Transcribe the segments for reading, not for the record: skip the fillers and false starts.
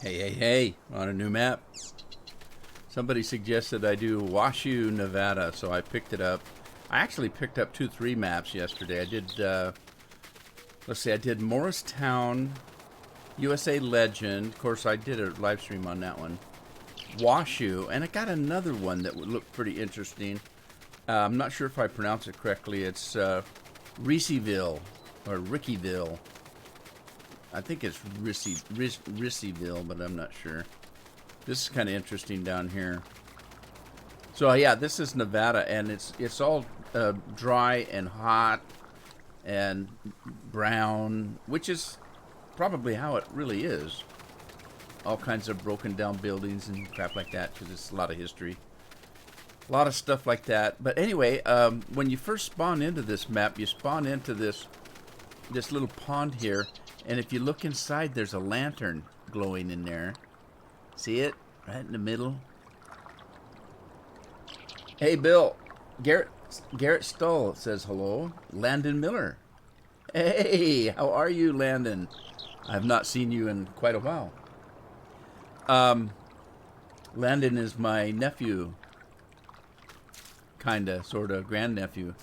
Hey, on a new map. Somebody suggested I do Washoe, Nevada, so I picked it up. I actually picked up 3 maps yesterday. I did, let's see, I did Morristown, USA Legend. Of course, I did a live stream on that one. Washoe, and I got another one that would look pretty interesting. I'm not sure if I pronounce it correctly. It's Reese'ville, or Rickyville. I think it's Rickyville, but I'm not sure. This is kind of interesting down here. So yeah, this is Nevada, and it's all dry and hot and brown, which is probably how it really is. All kinds of broken down buildings and crap like that, because it's a lot of history. A lot of stuff like that. But anyway, when you first spawn into this map, you spawn into this little pond here, and if you look inside, there's a lantern glowing in there. See it? Right in the middle. Hey, Bill. Garrett Stull says hello. Landon Miller. Hey, how are you, Landon? I've not seen you in quite a while. Landon is my nephew. Kinda, sorta, grandnephew.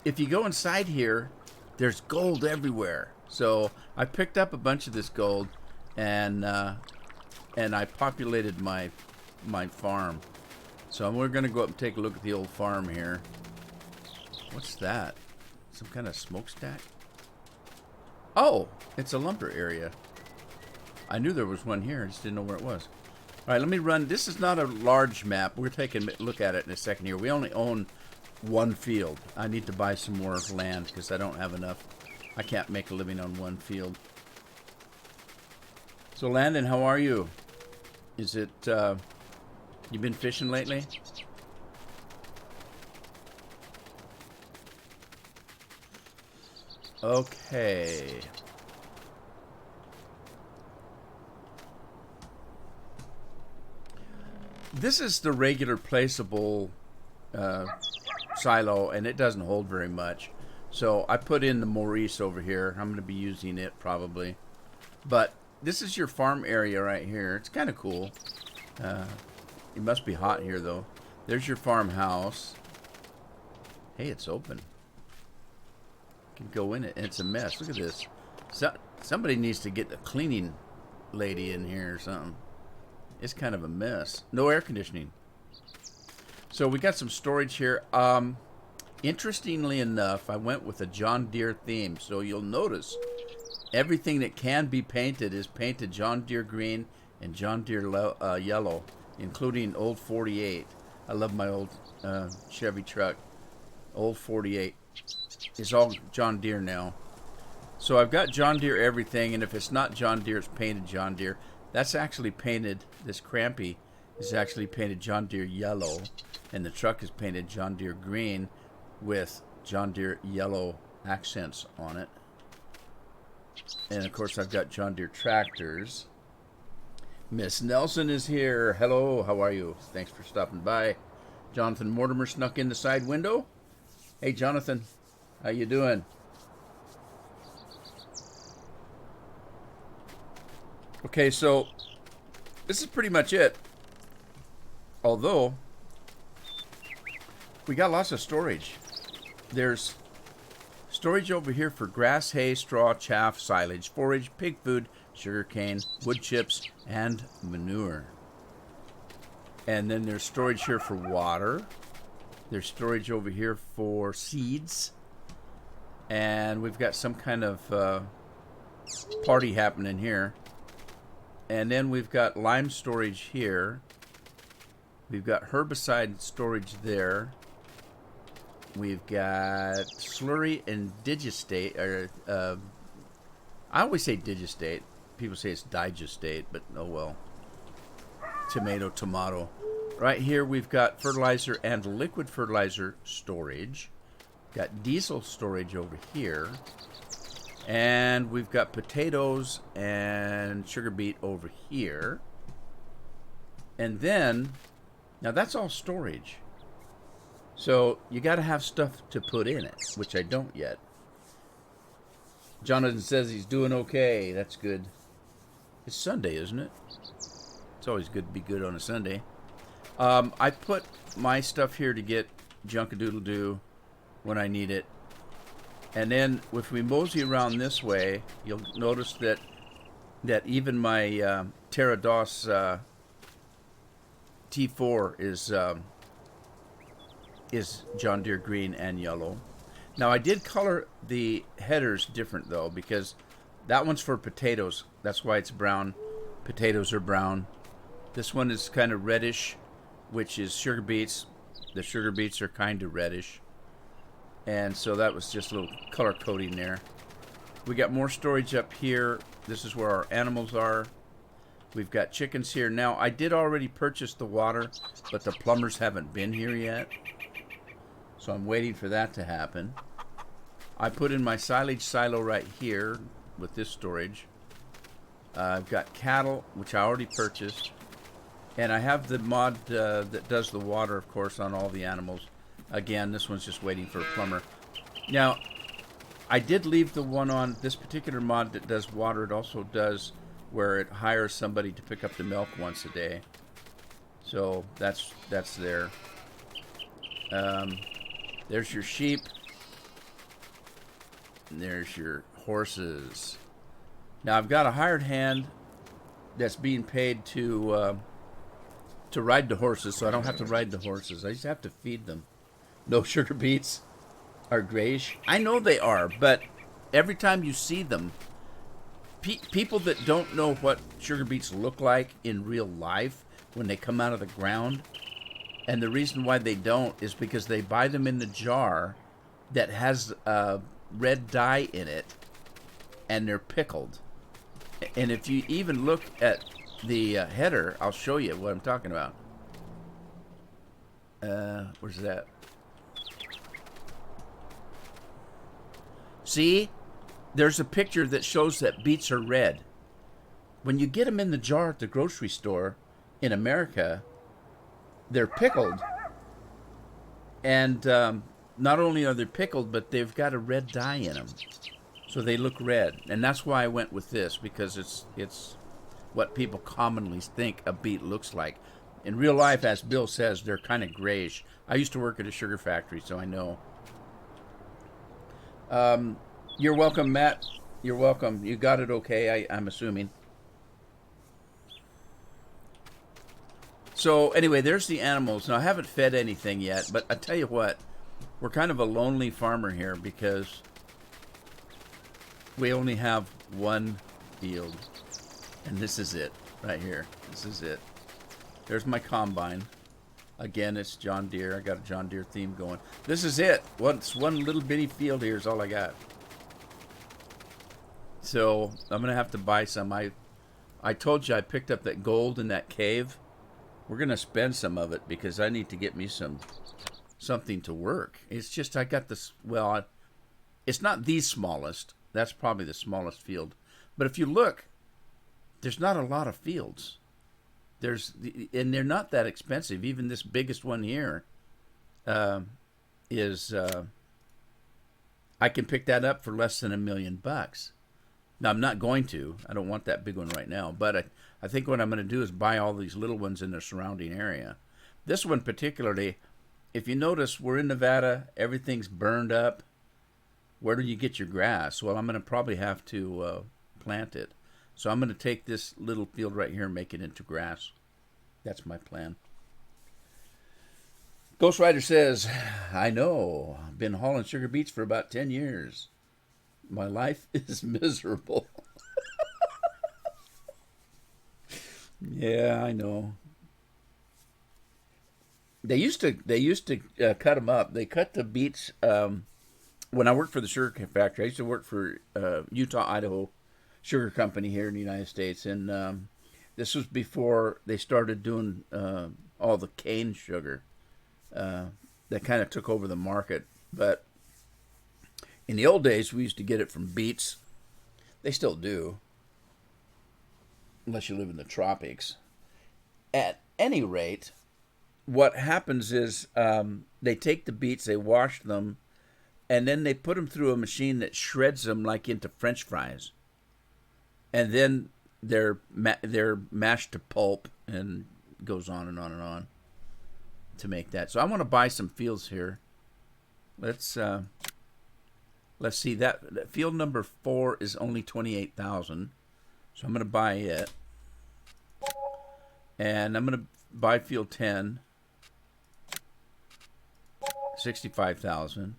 If you go inside here, there's gold everywhere. So I picked up a bunch of this gold, and I populated my farm. So we're gonna go up and take a look at the old farm here. What's that? Some kind of smokestack? Oh, it's a lumber area. I knew there was one here. I just didn't know where it was. All right, let me run. This is not a large map. We're taking a look at it in a second here. We only own one field. I need to buy some more land because I don't have enough. I can't make a living on one field. So Landon, how are you? Is it, you been fishing lately? Okay. This is the regular placeable silo, and it doesn't hold very much. So I put in the Maurice over here. I'm going to be using it probably. But this is your farm area right here. It's kind of cool. It must be hot here, though. There's your farmhouse. Hey, it's open. You can go in it, and it's a mess. Look at this. Somebody needs to get the cleaning lady in here or something. It's kind of a mess. No air conditioning. So we got some storage here. Interestingly enough, I went with a John Deere theme. So you'll notice everything that can be painted is painted John Deere green and John Deere yellow, including old 48. I love my old Chevy truck. Old 48. It's all John Deere now. So I've got John Deere everything, and if it's not John Deere, it's painted John Deere. That's actually painted, this Crampy is actually painted John Deere yellow, and the truck is painted John Deere green with John Deere yellow accents on it. And of course I've got John Deere tractors. Miss Nelson is here. Hello, how are you? Thanks for stopping by. Jonathan Mortimer snuck in the side window. Hey Jonathan, how you doing? Okay, so this is pretty much it. Although we got lots of storage. There's storage over here for grass, hay, straw, chaff, silage, forage, pig food, sugarcane, wood chips, and manure. And then there's storage here for water. There's storage over here for seeds. And we've got some kind of party happening here. And then we've got lime storage here. We've got herbicide storage there. We've got slurry and digestate. I always say digestate. People say it's digestate, but oh well. Tomato. Right here we've got fertilizer and liquid fertilizer storage. Got diesel storage over here. And we've got potatoes and sugar beet over here. And then, now that's all storage. So you got to have stuff to put in it, which I don't yet. Jonathan says he's doing okay. That's good. It's Sunday, isn't it? It's always good to be good on a Sunday. I put my stuff here to get junk-a-doodle-doo when I need it. And then if we mosey around this way, you'll notice that even my Terrados T4 is John Deere green and yellow. Now I did color the headers different though, because that one's for potatoes. That's why it's brown. Potatoes are brown. This one is kind of reddish, which is sugar beets. The sugar beets are kind of reddish. And so that was just a little color coding there. We got more storage up here. This is where our animals are. We've got chickens here. Now, I did already purchase the water, but the plumbers haven't been here yet. So I'm waiting for that to happen. I put in my silage silo right here with this storage. I've got cattle, which I already purchased. And I have the mod that does the water, of course, on all the animals. Again, this one's just waiting for a plumber. Now, I did leave the one on this particular mod that does water. It also does where it hires somebody to pick up the milk once a day. So that's there. There's your sheep. And there's your horses. Now I've got a hired hand that's being paid to ride the horses, so I don't have to ride the horses. I just have to feed them. No sugar beets are grayish. I know they are, but every time you see them, people that don't know what sugar beets look like in real life when they come out of the ground, and the reason why they don't is because they buy them in the jar that has red dye in it, and they're pickled. And if you even look at the header, I'll show you what I'm talking about. Where's that? See? There's a picture that shows that beets are red. When you get them in the jar at the grocery store in America, they're pickled. And not only are they pickled, but they've got a red dye in them. So they look red. And that's why I went with this, because it's what people commonly think a beet looks like. In real life, as Bill says, they're kind of grayish. I used to work at a sugar factory, so I know. You're welcome, Matt. You're welcome. You got it okay, I'm assuming. So anyway, there's the animals. Now, I haven't fed anything yet, but I tell you what, we're kind of a lonely farmer here because we only have one field. And this is it right here. This is it. There's my combine. Again, it's John Deere. I got a John Deere theme going. This is it. It's one little bitty field here is all I got. So I'm going to have to buy some. I told you I picked up that gold in that cave. We're going to spend some of it because I need to get me something to work. It's just I got this, well, it's not the smallest. That's probably the smallest field. But if you look, there's not a lot of fields. And they're not that expensive. Even this biggest one here is I can pick that up for less than $1 million. Now I'm not going to. I don't want that big one right now. But I think what I'm going to do is buy all these little ones in the surrounding area. This one particularly, if you notice, we're in Nevada. Everything's burned up. Where do you get your grass? Well, I'm going to probably have to plant it. So I'm going to take this little field right here and make it into grass. That's my plan. Ghost Rider says, I know. I've been hauling sugar beets for about 10 years. My life is miserable. Yeah, I know. They used to cut them up. They cut the beets. When I worked for the sugar factory, I used to work for Utah, Idaho Sugar Company here in the United States, and this was before they started doing all the cane sugar. That kind of took over the market. But in the old days, we used to get it from beets. They still do, unless you live in the tropics. At any rate, what happens is they take the beets, they wash them, and then they put them through a machine that shreds them like into French fries. And then they're mashed to pulp and goes on and on and on to make that. So I want to buy some fields here. Let's see that field number 4 is only 28,000. So I'm going to buy it. And I'm going to buy field 10, 65,000.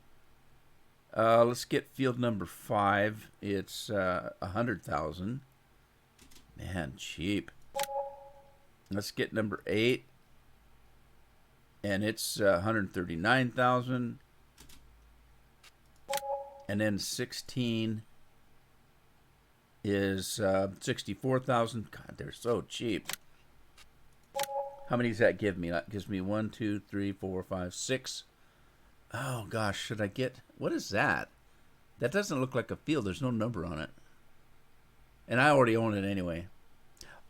Let's get field number 5. It's 100,000. Man, cheap. Let's get number 8, and it's 139,000. And then 16 is 64,000. God, they're so cheap. How many does that give me? That gives me 1, 2, 3, 4, 5, 6. Oh gosh, should I get? What is that? That doesn't look like a field. There's no number on it. And I already own it anyway.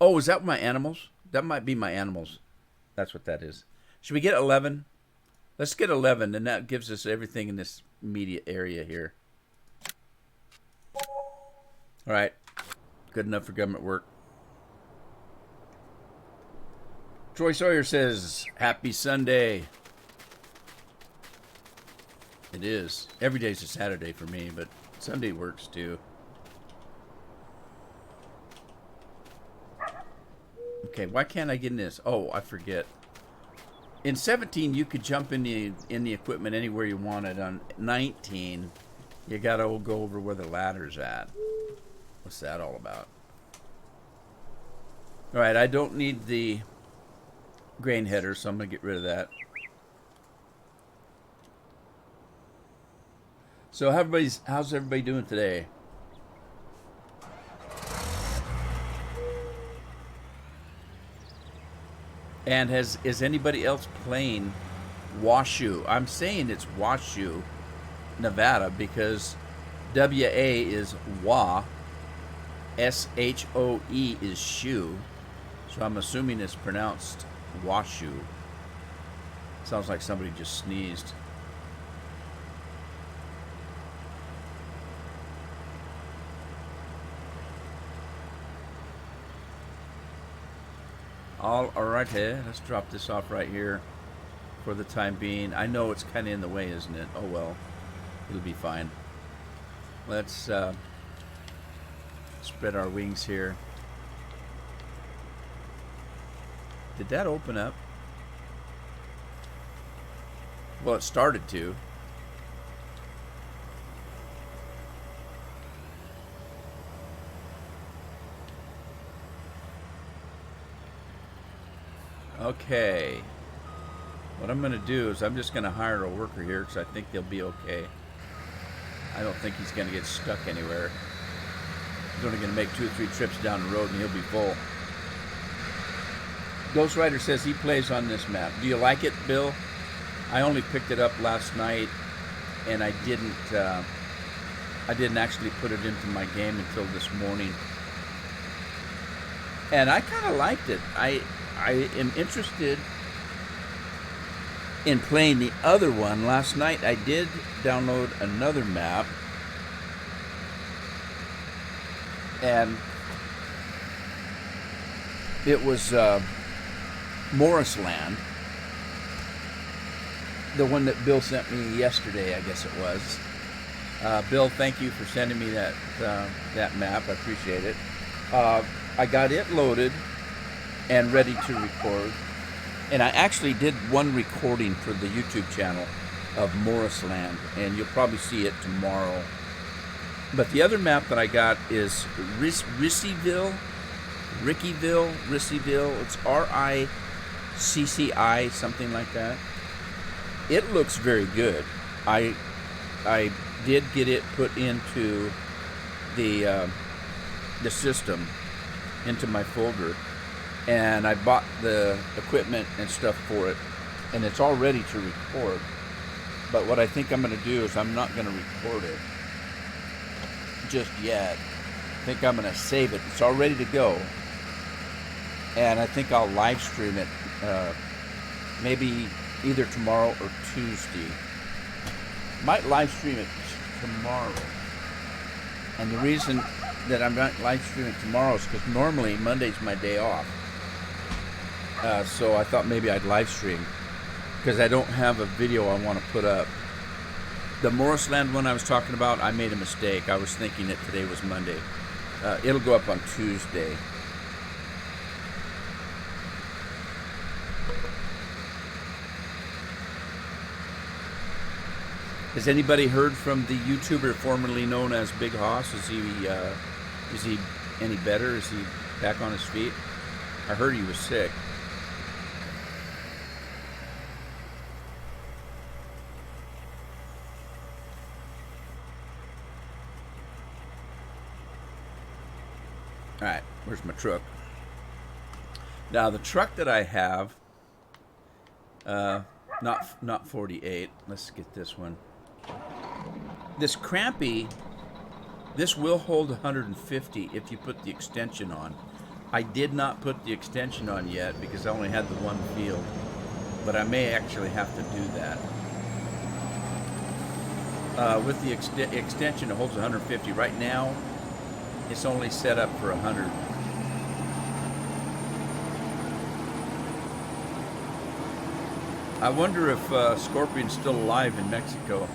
Oh, is that my animals? That might be my animals. That's what that is. Should we get 11? Let's get 11, and that gives us everything in this immediate area here. All right. Good enough for government work. Troy Sawyer says, happy Sunday. It is. Every day's a Saturday for me, but Sunday works too. Okay, why can't I get in this? Oh, I forget. In 17, you could jump in the equipment anywhere you wanted. On 19, you gotta go over where the ladder's at. What's that all about? All right, I don't need the grain header, so I'm gonna get rid of that. So how's everybody doing today? And is anybody else playing Washoe? I'm saying it's Washoe, Nevada, because W-A is Wa, S-H-O-E is shoe. So I'm assuming it's pronounced Washoe. Sounds like somebody just sneezed. All right, let's drop this off right here for the time being. I know it's kind of in the way, isn't it? Oh well, it'll be fine. Let's spread our wings here. Did that open up? Well, it started to. Okay. What I'm going to do is I'm just going to hire a worker here because I think they'll be okay. I don't think he's going to get stuck anywhere. He's only going to make 2 or 3 trips down the road and he'll be full. Ghost Rider says he plays on this map. Do you like it, Bill? I only picked it up last night and I didn't actually put it into my game until this morning. And I kind of liked it. I am interested in playing the other one. Last night I did download another map, and it was Morris Land, the one that Bill sent me yesterday, I guess it was. Bill, thank you for sending me that map. I appreciate it. I got it loaded and ready to record. And I actually did one recording for the YouTube channel of Morris Land, and you'll probably see it tomorrow. But the other map that I got is Riccyville. It's R-I-C-C-I, something like that. It looks very good. I did get it put into the system, into my folder, and I bought the equipment and stuff for it, and it's all ready to record. But what I think I'm going to do is I'm not going to record it just yet. I think I'm going to save it. It's all ready to go, and I think I'll live stream it maybe either tomorrow or Tuesday. Might live stream it tomorrow, and the reason that I'm not live streaming tomorrow is because normally Monday's my day off. So I thought maybe I'd live stream because I don't have a video I want to put up. The Morrisland one I was talking about, I made a mistake. I was thinking that today was Monday. It'll go up on Tuesday. Has anybody heard from the YouTuber formerly known as Big Hoss? Is he any better? Is he back on his feet? I heard he was sick. All right, where's my truck? Now the truck that I have, not 48. Let's get this one. This Crampy, this will hold 150 if you put the extension on. I did not put the extension on yet because I only had the one field, but I may actually have to do that. With the extension, it holds 150. Right now, it's only set up for 100. I wonder if Scorpion's still alive in Mexico.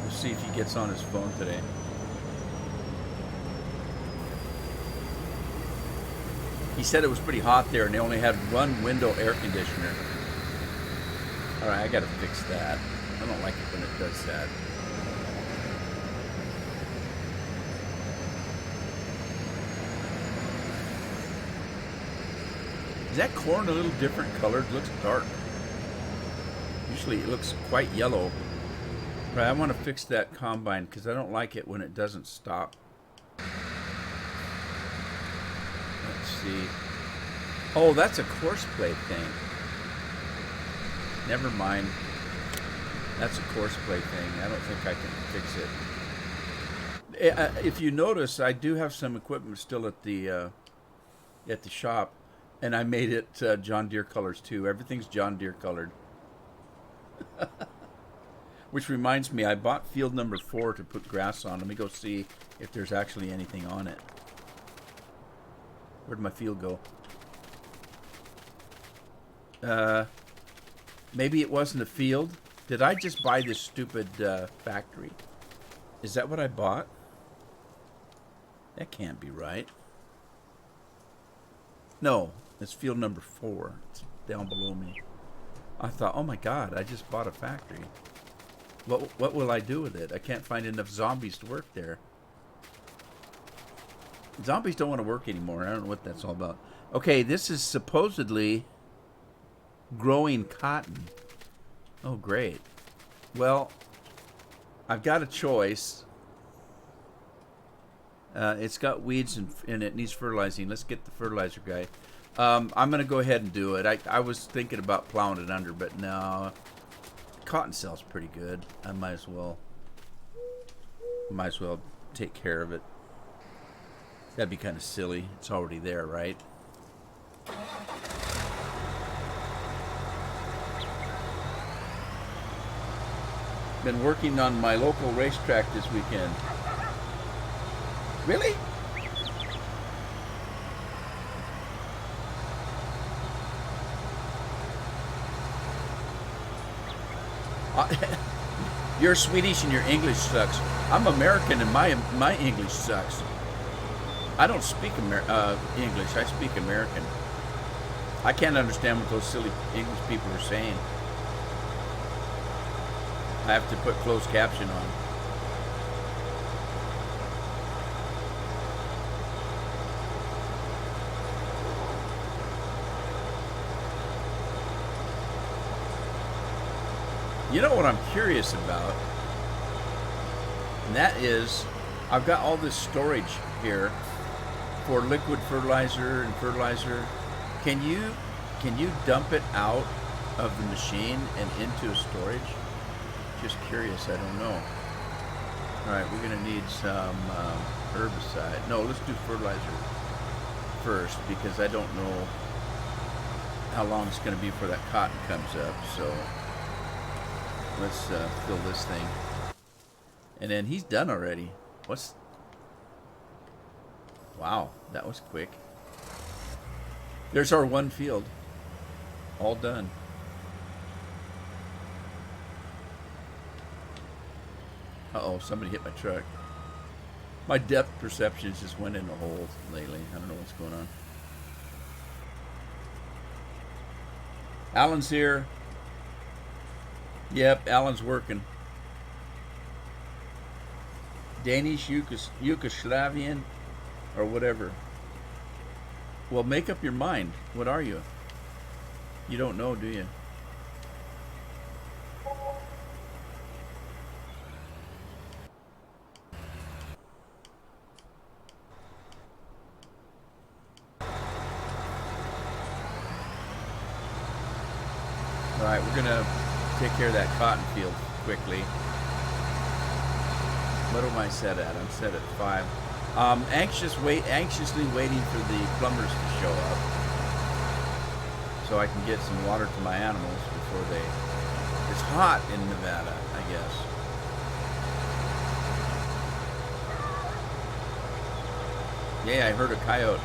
We'll see if he gets on his phone today. He said it was pretty hot there and they only had one window air conditioner. Alright, I gotta fix that. I don't like it when it does that. Is that corn a little different colored? It looks dark. Usually it looks quite yellow. Right, I want to fix that combine because I don't like it when it doesn't stop. Let's see. Oh, that's a course plate thing. Never mind. That's a course plate thing. I don't think I can fix it. If you notice, I do have some equipment still at the shop. And I made it John Deere colors too. Everything's John Deere colored. Which reminds me, I bought field number 4 to put grass on. Let me go see if there's actually anything on it. Where'd my field go? Maybe it wasn't a field. Did I just buy this stupid factory? Is that what I bought? That can't be right. No, it's field number 4. It's down below me. I thought, oh my God, I just bought a factory. What will I do with it? I can't find enough zombies to work there. Zombies don't want to work anymore. I don't know what that's all about. Okay, this is supposedly growing cotton. Oh, great. Well, I've got a choice. It's got weeds and it needs fertilizing. Let's get the fertilizer guy. I'm going to go ahead and do it. I was thinking about plowing it under, but no. Cotton sells pretty good. I might as well take care of it. That'd be kind of silly. It's already there, right? Been working on my local racetrack this weekend. Really? You're Swedish and your English sucks. I'm American and my English sucks. I don't speak English. I speak American. I can't understand what those silly English people are saying. I have to put closed caption on. You know what I'm curious about? And that is, I've got all this storage here for liquid fertilizer and fertilizer. Can you dump it out of the machine and into a storage? Just curious, I don't know. Alright, we're going to need some herbicide. No, let's do fertilizer first because I don't know how long it's going to be before that cotton comes up. So let's fill this thing. And then he's done already. What's... Wow, that was quick. There's our one field. All done. Uh-oh, somebody hit my truck. My depth perceptions just went in a hole lately. I don't know what's going on. Alan's here. Yep, Alan's working. Danish, Yugoslavian, or whatever. Well, make up your mind. What are you? You don't know, do you? Alright, we're gonna take care of that cotton field quickly. What am I set at? I'm set at 5. Anxiously waiting for the plumbers to show up so I can get some water to my animals before they... It's hot in Nevada, I guess. Yeah, I heard a coyote.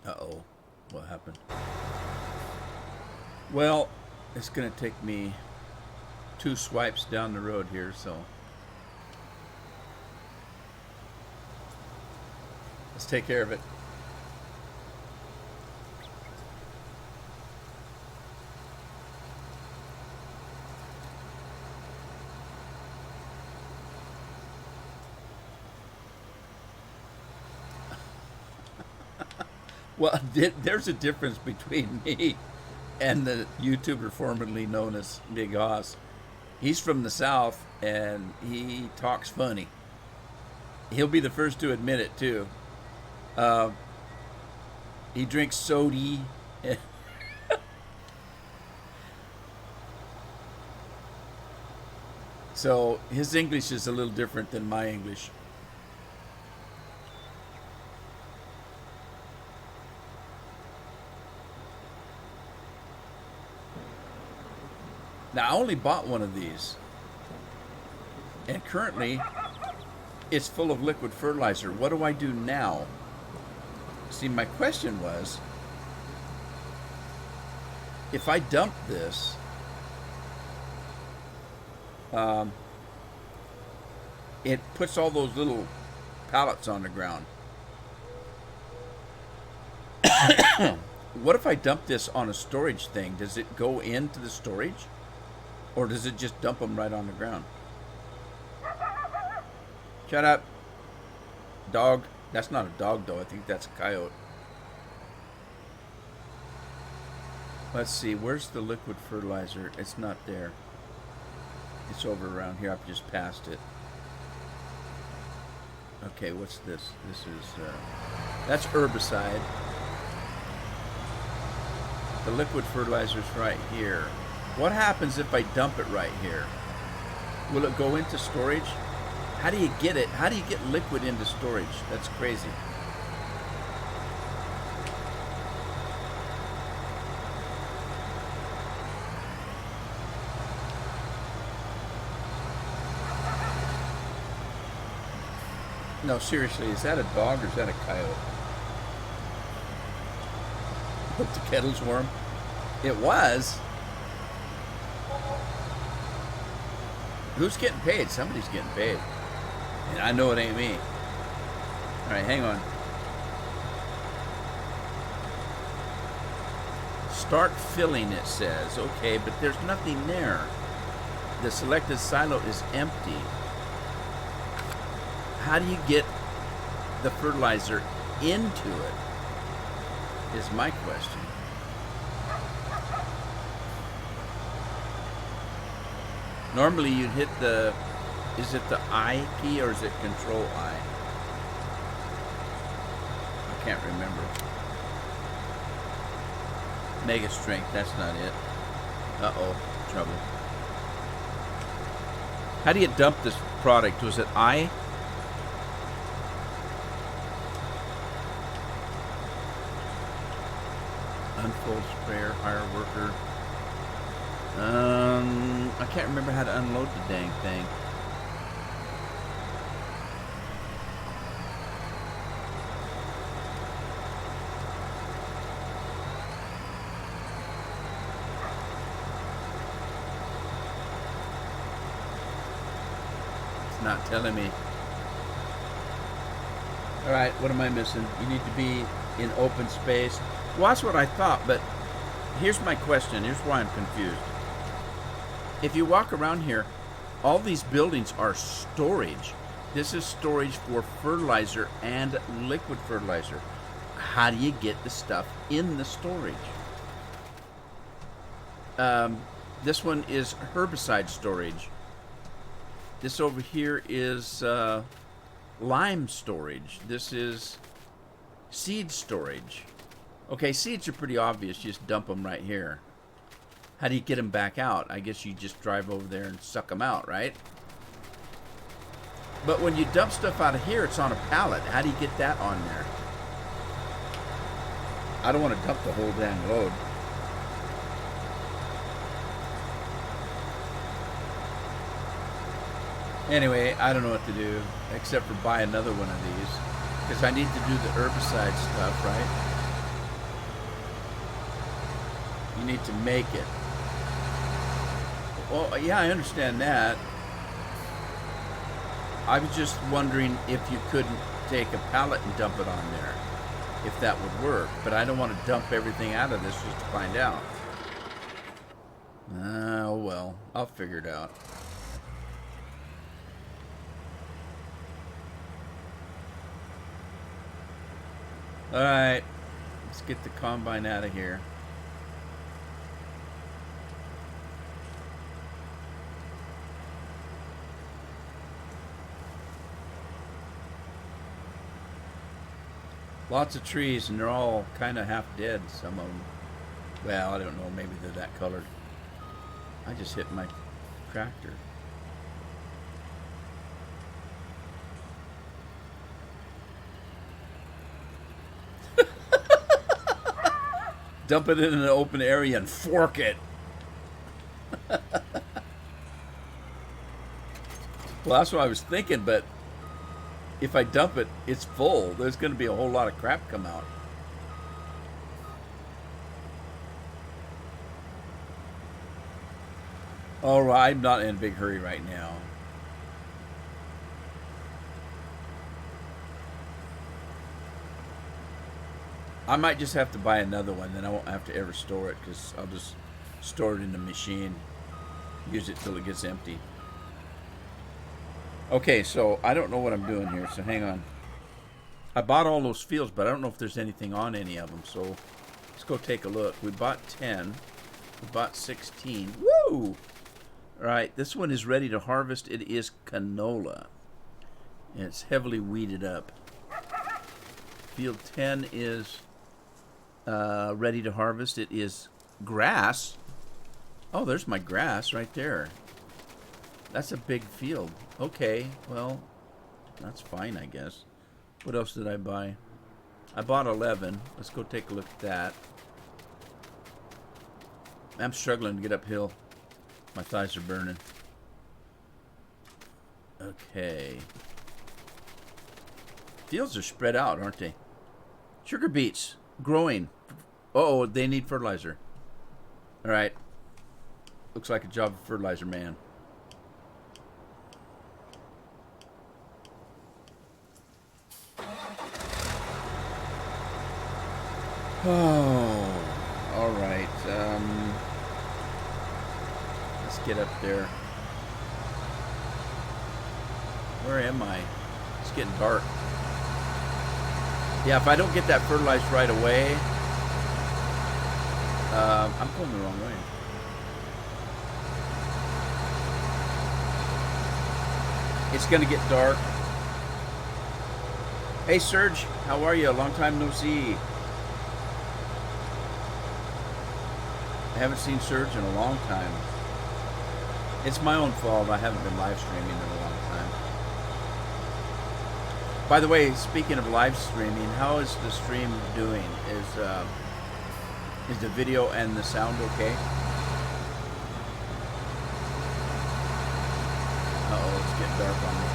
Uh-oh, what happened? Well, it's gonna take me 2 swipes down the road here, so let's take care of it. Well, there's a difference between me and the YouTuber formerly known as Big Hoss. He's from the South, and he talks funny. He'll be the first to admit it, too. He drinks soda. So his English is a little different than my English. Now, I only bought one of these, and currently it's full of liquid fertilizer. What do I do now? See, my question was, if I dump this, it puts all those little pallets on the ground. What if I dump this on a storage thing? Does it go into the storage? Or does it just dump them right on the ground? Shut up. Dog. That's not a dog, though. I think that's a coyote. Let's see. Where's the liquid fertilizer? It's not there. It's over around here. I've just passed it. Okay, what's this? This is... that's herbicide. The liquid fertilizer's right here. What happens if I dump it right here? Will it go into storage? How do you get it? How do you get liquid into storage? That's crazy. No, seriously, is that a dog or is that a coyote? Hope the kettle's warm. It was. Who's getting paid? Somebody's getting paid. And I know it ain't me. Alright, hang on. Start filling, it says. Okay, but there's nothing there. The selected silo is empty. How do you get the fertilizer into it? Is my question. Normally you'd hit the, is it the I key or is it Control I? I can't remember. Mega strength, that's not it. Uh-oh, trouble. How do you dump this product? Was it I? Unfold sprayer, hire worker. I can't remember how to unload the dang thing. It's not telling me. Alright, what am I missing? You need to be in open space. Well, that's what I thought, but here's my question. Here's why I'm confused. If you walk around here, all these buildings are storage. This is storage for fertilizer and liquid fertilizer. How do you get the stuff in the storage? This one is herbicide storage. This over here is lime storage. This is seed storage. Okay, seeds are pretty obvious. You just dump them right here. How do you get them back out? I guess you just drive over there and suck them out, right? But when you dump stuff out of here, it's on a pallet. How do you get that on there? I don't want to dump the whole damn load. Anyway, I don't know what to do except for buy another one of these because I need to do the herbicide stuff, right? You need to make it. Well, yeah, I understand that. I was just wondering if you couldn't take a pallet and dump it on there, if that would work. But I don't want to dump everything out of this just to find out. Oh, well, I'll figure it out. All right, let's get the combine out of here. Lots of trees, and they're all kind of half dead, some of them. Well, I don't know, maybe they're that colored. I just hit my tractor. Dump it in an open area and fork it. Well, that's what I was thinking, but if I dump it, it's full. There's going to be a whole lot of crap come out. All right, I'm not in a big hurry right now. I might just have to buy another one, then I won't have to ever store it because I'll just store it in the machine. Use it till it gets empty. Okay, so I don't know what I'm doing here, so hang on. I bought all those fields, but I don't know if there's anything on any of them, so let's go take a look. We bought 10. We bought 16. Woo! All right, this one is ready to harvest. It is canola. And it's heavily weeded up. Field 10 is ready to harvest. It is grass. Oh, there's my grass right there. That's a big field. Okay, well, that's fine, I guess. What else did I buy? I bought 11. Let's go take a look at that. I'm struggling to get uphill. My thighs are burning. Okay. Fields are spread out, aren't they? Sugar beets. Growing. Uh-oh, they need fertilizer. All right. Looks like a job of fertilizer man. Oh, all right. Let's get up there. Where am I? It's getting dark. Yeah, if I don't get that fertilized right away, I'm going the wrong way. It's gonna get dark. Hey, Serge, how are you? Long time no see. I haven't seen Serge in a long time. It's my own fault. I haven't been live streaming in a long time. By the way, speaking of live streaming, how is the stream doing? Is the video and the sound okay? Uh-oh, it's getting dark on me.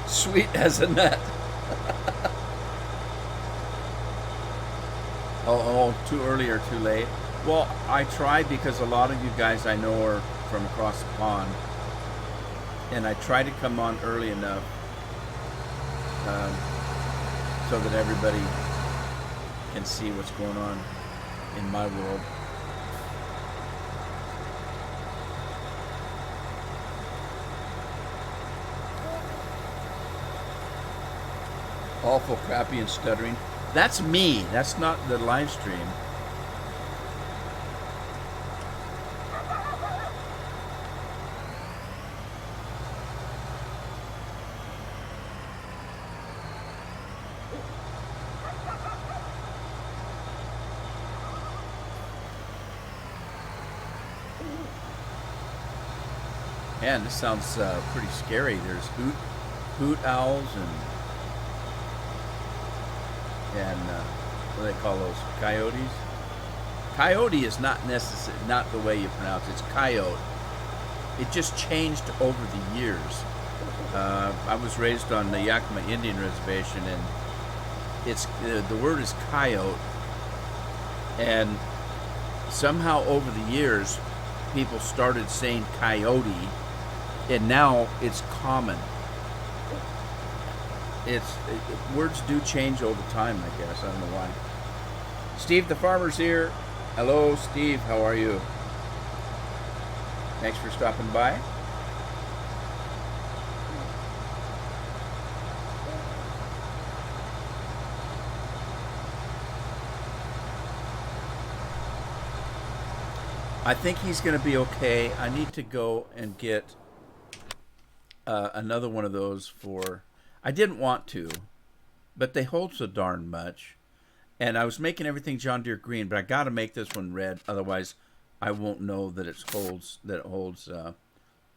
Sweet as a nut. oh, too early or too late? Well, I tried because a lot of you guys I know are from across the pond. And I try to come on early enough so that everybody can see what's going on in my world. Awful, crappy, and stuttering. That's me. That's not the live stream. Man, this sounds pretty scary. There's hoot owls and what do they call those? Coyotes? Coyote is not not the way you pronounce it. It's coyote. It just changed over the years. I was raised on the Yakima Indian Reservation, and it's the word is coyote. And somehow over the years, people started saying coyote, and now it's common. Words do change over time, I guess. I don't know why. Steve the farmer's here. Hello, Steve. How are you? Thanks for stopping by. I think he's going to be okay. I need to go and get another one of those for... I didn't want to, but they hold so darn much. And I was making everything John Deere green, but I got to make this one red. Otherwise, I won't know that it holds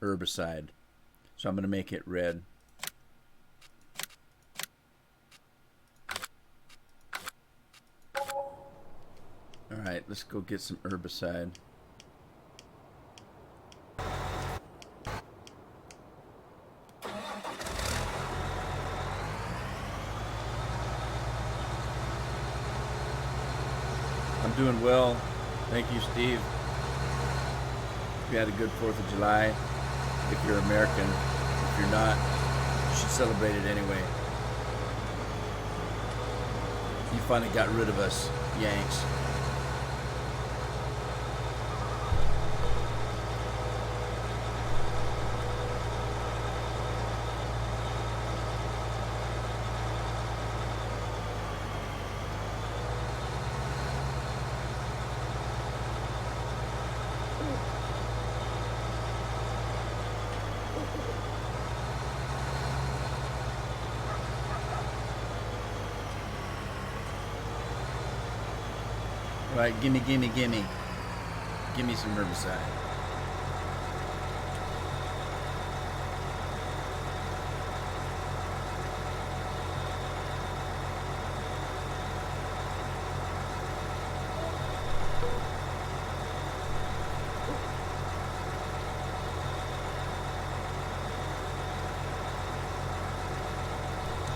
herbicide. So I'm going to make it red. All right, let's go get some herbicide. Doing well. Thank you, Steve. We had a good 4th of July. If you're American, if you're not, you should celebrate it anyway. You finally got rid of us, Yanks. Right, gimme. Give me some herbicide.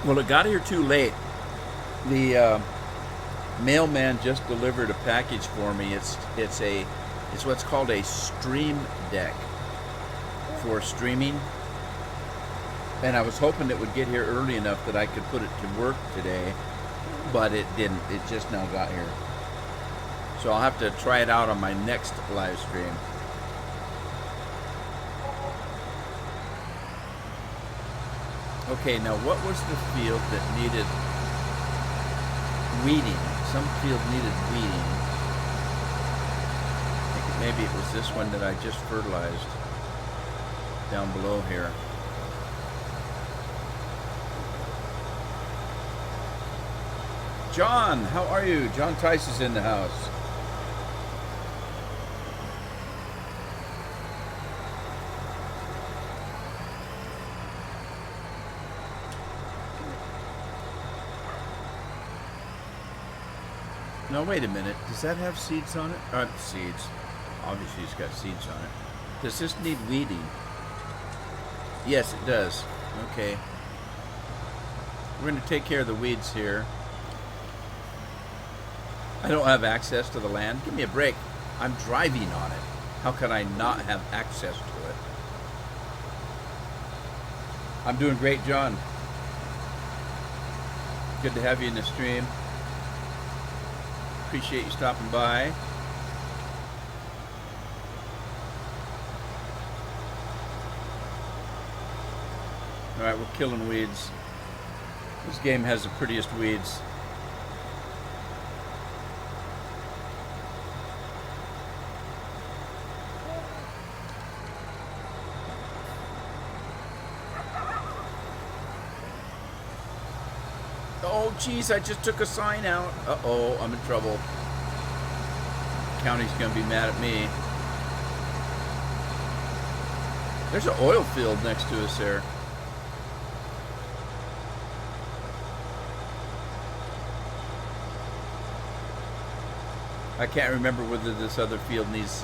Well, it got here too late. The mailman just delivered a package for me. It's what's called a stream deck for streaming, and I was hoping it would get here early enough that I could put it to work today, but it didn't. It just now got here, so I'll have to try it out on my next live stream. Okay, now what was the field that needed weeding? Some field needed weeding. I think it Maybe it was this one that I just fertilized down below here. John, how are you? John Tice is in the house. No, wait a minute. Does that have seeds on it? Seeds. Obviously, it's got seeds on it. Does this need weeding? Yes, it does. Okay. We're going to take care of the weeds here. I don't have access to the land. Give me a break. I'm driving on it. How can I not have access to it? I'm doing great, John. Good to have you in the stream. Appreciate you stopping by. Alright, we're killing weeds. This game has the prettiest weeds. Oh, geez, I just took a sign out. Uh-oh, I'm in trouble. The county's gonna be mad at me. There's an oil field next to us there. I can't remember whether this other field needs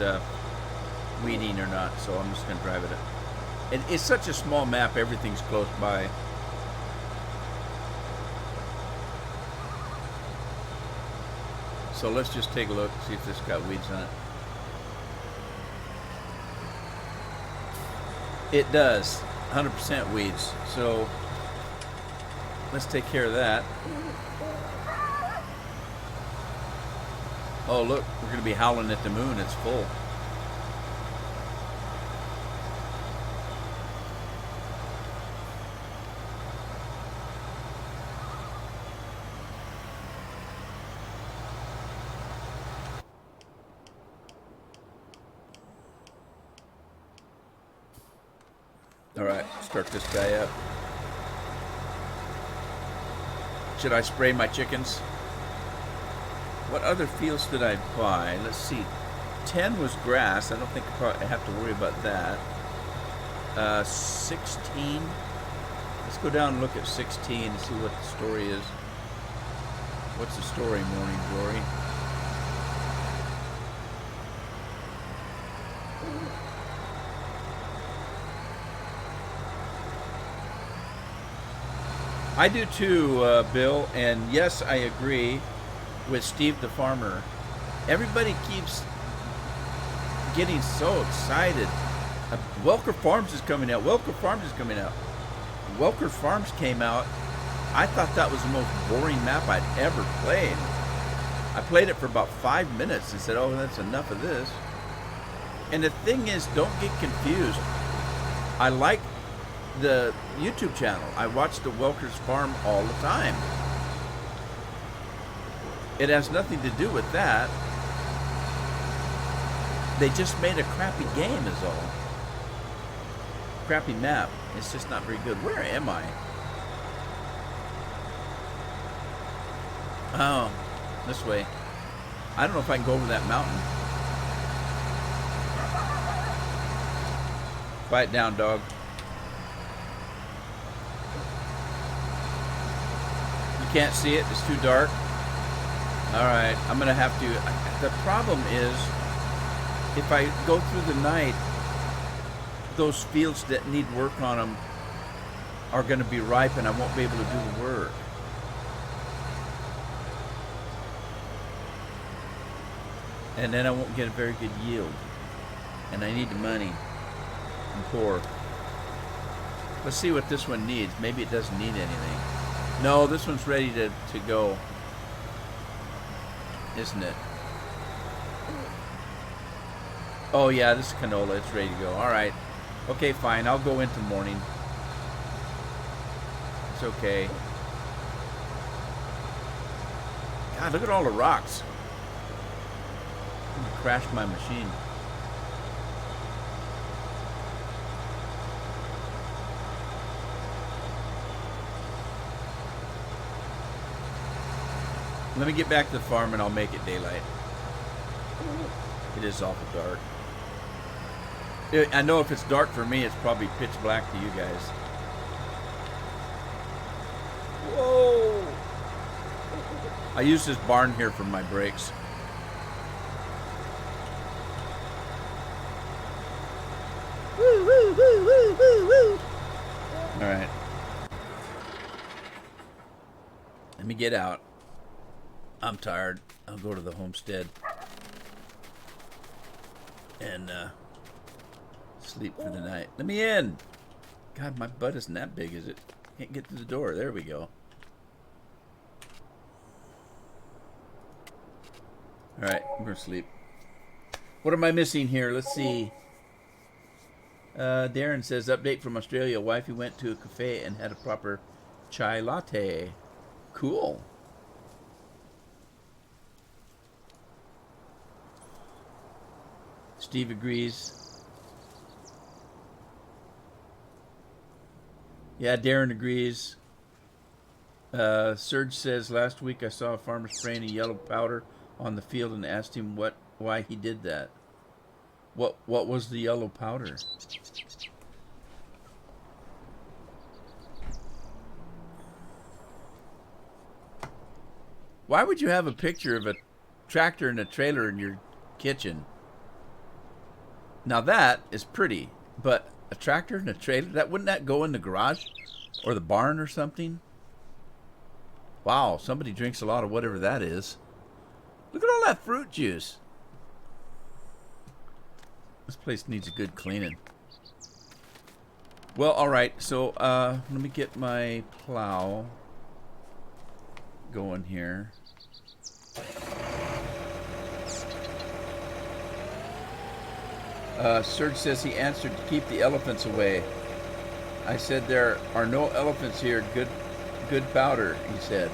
weeding or not, so I'm just gonna drive it. It's such a small map, everything's close by. So let's just take a look, see if this got weeds on it. It does, 100% weeds. So let's take care of that. Oh look, we're gonna be howling at the moon, it's full. Alright, start this guy up. Should I spray my chickens? What other fields did I buy? Let's see. 10 was grass. I don't think I have to worry about that. 16. Let's go down and look at 16 and see what the story is. What's the story, Morning Glory? I do too, Bill, and yes, I agree with Steve the farmer. Everybody keeps getting so excited. Welker Farms is coming out. Welker Farms is coming out. Welker Farms came out. I thought that was the most boring map I'd ever played. I played it for about 5 minutes and said, oh, that's enough of this. And the thing is, don't get confused. I like the YouTube channel. I watch the Welker's Farm all the time. It has nothing to do with that. They just made a crappy game is all. Crappy map. It's just not very good. Where am I? Oh, this way. I don't know if I can go over that mountain. Quiet down, dog. You can't see it. It's too dark. Alright, I'm going to have to... The problem is, if I go through the night, those fields that need work on them are going to be ripe and I won't be able to do the work. And then I won't get a very good yield. And I need the money. I'm poor. Let's see what this one needs. Maybe it doesn't need anything. No, this one's ready to go. Isn't it? Oh yeah, this is canola. It's ready to go. Alright. Okay, fine. I'll go into morning. It's okay. God, look at all the rocks. I'm gonna crash my machine. Let me get back to the farm and I'll make it daylight. It is awful dark. I know if it's dark for me, it's probably pitch black to you guys. Whoa! I use this barn here for my brakes. Woo, woo, woo, woo, woo, woo. All right. Let me get out. I'm tired. I'll go to the homestead and sleep for the night. Let me in. God, my butt isn't that big, is it? Can't get to the door. There we go. All right, I'm gonna sleep. What am I missing here? Let's see. Darren says, update from Australia. Wifey went to a cafe and had a proper chai latte. Cool. Steve agrees. Yeah, Darren agrees. Serge says, last week I saw a farmer spraying a yellow powder on the field and asked him why he did that. What was the yellow powder? Why would you have a picture of a tractor and a trailer in your kitchen? Now that is pretty, but a tractor and a trailer, wouldn't that go in the garage or the barn or something? Wow, somebody drinks a lot of whatever that is. Look at all that fruit juice. This place needs a good cleaning. Well, all right, so let me get my plow going here. Serge says he answered to keep the elephants away. I said there are no elephants here. Good powder, he said.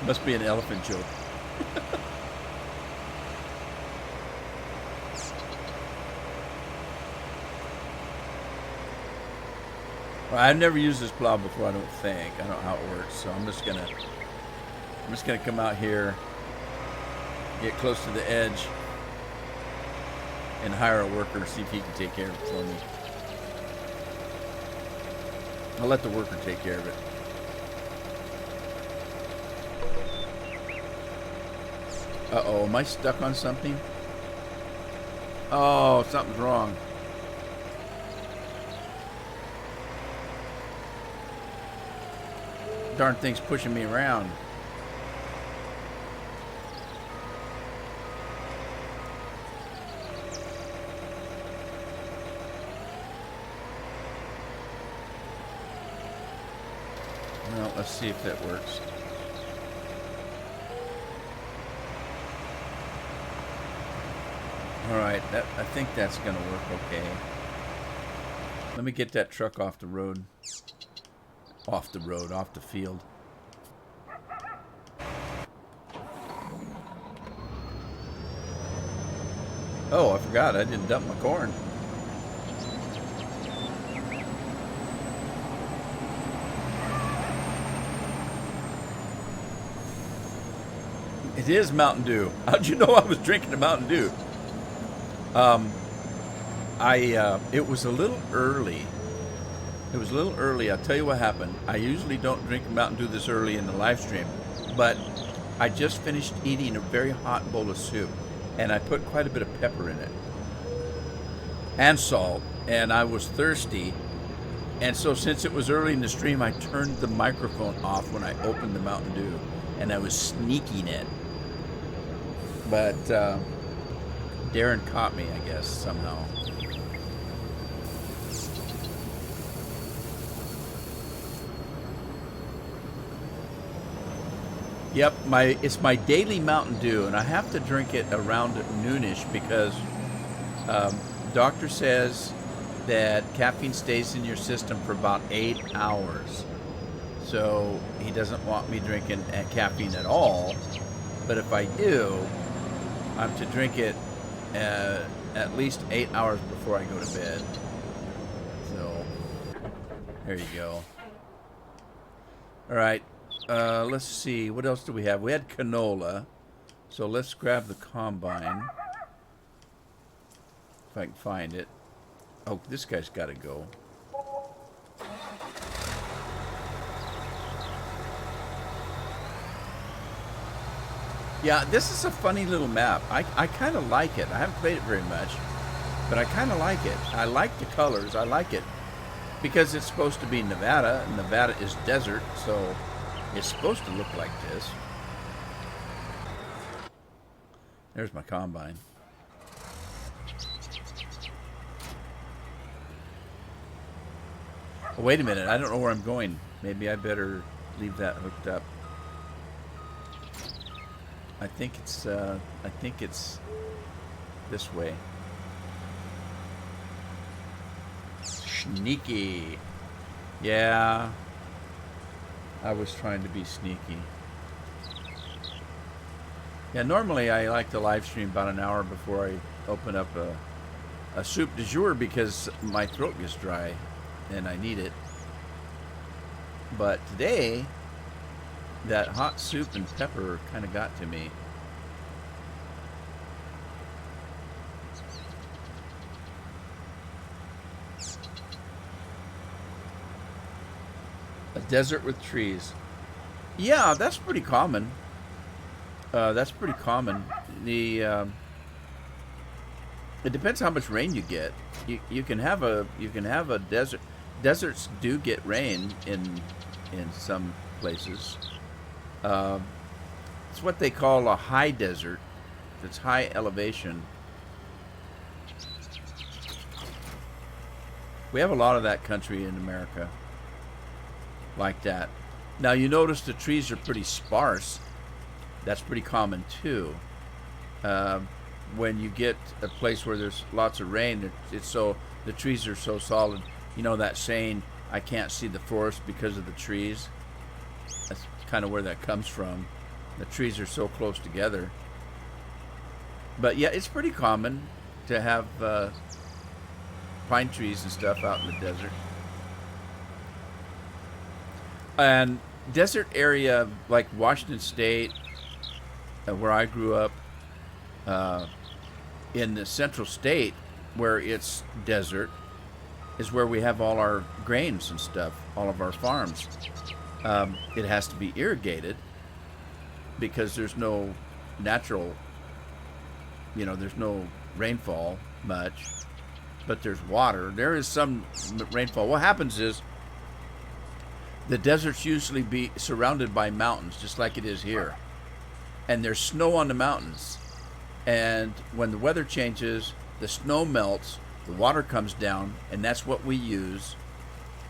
Must be an elephant joke. Well, I've never used this plow before, I don't think. I don't know how it works, so I'm just gonna come out here, get close to the edge, and hire a worker, see if he can take care of it for me. I'll let the worker take care of it. Uh-oh, am I stuck on something? Oh, something's wrong. Darn thing's pushing me around. Well, let's see if that works. Alright, I think that's gonna work okay. Let me get that truck off the road. Off the field. Oh, I forgot, I didn't dump my corn. It is Mountain Dew. How'd you know I was drinking a Mountain Dew? It was a little early. I'll tell you what happened. I usually don't drink Mountain Dew this early in the live stream, but I just finished eating a very hot bowl of soup, and I put quite a bit of pepper in it and salt, and I was thirsty, and so since it was early in the stream, I turned the microphone off when I opened the Mountain Dew, and I was sneaking it. But Darren caught me, I guess, somehow. Yep, it's my daily Mountain Dew, and I have to drink it around noonish because doctor says that caffeine stays in your system for about 8 hours. So he doesn't want me drinking caffeine at all. But if I do, I'm to drink it at least 8 hours before I go to bed. So there you go. All right. Let's see. What else do we have? We had canola. So let's grab the combine. If I can find it. Oh, this guy's got to go. Yeah, this is a funny little map. I kind of like it. I haven't played it very much, but I kind of like it. I like the colors. I like it because it's supposed to be Nevada, and Nevada is desert, so it's supposed to look like this. There's my combine. Oh, wait a minute. I don't know where I'm going. Maybe I better leave that hooked up. I think it's this way. Sneaky. Yeah. I was trying to be sneaky. Yeah, normally I like to live stream about an hour before I open up a soup du jour because my throat gets dry and I need it. But today, that hot soup and pepper kind of got to me. A desert with trees. Yeah, that's pretty common. That's pretty common. It depends how much rain you get. You can have a desert. Deserts do get rain in some places. It's what they call a high desert. It's high elevation. We have a lot of that country in America, like that. Now you notice the trees are pretty sparse. That's pretty common too. When you get a place where there's lots of rain, it's so the trees are so solid. You know that saying, "I can't see the forest because of the trees." That's kind of where that comes from. The trees are so close together. But yeah, it's pretty common to have pine trees and stuff out in the desert. And desert area like Washington State, where I grew up, in the central state where it's desert, is where we have all our grains and stuff, all of our farms. It has to be irrigated because there's no natural, there's no rainfall much, but there's water. There is some rainfall. What happens is the deserts usually be surrounded by mountains, just like it is here. And there's snow on the mountains. And when the weather changes, the snow melts, the water comes down, and that's what we use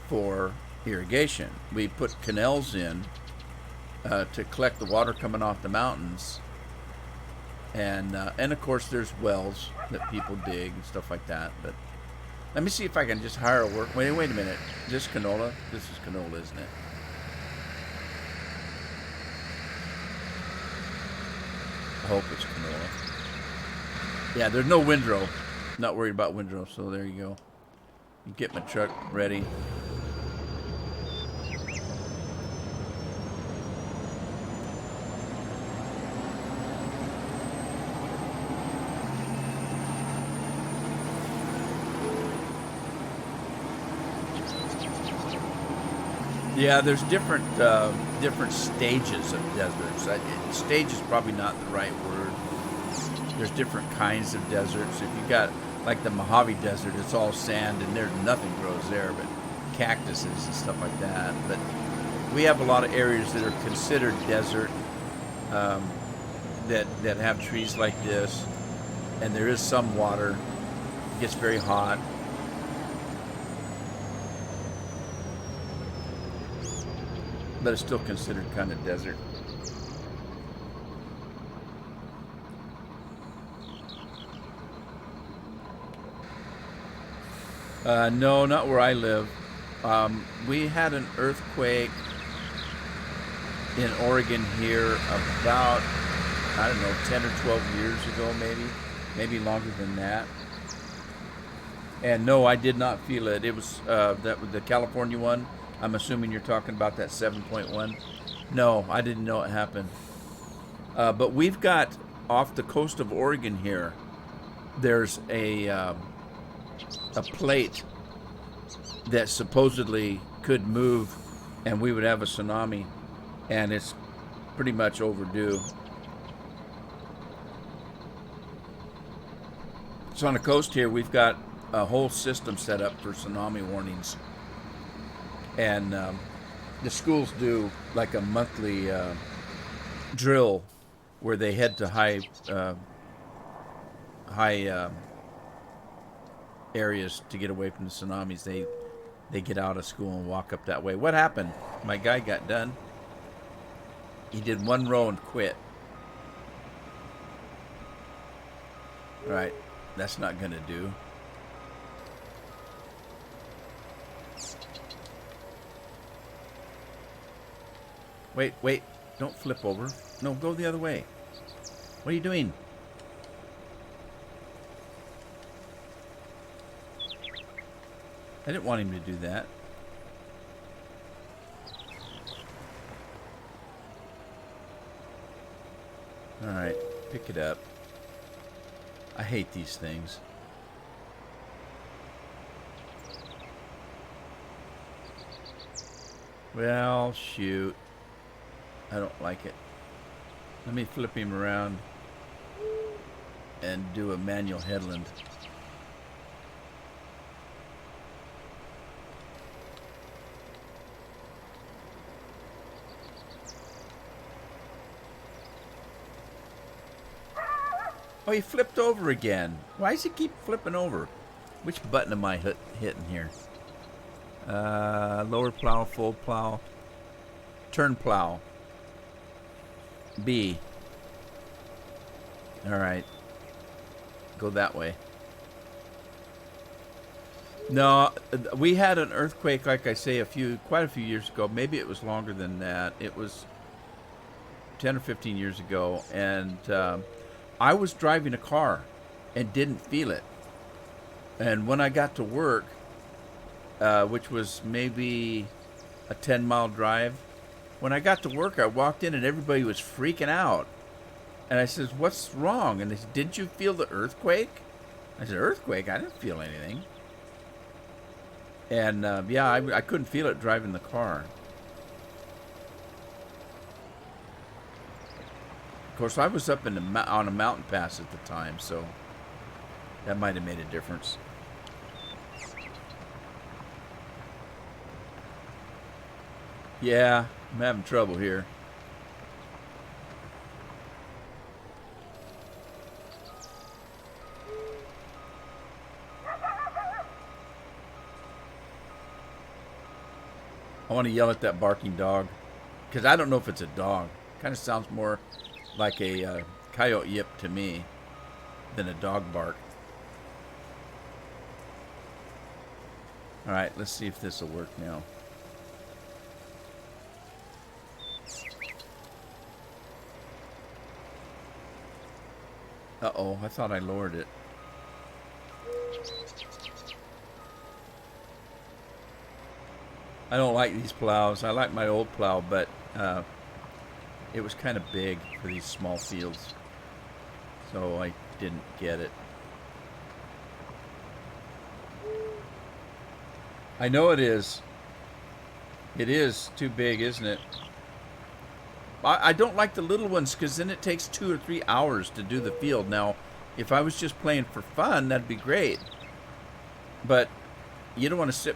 for irrigation. We put canals in to collect the water coming off the mountains. And of course there's wells that people dig and stuff like that. But let me see if I can just hire a work. Wait a minute. This canola? This is canola, isn't it? I hope it's canola. Yeah, there's no windrow. Not worried about windrow, so there you go. Get my truck ready. Yeah, there's different stages of deserts. Stage is probably not the right word. There's different kinds of deserts. If you got like the Mojave Desert, it's all sand and there's nothing grows there but cactuses and stuff like that. But we have a lot of areas that are considered desert, that have trees like this, and there is some water. It gets very hot. But it's still considered kind of desert. No, not where I live. We had an earthquake in Oregon here about, 10 or 12 years ago, maybe longer than that. And no, I did not feel it. It was the California one. I'm assuming you're talking about that 7.1. No, I didn't know it happened. But we've got off the coast of Oregon here. There's a plate that supposedly could move, and we would have a tsunami, and it's pretty much overdue. So on the coast here, we've got a whole system set up for tsunami warnings, and the schools do like a monthly drill where they head to high areas to get away from the tsunamis. They get out of school and walk up that way. What happened? My guy got done. He did one row and quit. All right, that's not gonna do. Wait, don't flip over. No, go the other way. What are you doing? I didn't want him to do that. Alright, pick it up. I hate these things. Well, shoot. I don't like it. Let me flip him around and do a manual headland. Oh, he flipped over again. Why does he keep flipping over? Which button am I hitting here? Lower plow, full plow, turn plow. B. All right. Go that way. No, we had an earthquake, like I say, quite a few years ago. Maybe it was longer than that. It was 10 or 15 years ago, and I was driving a car and didn't feel it. And when I got to work, which was maybe a 10-mile drive, when I got to work, I walked in and everybody was freaking out. And I said, "What's wrong?" And they said, "Didn't you feel the earthquake?" I said, "Earthquake? I didn't feel anything." And yeah, I couldn't feel it driving the car. Of course, I was up on a mountain pass at the time, so that might have made a difference. Yeah, I'm having trouble here. I want to yell at that barking dog, because I don't know if it's a dog. Kind of sounds more like a coyote yip to me than a dog bark. All right, let's see if this will work now. Uh-oh, I thought I lowered it. I don't like these plows. I like my old plow, but it was kind of big for these small fields, so I didn't get it. I know it is. It is too big, isn't it? I don't like the little ones because then it takes 2 or 3 hours to do the field. Now, if I was just playing for fun, that'd be great. But you don't want to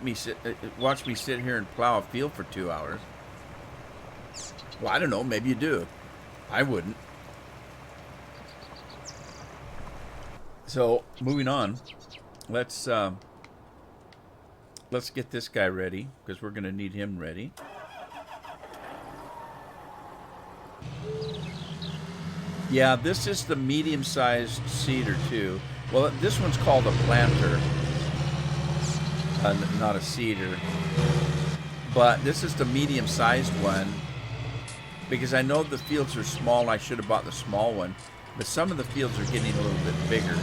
watch me sit here and plow a field for 2 hours. Well, I don't know. Maybe you do. I wouldn't. So, moving on. Let's get this guy ready, because we're going to need him ready. Yeah, this is the medium-sized cedar, too. Well, this one's called a planter, not a cedar. But this is the medium-sized one, because I know the fields are small, and I should have bought the small one. But some of the fields are getting a little bit bigger.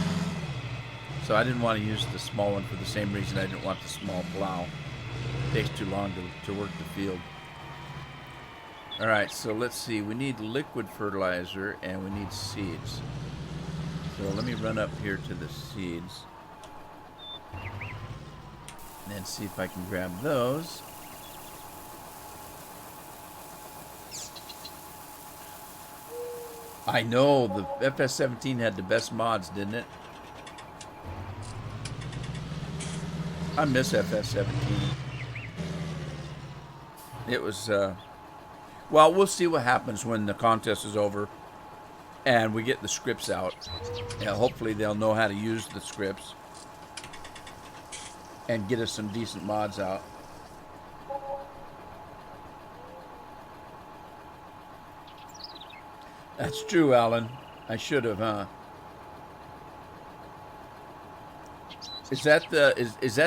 So I didn't want to use the small one for the same reason I didn't want the small plow. Takes too long to work the field. All right, so let's see. We need liquid fertilizer and we need seeds. So let me run up here to the seeds and see if I can grab those. I know the FS17 had the best mods, didn't it? I miss FS17. It was, well, we'll see what happens when the contest is over and we get the scripts out. Yeah, hopefully they'll know how to use the scripts and get us some decent mods out. That's true, Alan. I should have, huh? Is that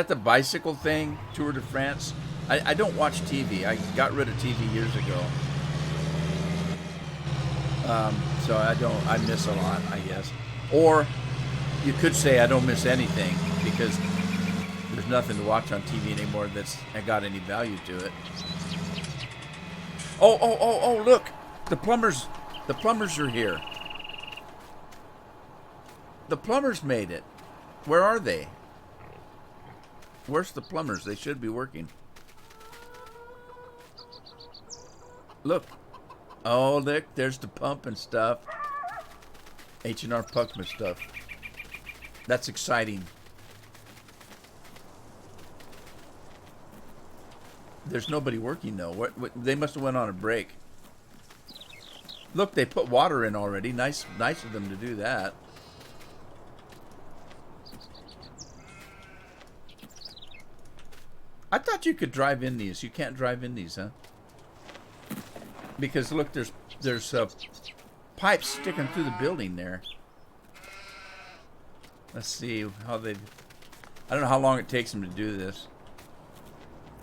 the bicycle thing, Tour de France? I don't watch TV. I got rid of TV years ago. So I miss a lot, I guess. Or you could say I don't miss anything because there's nothing to watch on TV anymore that's got any value to it. Oh, look. The plumbers are here. The plumbers made it. Where are they? Where's the plumbers? They should be working. Look. Oh, look. There's the pump and stuff. H&R Puckman stuff. That's exciting. There's nobody working, though. What, they must have went on a break. Look, they put water in already. Nice of them to do that. I thought you could drive in these. You can't drive in these, huh? Because look, there's pipes sticking through the building there. Let's see how they. I don't know how long it takes them to do this.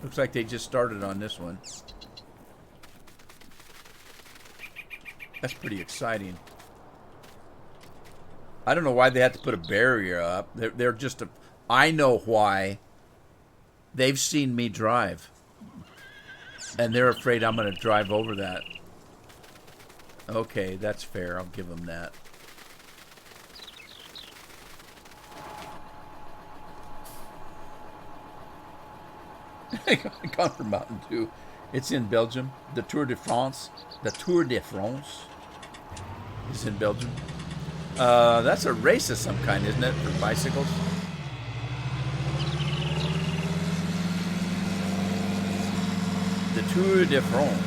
Looks like they just started on this one. That's pretty exciting. I don't know why they had to put a barrier up. They're just a. I know why. They've seen me drive. And they're afraid I'm going to drive over that. Okay, that's fair. I'll give them that. Gone for Mountain Dew. It's in Belgium. The Tour de France. The Tour de France is in Belgium. That's a race of some kind, isn't it, for bicycles? The Tour de France.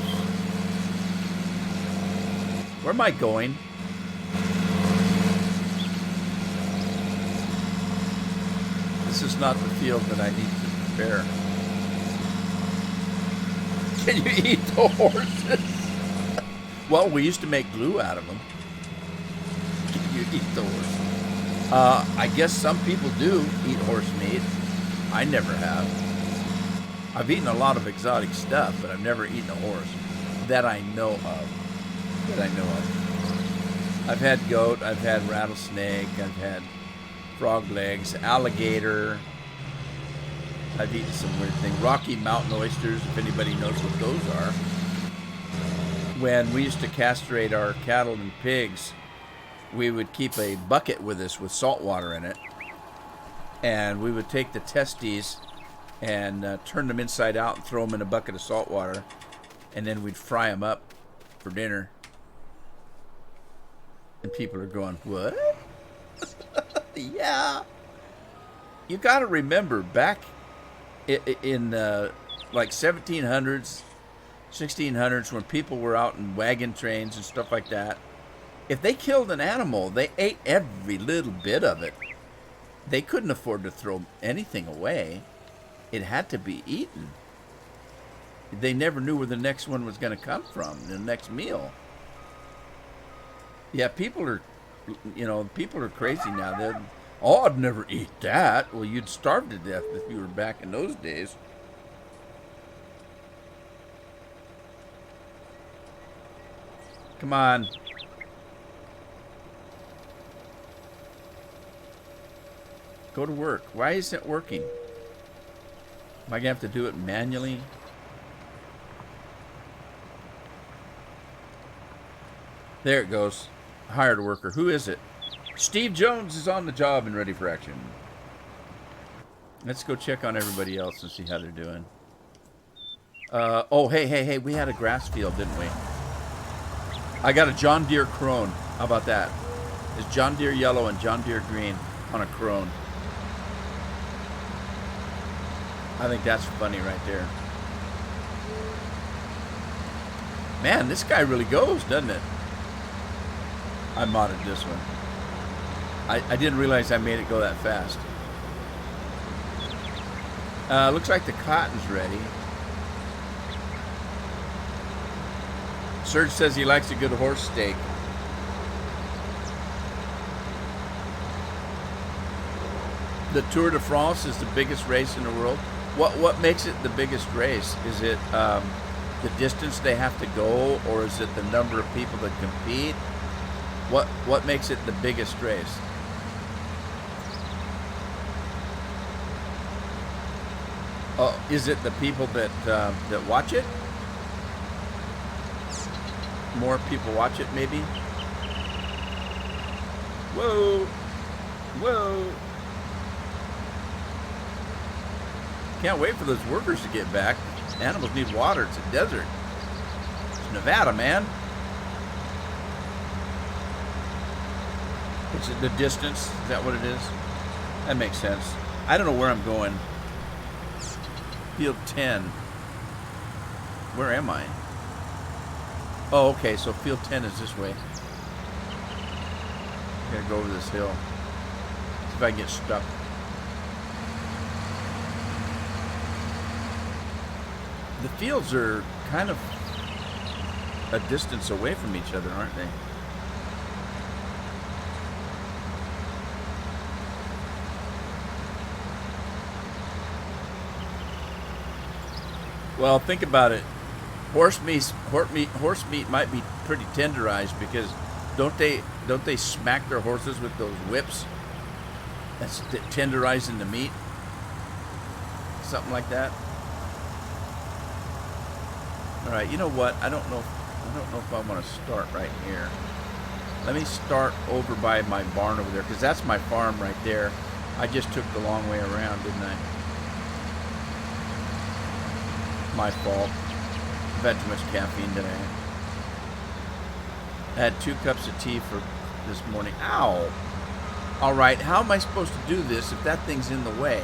Where am I going? This is not the field that I need to prepare. Can you eat the horses? Well, we used to make glue out of them. Can you eat the horse? I guess some people do eat horse meat. I never have. I've eaten a lot of exotic stuff, but I've never eaten a horse that I know of. I've had goat, I've had rattlesnake, I've had frog legs, alligator. I've eaten some weird thing. Rocky Mountain oysters, if anybody knows what those are. When we used to castrate our cattle and pigs, we would keep a bucket with us with salt water in it. And we would take the testes and turn them inside out and throw them in a bucket of salt water. And then we'd fry them up for dinner. And people are going, what? Yeah. You got to remember, back in like 1700s, 1600s, when people were out in wagon trains and stuff like that, if they killed an animal, they ate every little bit of it. They couldn't afford to throw anything away. It had to be eaten. They never knew where the next one was going to come from, the next meal. Yeah, people are crazy now. Oh, I'd never eat that. Well, you'd starve to death if you were back in those days. Come on. Go to work. Why isn't it working? Am I gonna have to do it manually? There it goes. Hired a worker. Who is it? Steve Jones is on the job and ready for action. Let's go check on everybody else and see how they're doing. Oh, hey. We had a grass field, didn't we? I got a John Deere Crone. How about that? It's John Deere yellow and John Deere green on a Crone. I think that's funny right there. Man, this guy really goes, doesn't it? I modded this one. I didn't realize I made it go that fast. Looks like the cotton's ready. Serge says he likes a good horse steak. The Tour de France is the biggest race in the world. What makes it the biggest race? Is it the distance they have to go, or is it the number of people that compete? What makes it the biggest race? Oh, is it the people that watch it? More people watch it, maybe? Whoa. Can't wait for those workers to get back. Animals need water. It's a desert. It's Nevada, man. It's the distance. Is that what it is? That makes sense. I don't know where I'm going. Field 10. Where am I? Oh, okay. So field 10 is this way. I gotta go over this hill. See if I can get stuck. The fields are kind of a distance away from each other, aren't they? Well, think about it. Horse meat might be pretty tenderized because don't they smack their horses with those whips? That's tenderizing the meat. Something like that. All right, you know what? I don't know if I want to start right here. Let me start over by my barn over there, because that's my farm right there. I just took the long way around, didn't I? My fault. I've had too much caffeine today. I had 2 cups of tea for this morning. Ow! All right, how am I supposed to do this if that thing's in the way?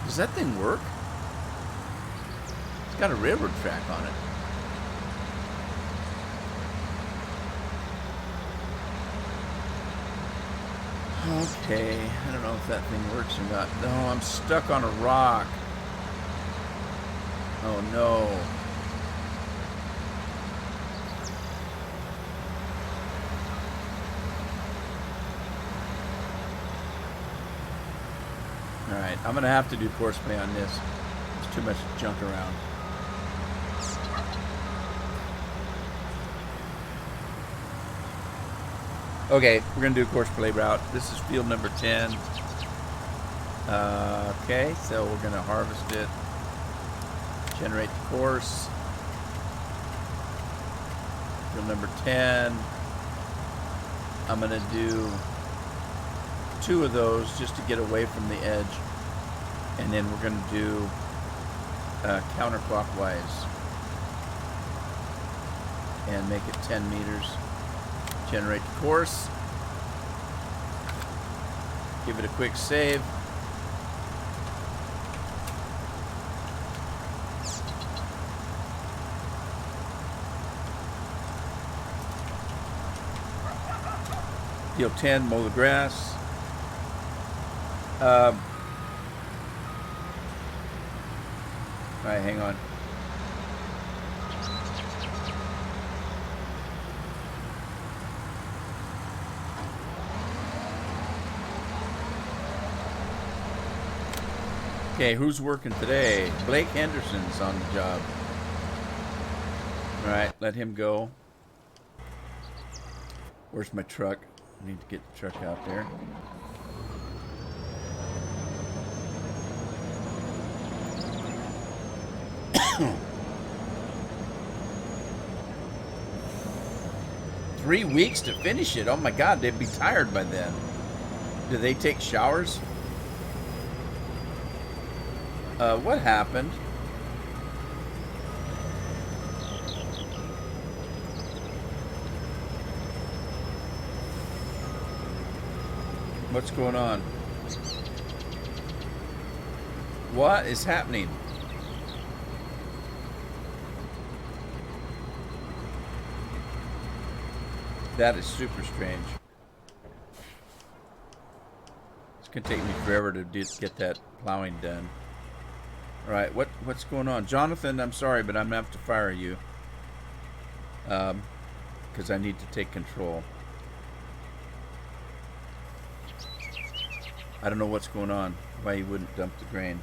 Does that thing work? It's got a railroad track on it. Okay, I don't know if that thing works or not. No, I'm stuck on a rock. Oh no. Alright, I'm going to have to do course play on this. There's too much junk around. Okay, we're going to do course play route. This is field number 10. Okay, so we're going to harvest it. Generate the course. Field number 10. I'm going to do 2 of those just to get away from the edge, and then we're going to do counterclockwise and make it 10 meters. Generate the course, give it a quick save. Field 10, mow the grass. All right, hang on. Okay, who's working today? Blake Henderson's on the job. All right, let him go. Where's my truck? Need to get the truck out there. Three weeks to finish it. Oh my God, they'd be tired by then. Do they take showers? What happened? What's going on? What is happening? That is super strange. It's gonna take me forever to get that plowing done. All right, what's going on, Jonathan? I'm sorry, but I'm gonna have to fire you because I need to take control. I don't know what's going on. Why he wouldn't dump the grain.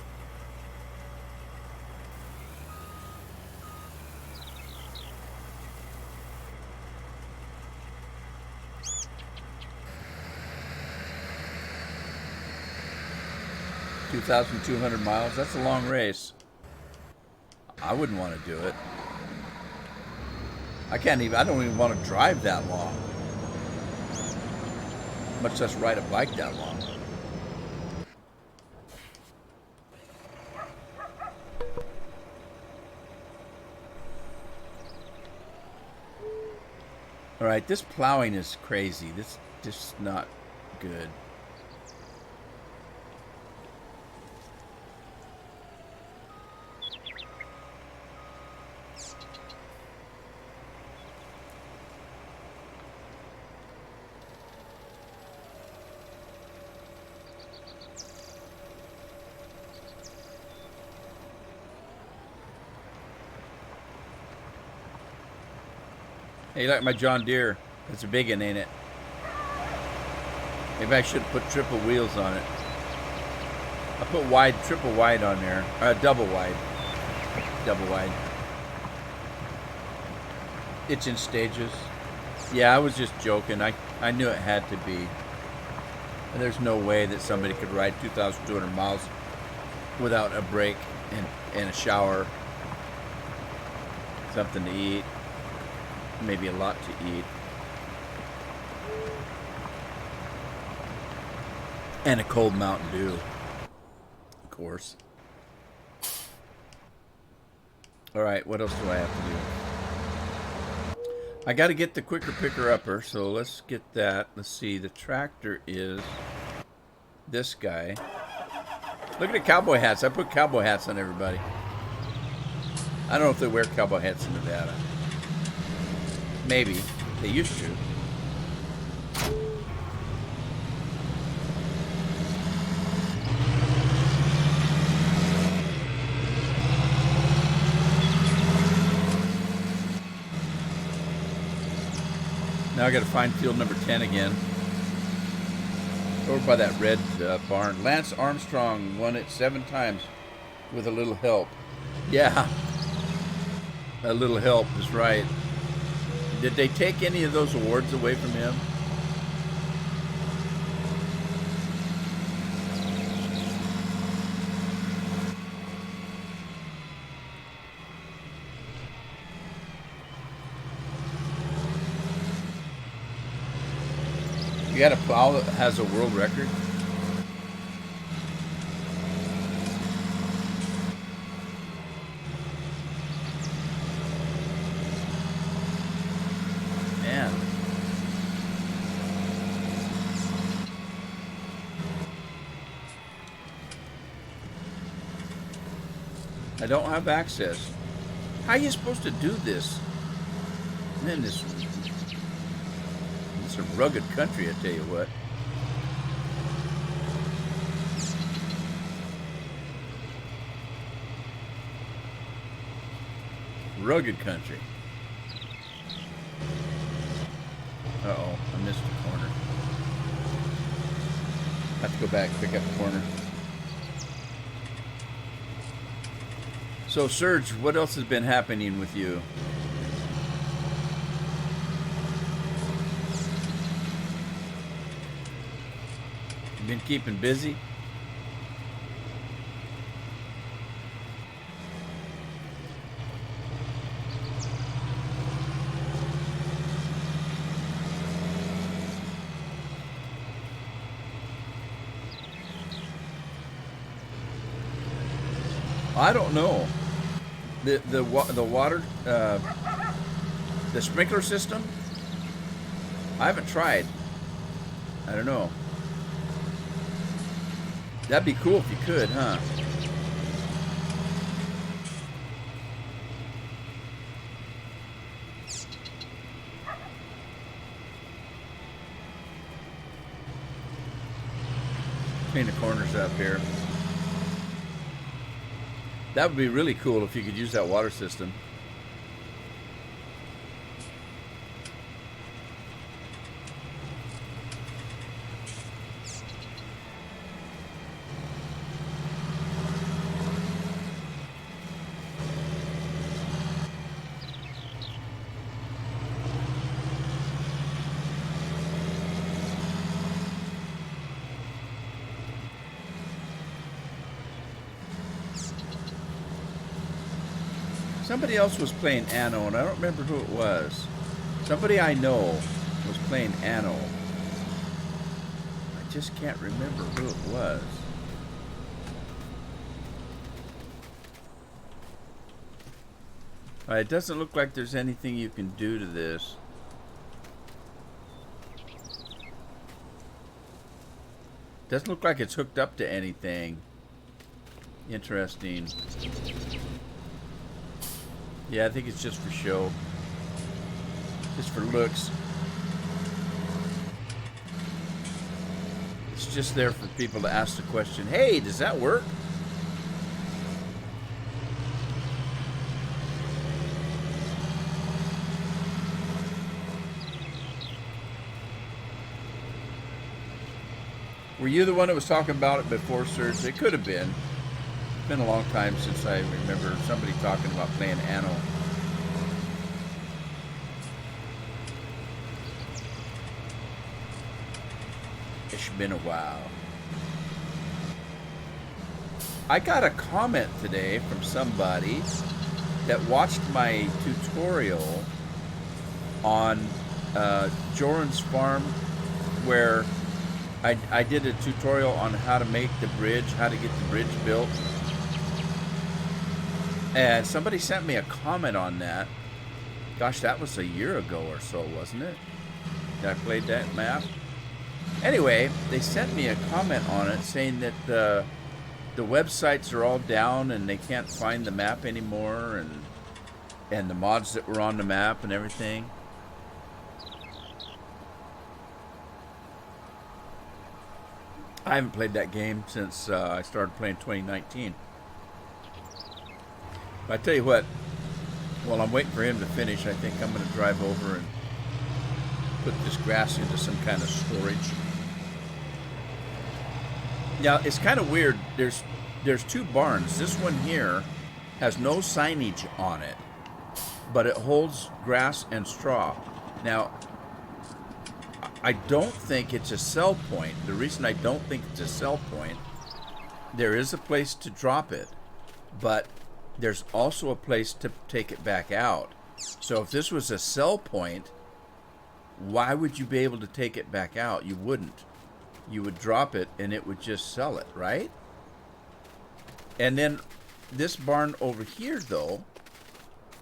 $2,200 miles. That's a long race. I wouldn't want to do it. I don't even want to drive that long. Much less ride a bike that long. All right, this plowing is crazy. This is not good. Hey, you like my John Deere? It's a big one, ain't it? Maybe I should put triple wheels on it. I put triple wide on there. Double wide. Double wide. It's in stages. Yeah, I was just joking. I knew it had to be. There's no way that somebody could ride 2,200 miles without a break and a shower. Something to eat. Maybe a lot to eat. And a cold Mountain Dew. Of course. Alright, what else do I have to do? I got to get the quicker picker upper, so let's get that. Let's see, the tractor is this guy. Look at the cowboy hats. I put cowboy hats on everybody. I don't know if they wear cowboy hats in Nevada. Maybe. They used to. Now I got to find field number 10 again. Over by that red barn. Lance Armstrong won it 7 times with a little help. Yeah. A little help is right. Did they take any of those awards away from him? You got a plow that has a world record? Man. I don't have access. How are you supposed to do this? Man, it's a rugged country, I tell you what. Rugged country. Uh-oh, I missed the corner. I have to go back and pick up the corner. So, Serge, what else has been happening with you? Been keeping busy? I don't know. The water, the sprinkler system, I haven't tried. I don't know. That'd be cool if you could, huh? Clean the corners up here. That would be really cool if you could use that water system. Somebody else was playing Anno, and I don't remember who it was. Somebody I know was playing Anno. I just can't remember who it was. It doesn't look like there's anything you can do to this. Doesn't look like it's hooked up to anything. Interesting. Yeah, I think it's just for show. Just for looks. It's just there for people to ask the question, hey, does that work? Were you the one that was talking about it before, Serge? It could have been. It's been a long time since I remember somebody talking about playing Anno. It's been a while. I got a comment today from somebody that watched my tutorial on Joran's farm, where I did a tutorial on how to make the bridge, how to get the bridge built. And somebody sent me a comment on that. Gosh, that was a year ago or so, wasn't it? That I played that map. Anyway, they sent me a comment on it saying that the websites are all down and they can't find the map anymore, and the mods that were on the map and everything. I haven't played that game since I started playing 2019. But I tell you what, while I'm waiting for him to finish, I think I'm going to drive over and put this grass into some kind of storage. Now, it's kind of weird. There's two barns. This one here has no signage on it, but it holds grass and straw. Now, I don't think it's a sell point. The reason I don't think it's a sell point, there is a place to drop it, but there's also a place to take it back out. So if this was a sell point, why would you be able to take it back out? You wouldn't. You would drop it and it would just sell it, right? And then this barn over here, though,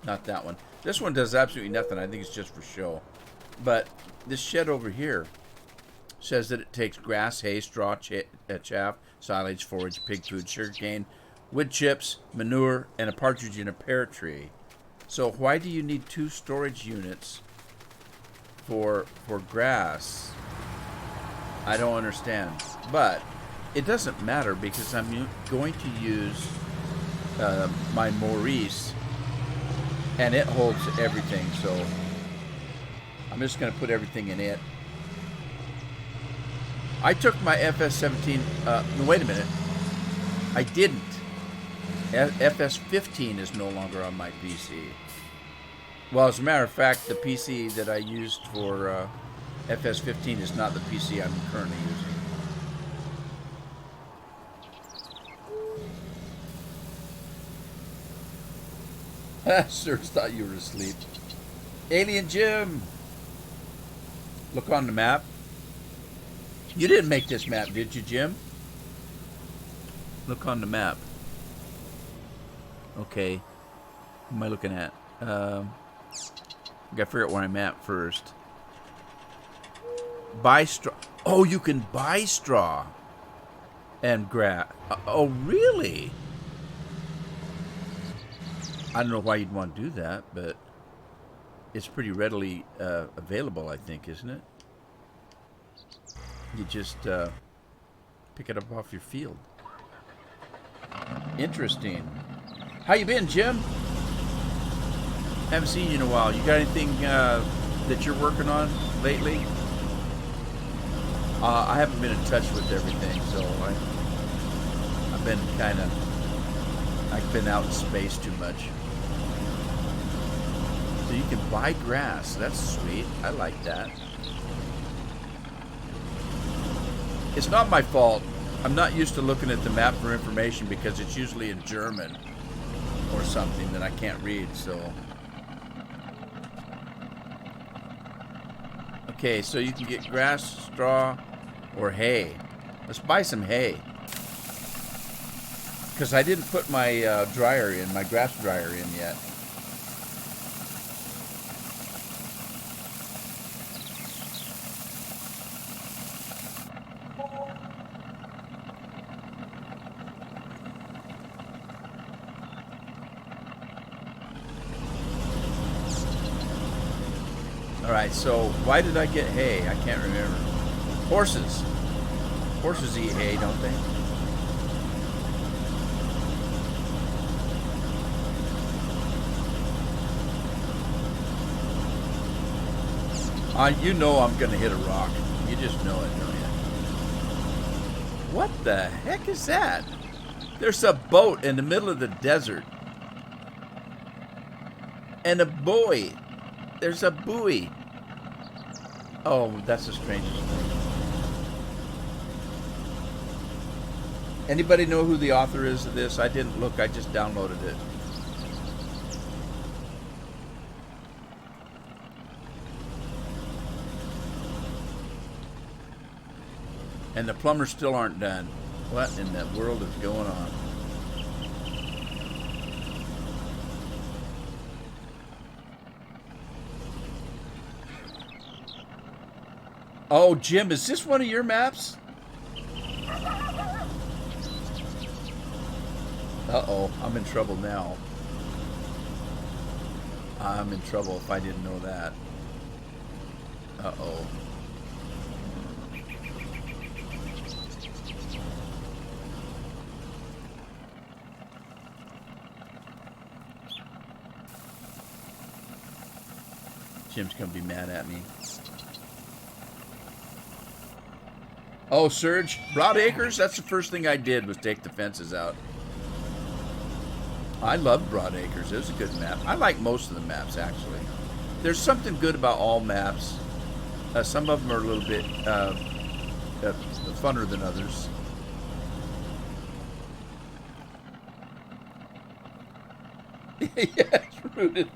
not that one. This one does absolutely nothing. I think it's just for show. But this shed over here says that it takes grass, hay, straw, chaff, silage, forage, pig food, sugarcane, wood chips, manure, and a partridge in a pear tree. So why do you need two storage units for grass? I don't understand. But it doesn't matter because I'm going to use my Maurice, and it holds everything. So I'm just going to put everything in it. I took my FS17. No, wait a minute. I didn't. FS15 is no longer on my PC. Well, as a matter of fact, the PC that I used for FS15 is not the PC I'm currently using. Sir thought you were asleep. Alien Jim! Look on the map. You didn't make this map, did you, Jim? Look on the map. Okay. What am I looking at? I gotta figure out where I'm at first. Buy straw. Oh, you can buy straw and grass. Oh, really? I don't know why you'd want to do that, but it's pretty readily available, I think, isn't it? You just pick it up off your field. Interesting. How you been, Jim? Haven't seen you in a while. You got anything that you're working on lately? I haven't been in touch with everything, so I've been I've been out in space too much. So you can buy grass. That's sweet. I like that. It's not my fault. I'm not used to looking at the map for information because it's usually in German or something that I can't read, so. Okay, so you can get grass, straw, or hay. Let's buy some hay. Because I didn't put my dryer in, my grass dryer in yet. Alright, so why did I get hay? I can't remember. Horses. Horses eat hay, don't they? You know I'm going to hit a rock. You just know it, don't you? What the heck is that? There's a boat in the middle of the desert. And a buoy. There's a buoy. Oh, that's the strangest thing. Anybody know who the author is of this? I didn't look. I just downloaded it. And the plumbers still aren't done. What in the world is going on? Oh, Jim, is this one of your maps? Uh-oh, I'm in trouble now. I'm in trouble if I didn't know that. Uh-oh. Jim's gonna be mad at me. Oh, Surge, Broad Acres, that's the first thing I did was take the fences out. I loved Broad Acres. It was a good map. I like most of the maps, actually. There's something good about all maps. Some of them are a little bit funner than others. Yes, rooted.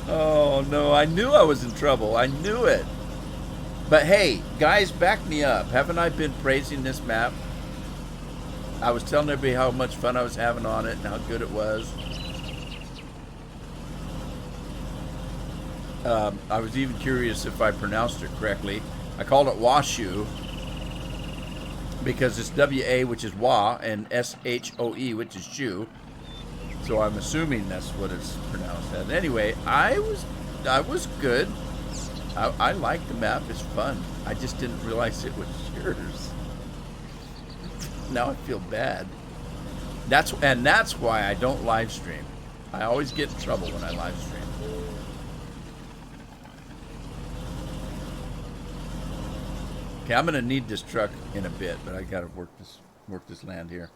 Oh, no, I knew I was in trouble. I knew it. But hey, guys, back me up. Haven't I been praising this map? I was telling everybody how much fun I was having on it and how good it was. I was even curious if I pronounced it correctly. I called it Washoe because it's W-A, which is Wa, and S-H-O-E, which is shoe. So I'm assuming that's what it's pronounced as. Anyway, I was good. I like the map. It's fun. I just didn't realize it was yours. Now I feel bad. That's why I don't live stream. I always get in trouble when I live stream. Okay, I'm gonna need this truck in a bit, but I gotta work this land here.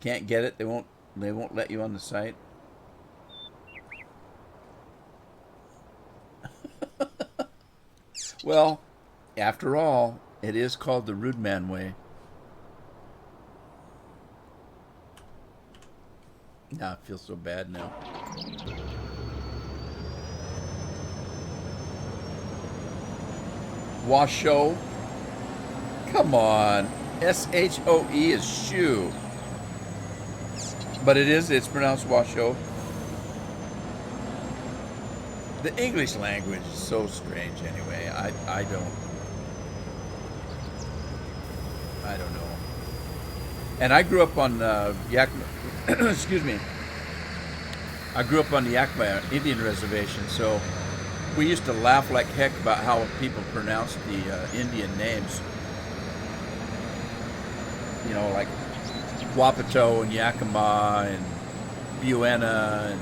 Can't get it. They won't let you on the site. Well, after all, it is called the Rude Man Way. I feel so bad now. Washoe. Come on. S-H-O-E is shoe. But it's pronounced Washoe. The English language is so strange anyway. I don't know. And I grew up on Yakima, excuse me. I grew up on the Yakima Indian Reservation, so we used to laugh like heck about how people pronounce the Indian names. You know, like Wapato and Yakima and Buena, and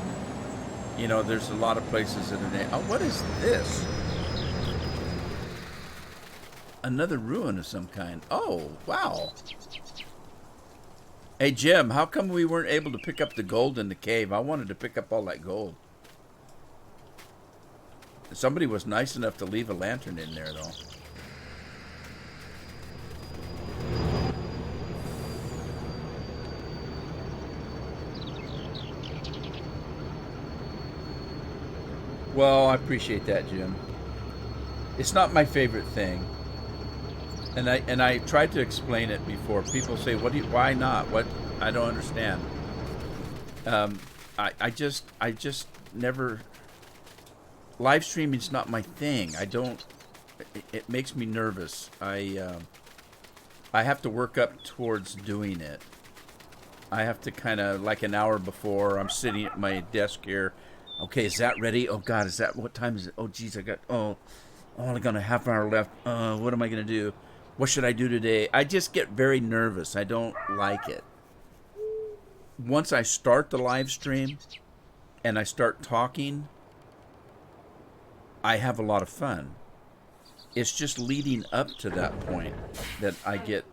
you know, there's a lot of places that are named. Oh, what is this? Another ruin of some kind. Oh, wow. Hey, Jim, how come we weren't able to pick up the gold in the cave? I wanted to pick up all that gold. Somebody was nice enough to leave a lantern in there, though. Well, I appreciate that, Jim. It's not my favorite thing. And I tried to explain it before. People say, why not? What? I don't understand. I just never, live streaming's not my thing. It makes me nervous. I have to work up towards doing it. I have to kind of, like an hour before, I'm sitting at my desk here. Okay, is that ready? Oh God, what time is it? Oh geez, I only got a half hour left. What am I gonna do? What should I do today? I just get very nervous. I don't like it. Once I start the live stream and I start talking, I have a lot of fun. It's just leading up to that point that I get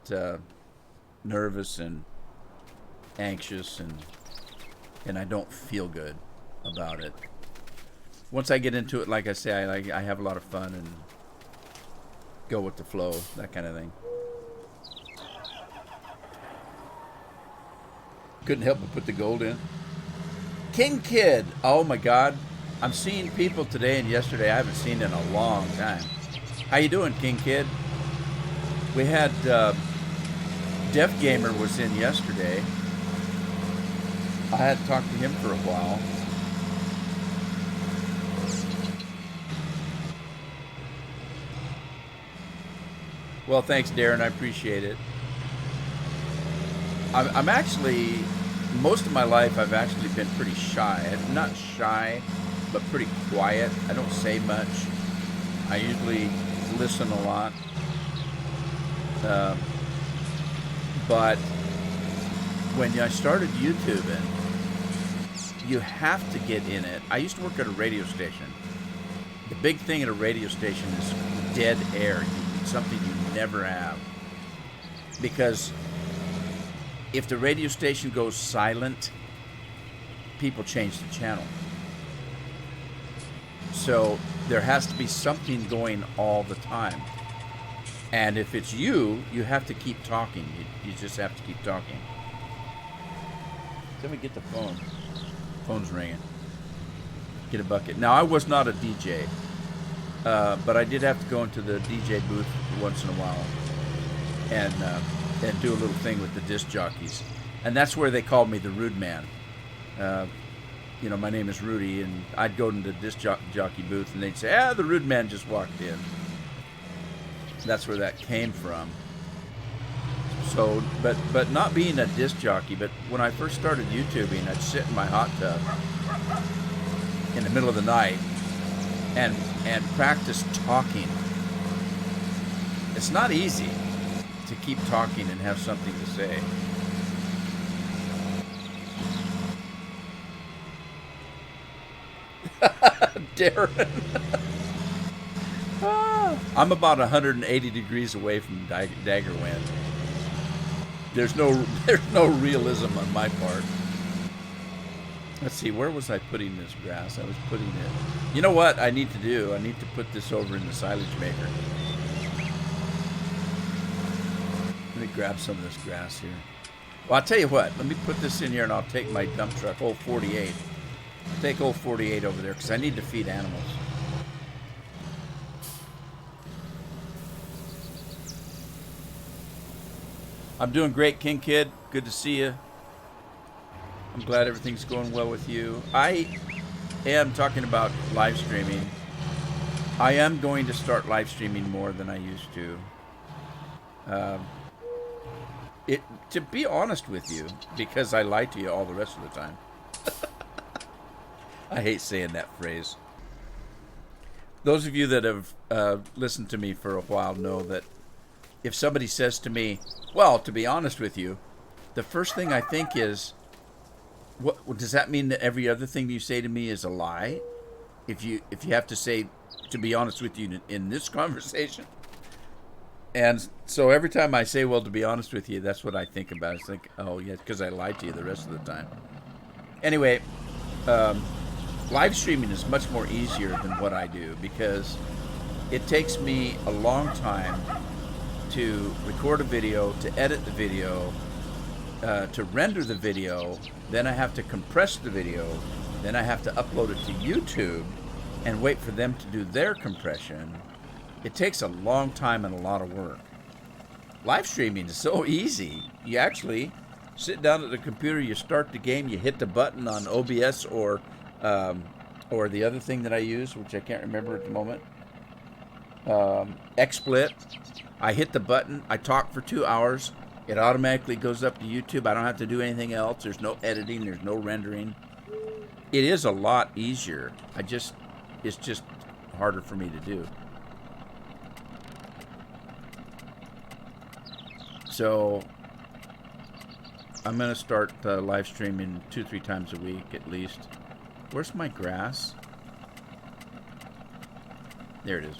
nervous and anxious and I don't feel good about it. Once I get into it, like I say, I have a lot of fun and go with the flow, that kind of thing. Couldn't help but put the gold in. King Kid, oh my God. I'm seeing people today and yesterday I haven't seen in a long time. How you doing, King Kid? We had Def Gamer was in yesterday. I had talked to him for a while. Well, thanks, Darren. I appreciate it. I'm actually, most of my life, I've actually been pretty shy. I'm not shy, but pretty quiet. I don't say much. I usually listen a lot. But when I started YouTubing, you have to get in it. I used to work at a radio station. The big thing at a radio station is dead air. Something you never have, because if the radio station goes silent, people change the channel. So there has to be something going all the time, and if it's you have to keep talking. You just have to keep talking. Let me get the phone. Phone's ringing. Get a bucket. Now, I was not a DJ. But I did have to go into the DJ booth once in a while and do a little thing with the disc jockeys. And that's where they called me the Rude Man. You know, my name is Rudy, and I'd go into the disc jockey booth and they'd say, the Rude Man just walked in. That's where that came from. So, but not being a disc jockey, but when I first started YouTubing, I'd sit in my hot tub in the middle of the night and practice talking. It's not easy to keep talking and have something to say. Darren. I'm about 180 degrees away from Dagger Wind. There's no realism on my part. Let's see, where was I putting this grass? I was putting it... You know what I need to do? I need to put this over in the silage maker. Let me grab some of this grass here. Well, I'll tell you what. Let me put this in here, and I'll take my dump truck, old 48. Take old 48 over there, because I need to feed animals. I'm doing great, King Kid. Good to see you. I'm glad everything's going well with you. I am talking about live streaming. I am going to start live streaming more than I used to. To be honest with you, because I lie to you all the rest of the time. I hate saying that phrase. Those of you that have listened to me for a while know that if somebody says to me, well, to be honest with you, the first thing I think is, what does that mean that every other thing you say to me is a lie? If you have to say, to be honest with you, in this conversation? And so every time I say, well, to be honest with you, that's what I think about. I think, oh, yeah, because I lied to you the rest of the time. Anyway, live streaming is much more easier than what I do because it takes me a long time to record a video, to edit the video, to render the video. Then I have to compress the video. Then I have to upload it to YouTube and wait for them to do their compression. It takes a long time and a lot of work. Live streaming is so easy. You actually sit down at the computer, you start the game, you hit the button on OBS or the other thing that I use, which I can't remember at the moment, XSplit. I hit the button, I talk for 2 hours, it automatically goes up to YouTube. I don't have to do anything else. There's no editing, there's no rendering. It is a lot easier. It's just harder for me to do. So I'm going to start live streaming 2-3 times a week at least. Where's my grass? There it is.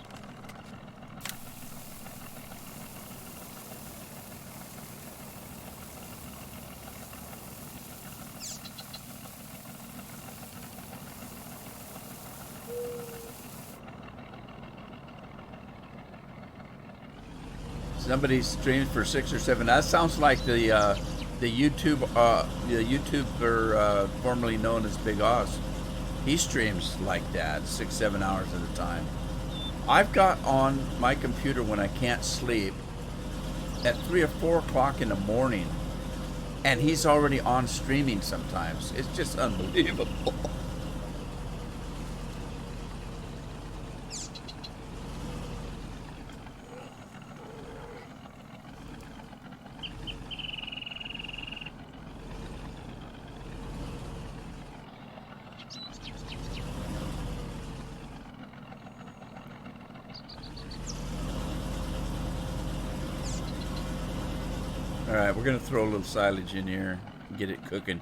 Somebody streams for 6 or 7. That sounds like the YouTuber formerly known as Big Oz. He streams like that, 6-7 hours at a time. I've got on my computer when I can't sleep at 3 or 4 o'clock in the morning, and he's already on streaming sometimes. It's just unbelievable. Alright, we're going to throw a little silage in here and get it cooking.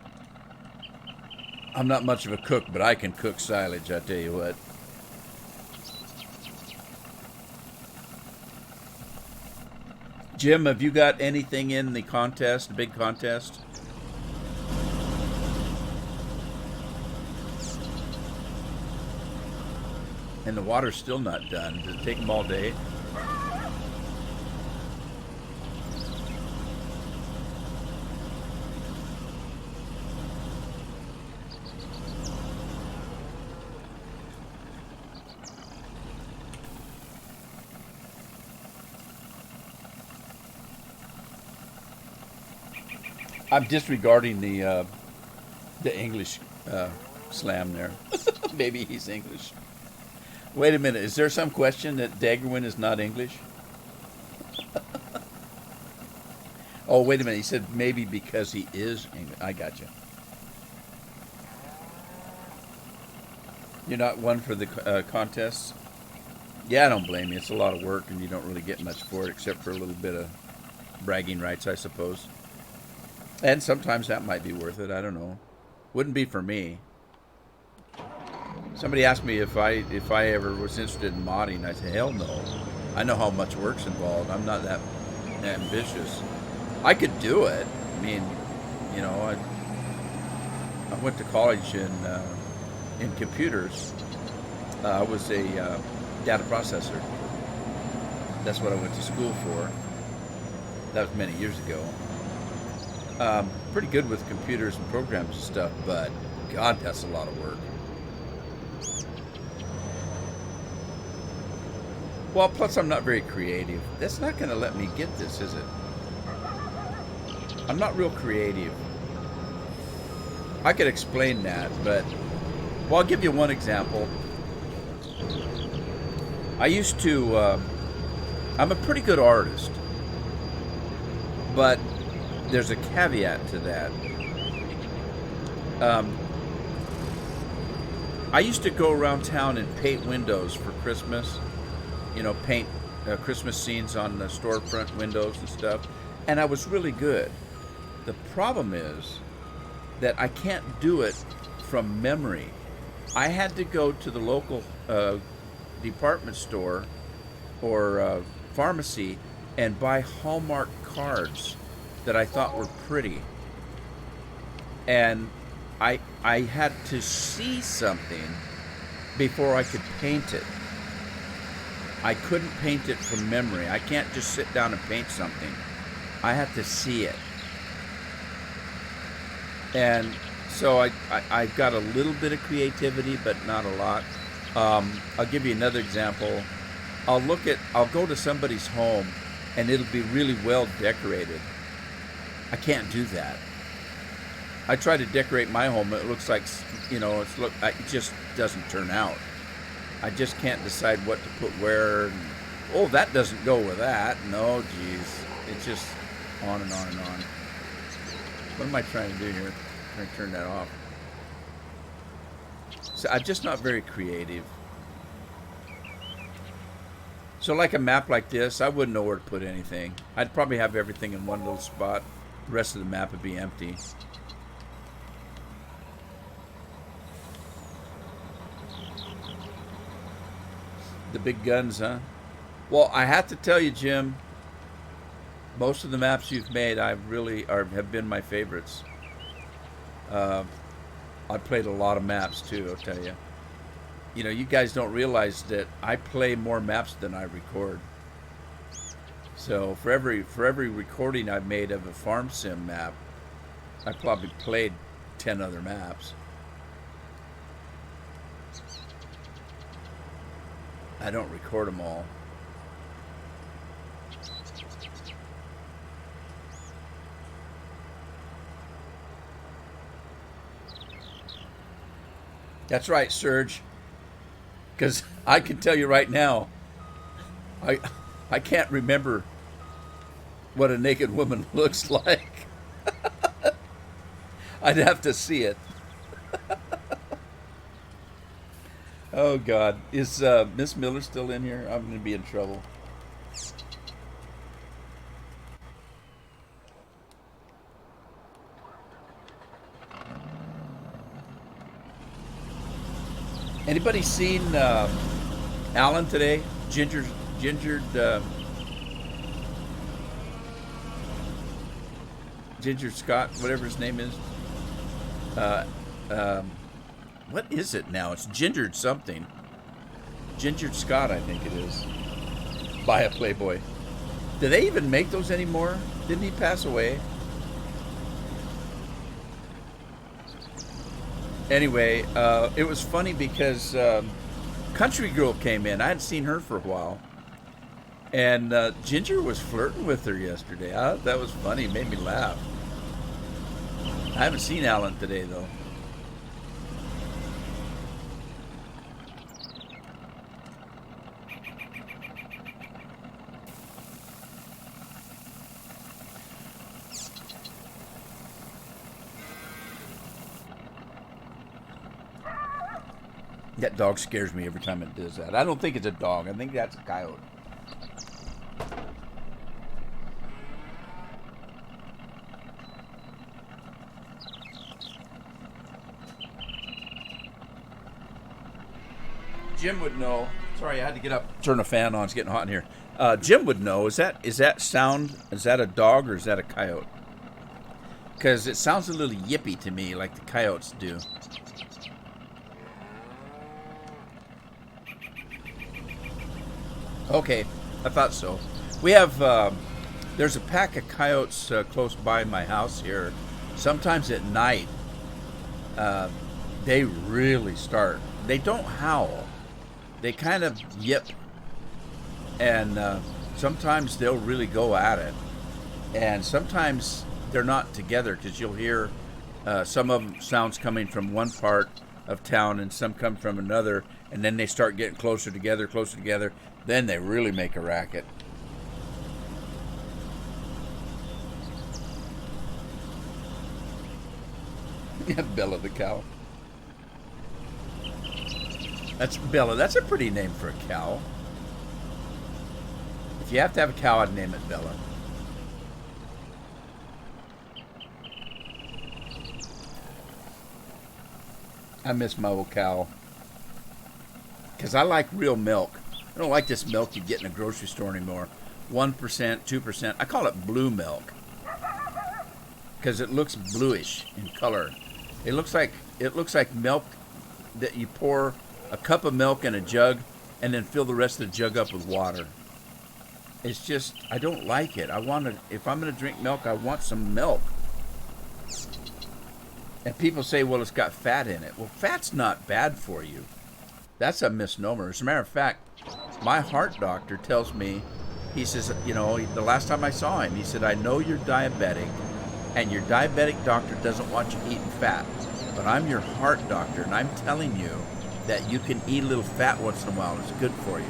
I'm not much of a cook, but I can cook silage, I tell you what. Jim, have you got anything in the contest, the big contest? And the water's still not done. Does it take them all day? I'm disregarding the English slam there. Maybe he's English. Wait a minute. Is there some question that Daggerwin is not English? Oh, wait a minute. He said maybe because he is English. I got you. You're not one for the contests? Yeah, I don't blame you. It's a lot of work, and you don't really get much for it except for a little bit of bragging rights, I suppose. And sometimes that might be worth it. I don't know. Wouldn't be for me. Somebody asked me if I ever was interested in modding. I said, hell no. I know how much work's involved. I'm not that ambitious. I could do it. I mean, you know, I went to college in computers. I was a data processor. That's what I went to school for. That was many years ago. Pretty good with computers and programs and stuff, but God, that's a lot of work. Well, plus I'm not very creative. That's not going to let me get this, is it? I'm not real creative. I could explain that, but well, I'll give you one example. I used to. I'm a pretty good artist, but there's a caveat to that. I used to go around town and paint windows for Christmas. You know, paint Christmas scenes on the storefront windows and stuff, and I was really good. The problem is that I can't do it from memory. I had to go to the local department store or pharmacy and buy Hallmark cards that I thought were pretty. And I had to see something before I could paint it. I couldn't paint it from memory. I can't just sit down and paint something. I have to see it. And so I got a little bit of creativity, but not a lot. I'll give you another example. I'll go to somebody's home, and it'll be really well decorated. I can't do that. I try to decorate my home. It looks like, it just doesn't turn out. I just can't decide what to put where. Oh, that doesn't go with that. No, geez. It's just on and on and on. What am I trying to do here? I'm trying to turn that off. So I'm just not very creative. So like a map like this, I wouldn't know where to put anything. I'd probably have everything in one little spot. The rest of the map would be empty. The big guns, huh? Well, I have to tell you, Jim, most of the maps you've made have been my favorites. I played a lot of maps too, I'll tell you. You know, you guys don't realize that I play more maps than I record. So for every recording I've made of a farm sim map, I probably played 10 other maps. I don't record them all. That's right, Serge. Because I can tell you right now, I can't remember what a naked woman looks like. I'd have to see it. Oh, God. Is Miss Miller still in here? I'm going to be in trouble. Anybody seen Alan today? Ginger Scott, whatever his name is. What is it now? It's Gingered something. Gingered Scott, I think it is. By a Playboy. Do they even make those anymore? Didn't he pass away? Anyway, it was funny because Country Girl came in. I hadn't seen her for a while. And Ginger was flirting with her yesterday. That was funny. It made me laugh. I haven't seen Alan today, though. That dog scares me every time it does that. I don't think it's a dog. I think that's a coyote. Jim would know. Sorry, I had to get up, turn the fan on. It's getting hot in here. Jim would know. Is that sound? Is that a dog or is that a coyote? Because it sounds a little yippy to me, like the coyotes do. Okay, I thought so. We have There's a pack of coyotes close by my house here. Sometimes at night, they really start. They don't howl. They kind of yip, and sometimes they'll really go at it. And sometimes they're not together because you'll hear some of them sounds coming from one part of town and some come from another, and then they start getting closer together, then they really make a racket. Bella the cow. That's Bella. That's a pretty name for a cow. If you have to have a cow, I'd name it Bella. I miss my old cow. Because I like real milk. I don't like this milk you get in a grocery store anymore. 1%, 2%. I call it blue milk. Because it looks bluish in color. It looks like milk that you pour a cup of milk in a jug and then fill the rest of the jug up with water. It's just, I don't like it. If I'm going to drink milk, I want some milk. And people say, well, it's got fat in it. Well, fat's not bad for you. That's a misnomer. As a matter of fact, my heart doctor tells me, he says, the last time I saw him, he said, I know you're diabetic, and your diabetic doctor doesn't want you eating fat. But I'm your heart doctor, and I'm telling you that you can eat a little fat once in a while. It's good for you.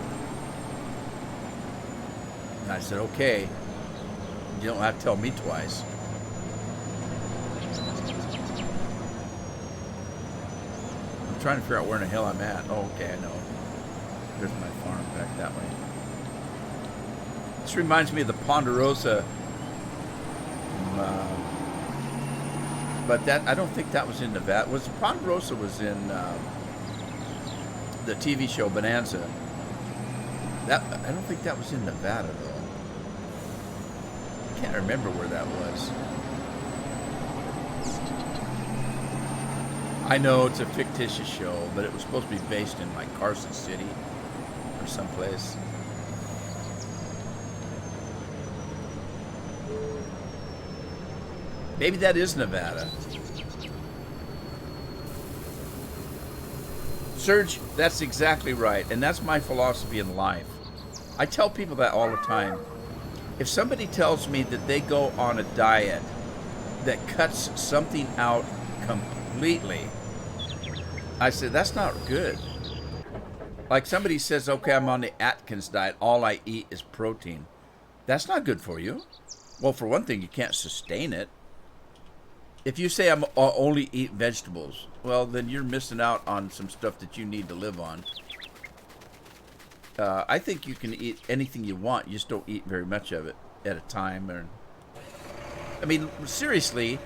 And I said, okay. You don't have to tell me twice. I'm trying to figure out where in the hell I'm at. Oh, okay, I know. There's my farm back that way. This reminds me of the Ponderosa. But I don't think that was in Nevada. Ponderosa was in the TV show Bonanza. I don't think that was in Nevada though. I can't remember where that was. I know it's a fictitious show, but it was supposed to be based in like Carson City or someplace. Maybe that is Nevada. Serge, that's exactly right. And that's my philosophy in life. I tell people that all the time. If somebody tells me that they go on a diet that cuts something out completely, I say, that's not good. Like somebody says, okay, I'm on the Atkins diet. All I eat is protein. That's not good for you. Well, for one thing, you can't sustain it. If you say I'll only eat vegetables, well, then you're missing out on some stuff that you need to live on. I think you can eat anything you want. You just don't eat very much of it at a time. I mean, seriously,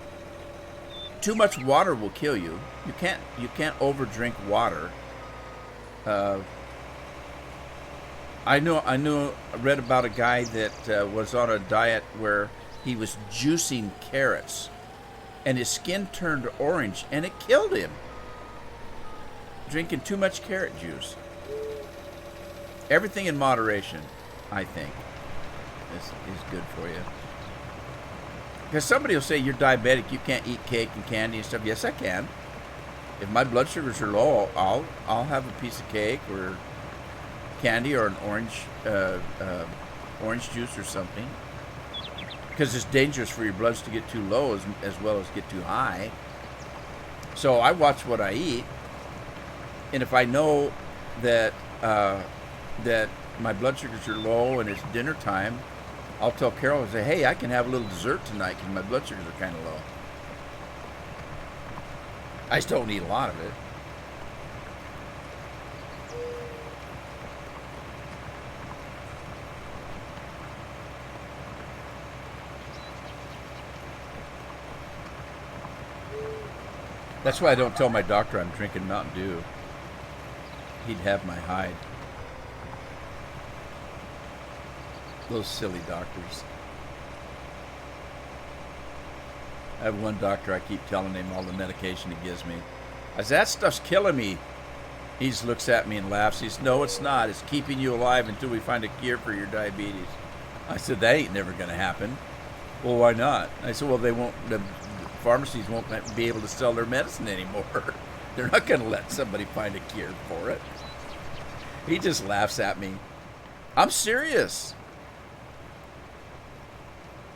too much water will kill you. You can't overdrink water. I read about a guy that was on a diet where he was juicing carrots. And his skin turned orange, and it killed him. Drinking too much carrot juice. Everything in moderation, I think, is good for you. Because somebody will say, you're diabetic, you can't eat cake and candy and stuff. Yes, I can. If my blood sugars are low, I'll have a piece of cake or candy or an orange juice or something. Because it's dangerous for your bloods to get too low as well as get too high. So I watch what I eat, and if I know that that my blood sugars are low and it's dinner time, I'll tell Carol and say, hey, I can have a little dessert tonight because my blood sugars are kind of low. I just don't eat a lot of it. That's why I don't tell my doctor I'm drinking Mountain Dew. He'd have my hide. Those silly doctors. I have one doctor, I keep telling him all the medication he gives me. I say, that stuff's killing me. He just looks at me and laughs. He says, no, it's not. It's keeping you alive until we find a cure for your diabetes. I said, that ain't never going to happen. Well, why not? I said, well, they won't. The pharmacies won't be able to sell their medicine anymore. They're not going to let somebody find a cure for it. He just laughs at me. I'm serious.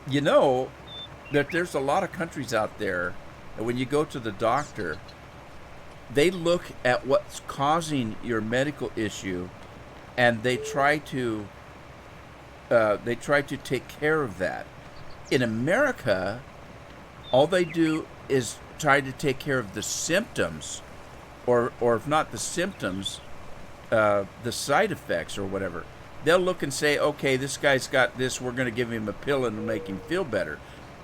You know that there's a lot of countries out there that when you go to the doctor, they look at what's causing your medical issue, and they try to take care of that. In America, all they do is try to take care of the symptoms, or if not the symptoms, the side effects or whatever. They'll look and say, okay, this guy's got this, we're going to give him a pill and make him feel better.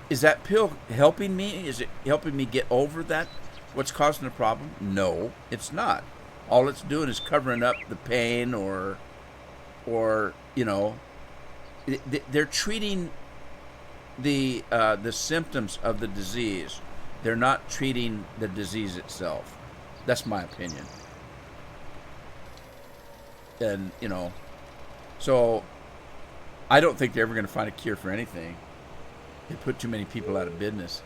Is that pill helping me? Is it helping me get over that? What's causing the problem? No, it's not. All it's doing is covering up the pain, or you know, they're treating the symptoms of the disease. They're not treating the disease itself. That's my opinion. And, you know, so I don't think they're ever going to find a cure for anything. They put too many people out of business.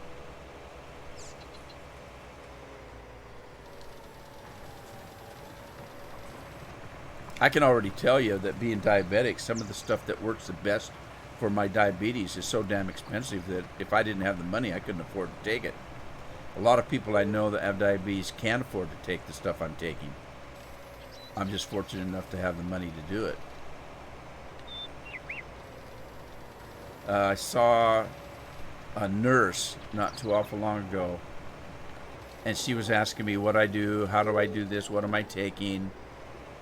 I can already tell you that being diabetic, some of the stuff that works the best for my diabetes is so damn expensive that if I didn't have the money, I couldn't afford to take it. A lot of people I know that have diabetes can't afford to take the stuff I'm taking. I'm just fortunate enough to have the money to do it. I saw a nurse not too awful long ago, and she was asking me what I do, how do I do this, what am I taking,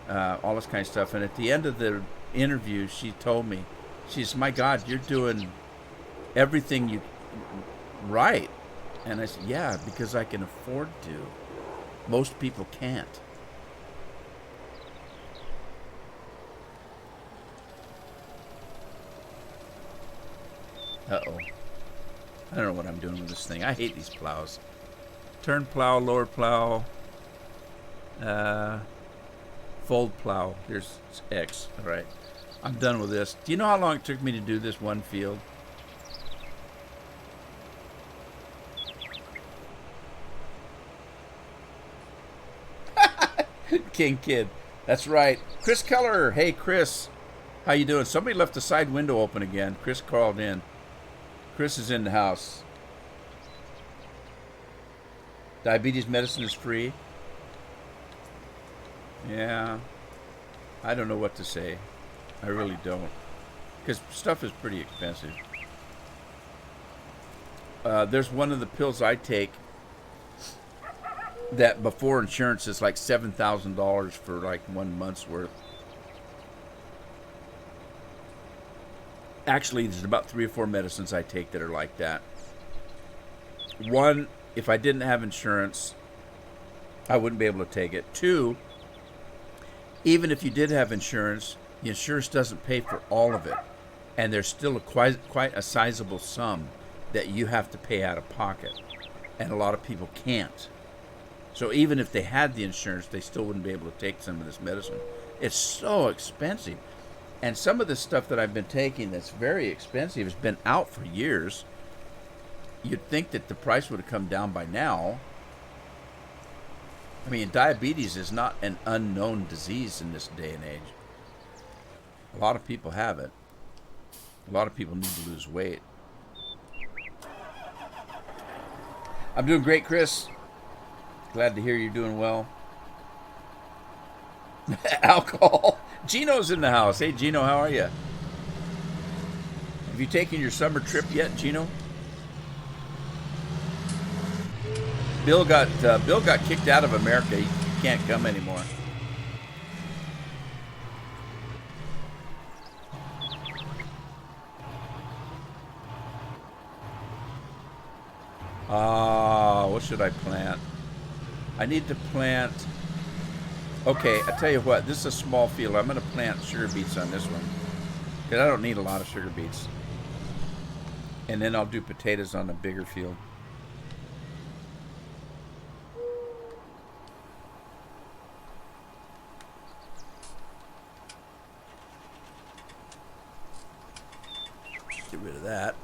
all this kind of stuff. And at the end of the interview, she told me, she says, my God, you're doing everything you right. And I said, yeah, because I can afford to. Most people can't. Uh-oh. I don't know what I'm doing with this thing. I hate these plows. Turn plow, lower plow, fold plow. Here's X. All right. I'm done with this. Do you know how long it took me to do this one field? King Kid. That's right. Chris Keller. Hey, Chris. How you doing? Somebody left the side window open again. Chris crawled in. Chris is in the house. Diabetes medicine is free. Yeah. I don't know what to say. I really don't. Because stuff is pretty expensive. There's one of the pills I take that before insurance is like $7,000 for like 1 month's worth. Actually, there's about 3 or 4 medicines I take that are like that. One, if I didn't have insurance, I wouldn't be able to take it. 2, even if you did have insurance, the insurance doesn't pay for all of it. And there's still quite a sizable sum that you have to pay out of pocket. And a lot of people can't. So even if they had the insurance, they still wouldn't be able to take some of this medicine. It's so expensive. And some of the stuff that I've been taking that's very expensive has been out for years. You'd think that the price would have come down by now. I mean, diabetes is not an unknown disease in this day and age. A lot of people have it. A lot of people need to lose weight. I'm doing great, Chris. Glad to hear you're doing well. Alcohol. Gino's in the house. Hey, Gino, how are you? Have you taken your summer trip yet, Gino? Bill got kicked out of America. He can't come anymore. What should I plant? I need to plant. Okay, I tell you what. This is a small field. I'm going to plant sugar beets on this one because I don't need a lot of sugar beets. And then I'll do potatoes on a bigger field. rid of that.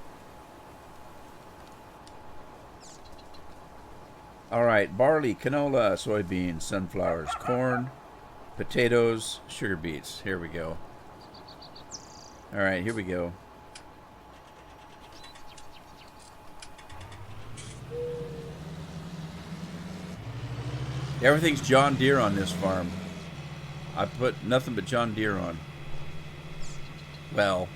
All right, barley, canola, soybeans, sunflowers, corn, potatoes, sugar beets. Here we go. All right, here we go. Everything's John Deere on this farm. I put nothing but John Deere on. Well,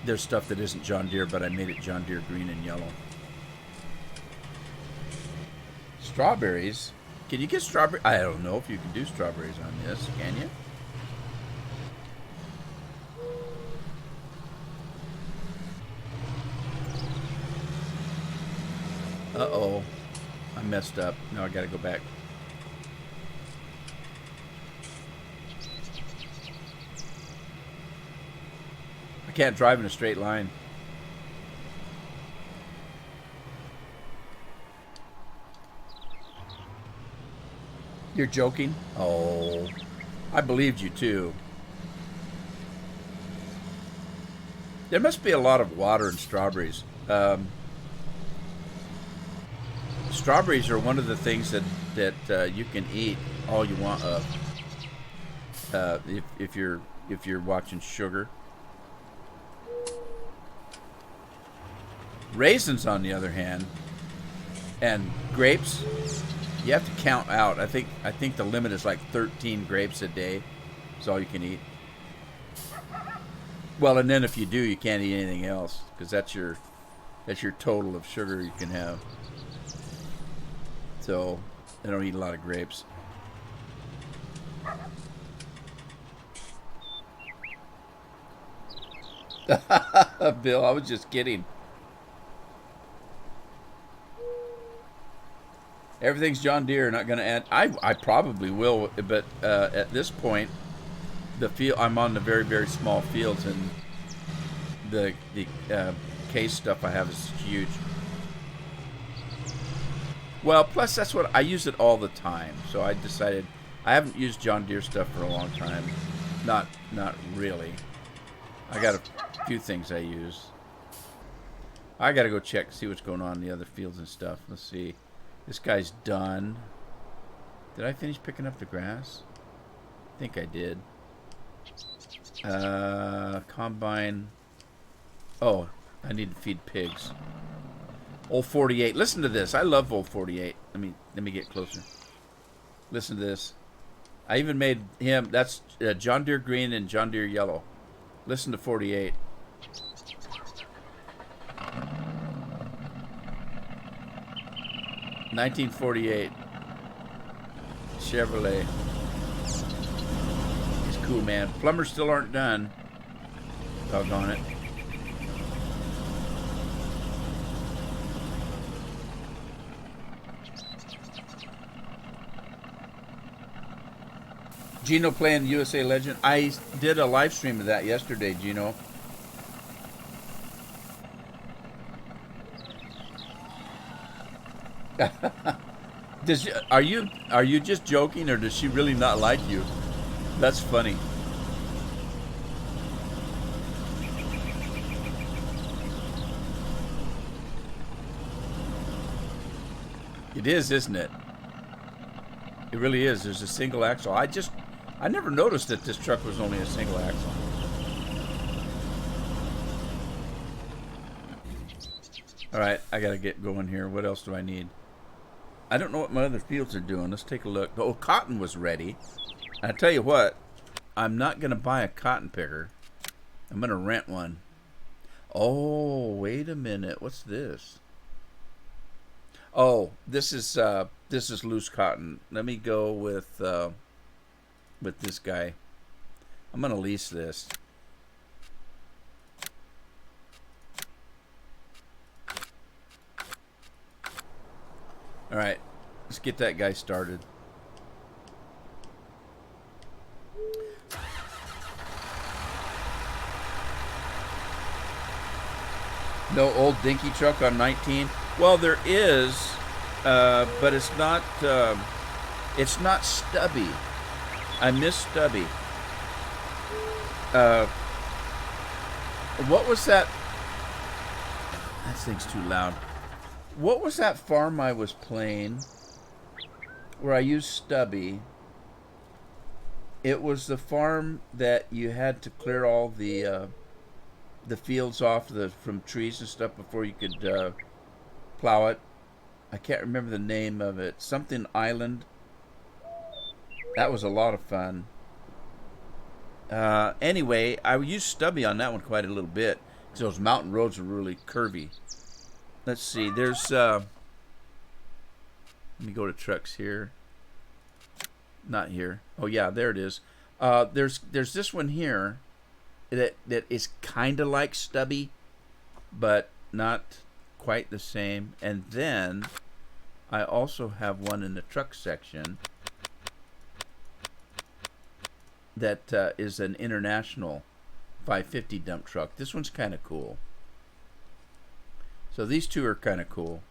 there's stuff that isn't John Deere, but I made it John Deere green and yellow. Strawberries? Can you get strawberry? I don't know if you can do strawberries on this, can you? Uh-oh. I messed up. Now I gotta go back. I can't drive in a straight line. You're joking? Oh, I believed you too. There must be a lot of water in strawberries. Strawberries are one of the things that you can eat all you want of. If you're watching sugar. Raisins, on the other hand, and grapes, you have to count out. I think the limit is like 13 grapes a day. That's all you can eat. Well, and then if you do, you can't eat anything else because that's your total of sugar you can have. So I don't eat a lot of grapes. Bill, I was just kidding. Everything's John Deere. Not going to add. I probably will, but at this point, the field I'm on the very, very small fields, and the case stuff I have is huge. Well, plus that's what I use it all the time. So I decided I haven't used John Deere stuff for a long time. Not really. I got a few things I use. I got to go check, see what's going on in the other fields and stuff. Let's see. This guy's done. Did I finish picking up the grass? I think I did. Combine. Oh, I need to feed pigs. Old 48. Listen to this. I love old 48. Let me get closer. Listen to this. I even made him. That's John Deere green and John Deere yellow. Listen to 48. $1948 Chevrolet. He's cool, man. Plumbers still aren't done. Doggone it. Gino playing USA Legend. I did a live stream of that yesterday, Gino. Are you just joking, or does she really not like you? That's funny. It is, isn't it? It really is. There's a single axle. I never noticed that this truck was only a single axle. All right, I gotta get going here. What else do I need? I don't know what my other fields are doing. Let's take a look. Oh, cotton was ready. I tell you what, I'm not going to buy a cotton picker. I'm going to rent one. Oh, wait a minute. What's this? Oh, this is loose cotton. Let me go with this guy. I'm going to lease this. All right, let's get that guy started. No old dinky truck on 19. Well, there is, but it's not stubby. I miss stubby. What was that? That thing's too loud. What was that farm I was playing where I used Stubby? It was the farm that you had to clear all the fields off from trees and stuff before you could plow it. I can't remember the name of it. Something Island. That was a lot of fun. Anyway, I used Stubby on that one quite a little bit because those mountain roads are really curvy. Let's see. There's let me go to trucks here. Not here. Oh yeah, there it is. There's this one here that is kind of like Stubby, but not quite the same. And then I also have one in the truck section that is an International 550 dump truck. This one's kind of cool. So these two are kind of cool.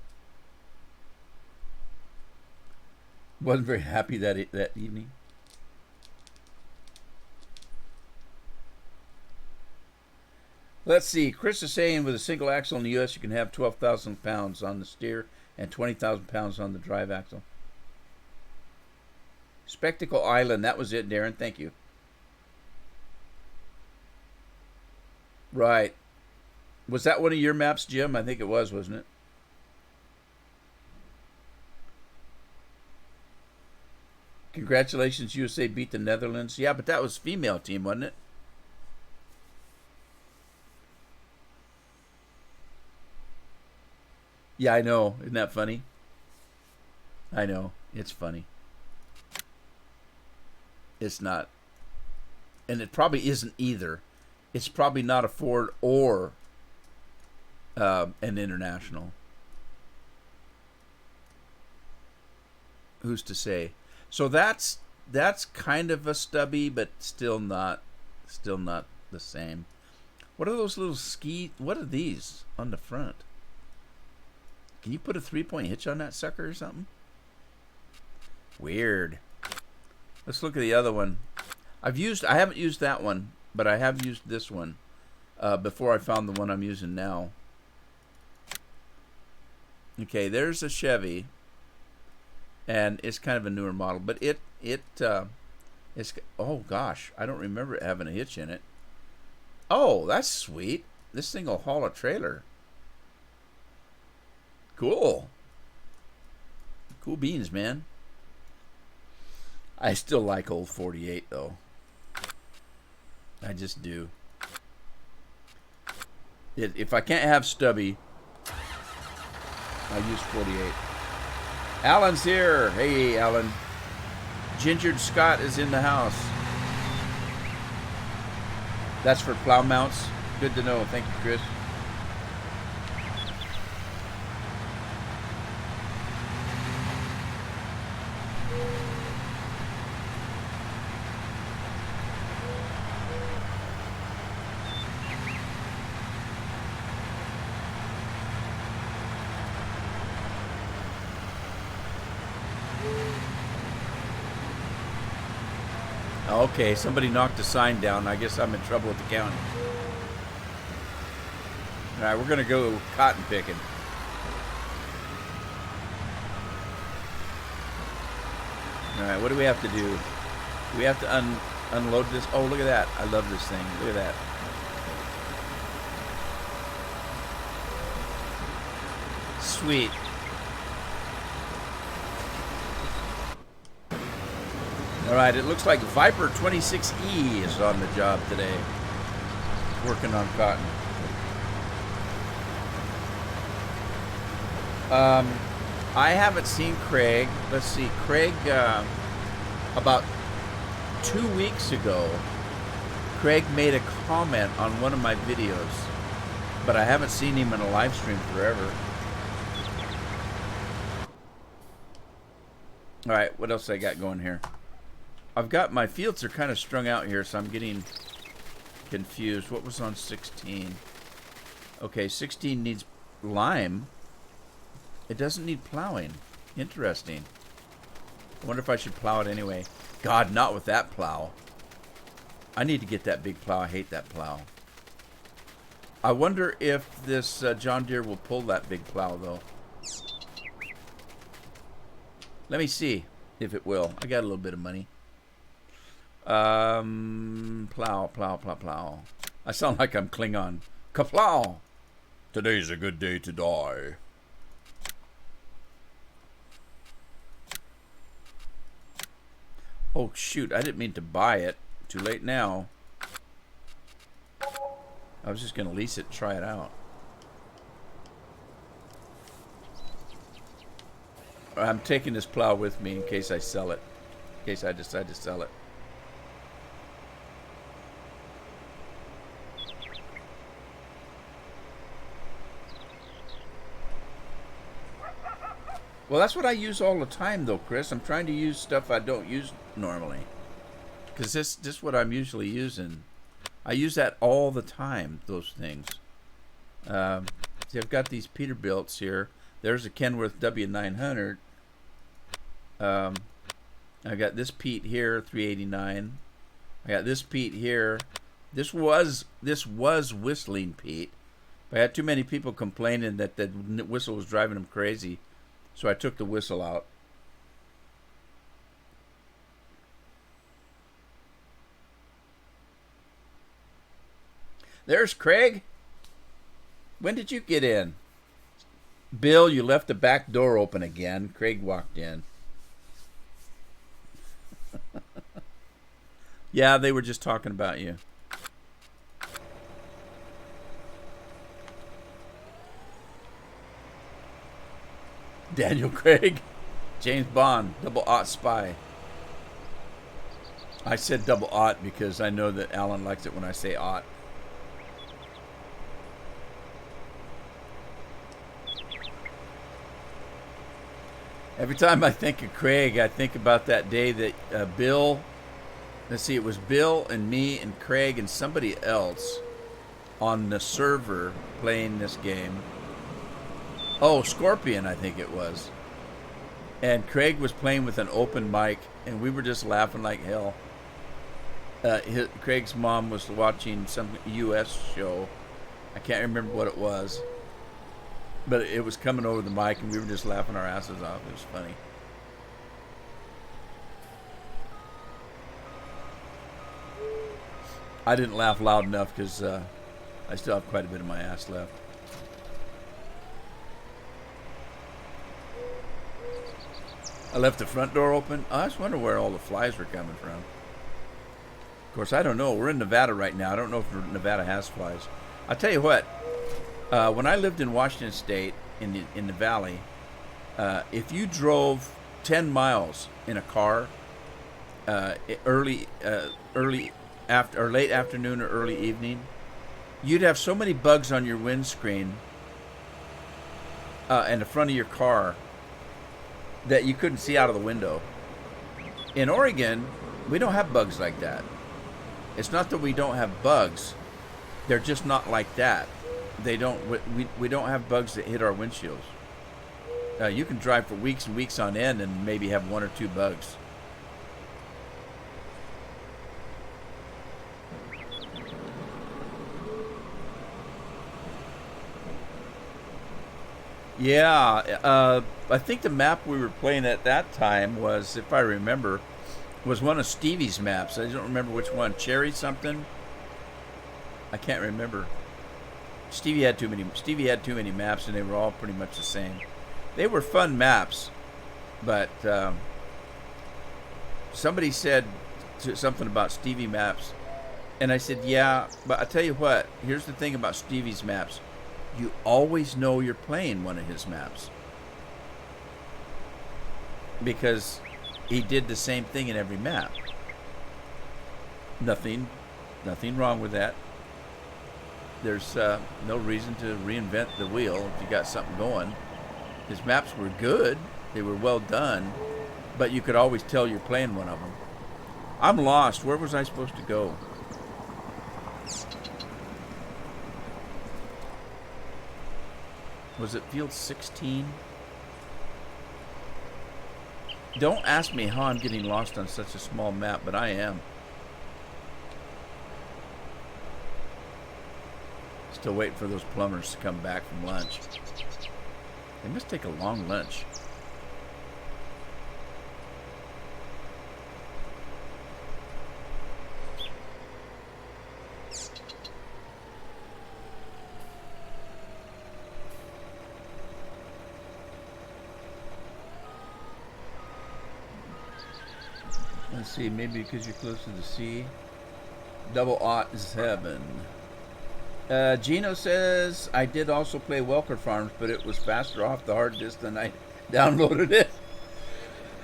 Wasn't very happy that evening. Let's see. Chris is saying with a single axle in the U.S. you can have 12,000 pounds on the steer and 20,000 pounds on the drive axle. Spectacle Island. That was it, Darren. Thank you. Right. Was that one of your maps, Jim? I think it was, wasn't it? Congratulations, USA beat the Netherlands. Yeah, but that was female team, wasn't it? Yeah, I know. Isn't that funny? I know. It's funny. It's not. And it probably isn't either. It's probably not a Ford or an International. Who's to say? So that's kind of a Stubby, but still not the same. What are those little ski? What are these on the front? Can you put a 3-point hitch on that sucker or something? Weird. Let's look at the other one. I haven't used that one, but I have used this one before I found the one I'm using now. Okay, there's a Chevy, and it's kind of a newer model, but it's oh gosh, I don't remember it having a hitch in it. Oh, that's sweet. This thing will haul a trailer. Cool. Cool beans, man. I still like old 48 though. I just do. If I can't have Stubby, I use 48. Alan's here. Hey, Alan. Gingered Scott is in the house. That's for plow mounts. Good to know. Thank you, Chris. Okay, somebody knocked a sign down. I guess I'm in trouble with the county. All right, we're going to go cotton picking. All right, what do we have to do? We have to unload this. Oh, look at that. I love this thing. Look at that. Sweet. All right, it looks like Viper 26E is on the job today, working on cotton. I haven't seen Craig. Let's see, Craig, about 2 weeks ago, Craig made a comment on one of my videos, but I haven't seen him in a live stream forever. All right, what else I got going here? I've got my fields are kind of strung out here, so I'm getting confused. What was on 16? Okay, 16 needs lime. It doesn't need plowing. Interesting. I wonder if I should plow it anyway. God, not with that plow. I need to get that big plow. I hate that plow. I wonder if this John Deere will pull that big plow, though. Let me see if it will. I got a little bit of money. Plow, plow, plow, plow. I sound like I'm Klingon. Kaplow! Today's a good day to die. Oh, shoot. I didn't mean to buy it. Too late now. I was just going to lease it and try it out. I'm taking this plow with me in case I sell it. In case I decide to sell it. Well, that's what I use all the time, though, Chris. I'm trying to use stuff I don't use normally. Because this is what I'm usually using. I use that all the time, those things. See, I've got these Peterbilts here. There's a Kenworth W900. I got this Pete here, 389. I got this Pete here. This was whistling Pete. But I had too many people complaining that the whistle was driving them crazy. So I took the whistle out. There's Craig. When did you get in? Bill, you left the back door open again. Craig walked in. Yeah, they were just talking about you. Daniel Craig. James Bond. 00 spy. I said 00 because I know that Alan likes it when I say "ought." Every time I think of Craig, I think about that day that Bill, let's see, it was Bill and me and Craig and somebody else on the server playing this game. Oh, Scorpion, I think it was. And Craig was playing with an open mic, and we were just laughing like hell. Craig's mom was watching some U.S. show. I can't remember what it was. But it was coming over the mic, and we were just laughing our asses off. It was funny. I didn't laugh loud enough because I still have quite a bit of my ass left. I left the front door open. I just wonder where all the flies were coming from. Of course, I don't know. We're in Nevada right now. I don't know if Nevada has flies. I'll tell you what. When I lived in Washington State, in the valley, if you drove 10 miles in a car, late afternoon or early evening, you'd have so many bugs on your windscreen and the front of your car that you couldn't see out of the window. In Oregon, we don't have bugs like that. It's not that we don't have bugs; they're just not like that. We don't have bugs that hit our windshields. You can drive for weeks and weeks on end and maybe have one or two bugs. Yeah, I think the map we were playing at that time was, if I remember, was one of Stevie's maps. I don't remember which one. Cherry something? I can't remember. Stevie had too many maps, and they were all pretty much the same. They were fun maps, but somebody said something about Stevie maps, and I said, yeah, but I tell you what, here's the thing about Stevie's maps. You always know you're playing one of his maps, because he did the same thing in every map. Nothing wrong with that. There's no reason to reinvent the wheel if you got something going. His maps were good. They were well done. But you could always tell you're playing one of them. I'm lost. Where was I supposed to go? Was it field 16? Don't ask me how I'm getting lost on such a small map, but I am. Still waiting for those plumbers to come back from lunch. They must take a long lunch. Let's see, maybe because you're close to the sea. Double aught is heaven. Gino says, I did also play Welker Farms, but it was faster off the hard disk than I downloaded it.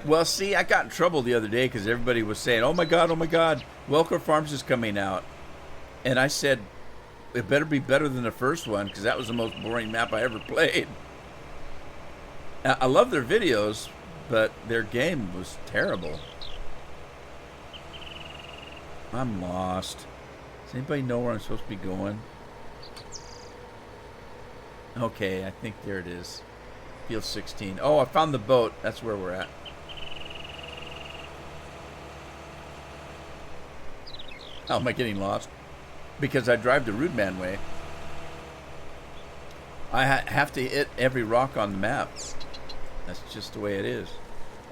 Well, see, I got in trouble the other day because everybody was saying, oh my God, Welker Farms is coming out. And I said, it better be better than the first one because that was the most boring map I ever played. I love their videos, but their game was terrible. I'm lost. Does anybody know where I'm supposed to be going? Okay, I think there it is. Field 16. Oh, I found the boat. That's where we're at. How am I getting lost? Because I drive the Rude Man way. I have to hit every rock on the map. That's just the way it is.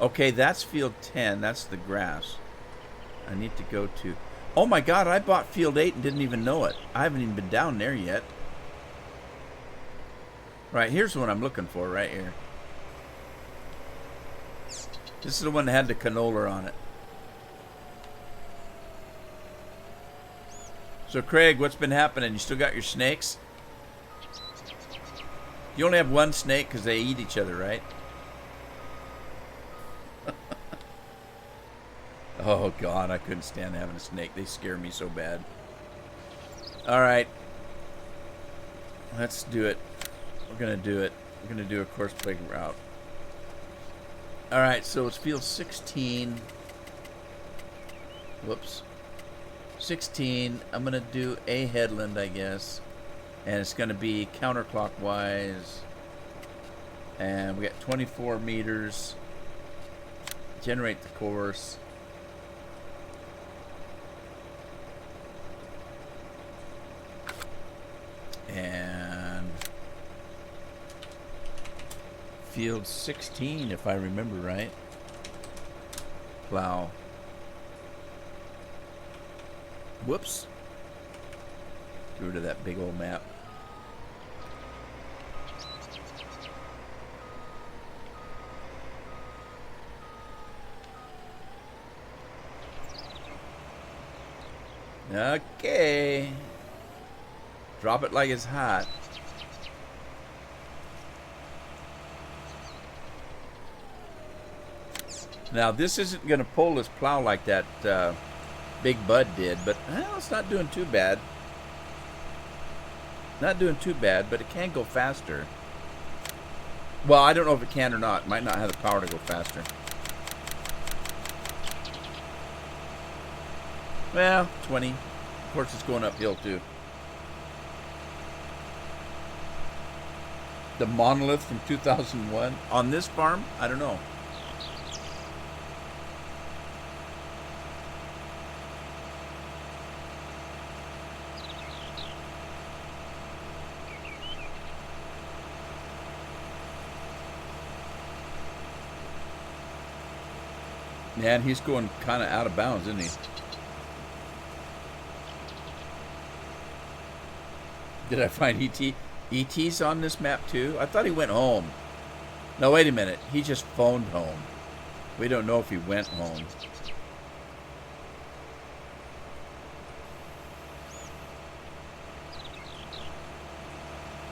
Okay, that's field 10. That's the grass. I need to go to... Oh my God, I bought field 8 and didn't even know it. I haven't even been down there yet. Right, here's what I'm looking for right here. This is the one that had the canola on it. So Craig, what's been happening? You still got your snakes? You only have one snake because they eat each other, right? Oh God, I couldn't stand having a snake. They scare me so bad. All right. Let's do it. We're going to do it. We're going to do a course play route. All right, so it's field 16. Whoops. 16. I'm going to do a headland, I guess. And it's going to be counterclockwise. And we got 24 meters. Generate the course. And field 16, if I remember right. Plow. Whoops. Threw to that big old map. Okay. Drop it like it's hot. Now, this isn't going to pull this plow like that Big Bud did, but well, it's not doing too bad. Not doing too bad, but it can go faster. Well, I don't know if it can or not. It might not have the power to go faster. Well, 20. Of course, it's going uphill, too. The monolith from 2001 on this farm? I don't know. Man, he's going kind of out of bounds, isn't he? Did I find ET? ET's on this map too? I thought he went home. No, wait a minute. He just phoned home. We don't know if he went home.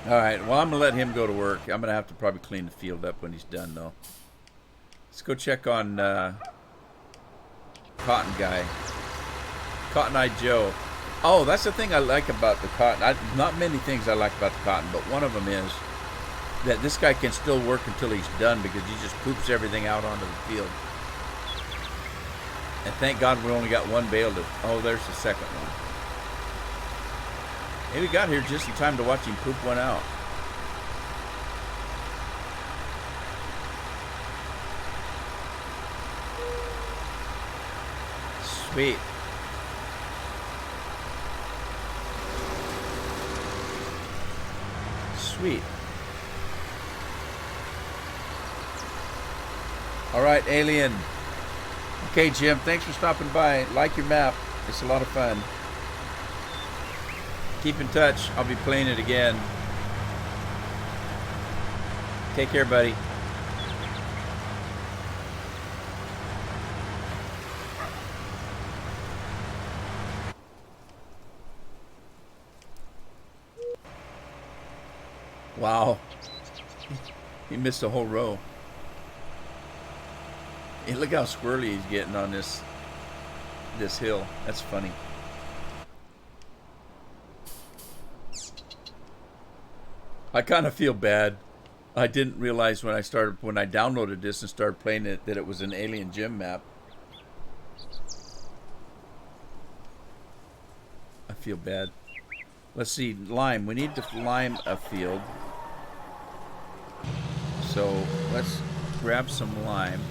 Alright, well, I'm going to let him go to work. I'm going to have to probably clean the field up when he's done, though. Let's go check on Cotton Guy. Cotton Eye Joe. Oh, that's the thing I like about the cotton. Not many things I like about the cotton, but one of them is that this guy can still work until he's done because he just poops everything out onto the field. And thank God we only got one bale to... Oh, there's the second one. Hey, we got here just in time to watch him poop one out. Sweet. sweet. All right, Alien. Okay, Jim, thanks for stopping by. Like your map. It's a lot of fun. Keep in touch. I'll be playing it again. Take care, buddy. Wow. He missed a whole row. Hey, look how squirrely he's getting on this hill. That's funny. I kind of feel bad. I didn't realize when I downloaded this and started playing it that it was an Alien Gym map. I feel bad. Let's see, lime. We need to lime a field. So let's grab some lime.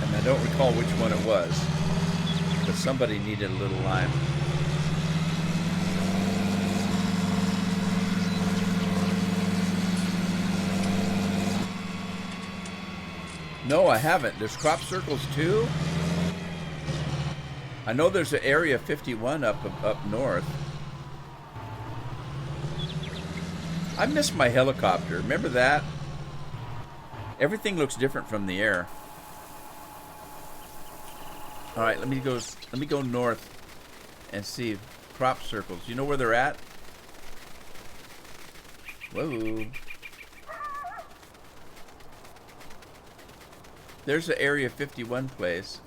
And I don't recall which one it was, but somebody needed a little lime. No, I haven't. There's crop circles too. I know there's an Area 51 up north. I miss my helicopter. Remember that? Everything looks different from the air. All right, let me go north and see crop circles. You know where they're at? Whoa. There's the Area 51 place.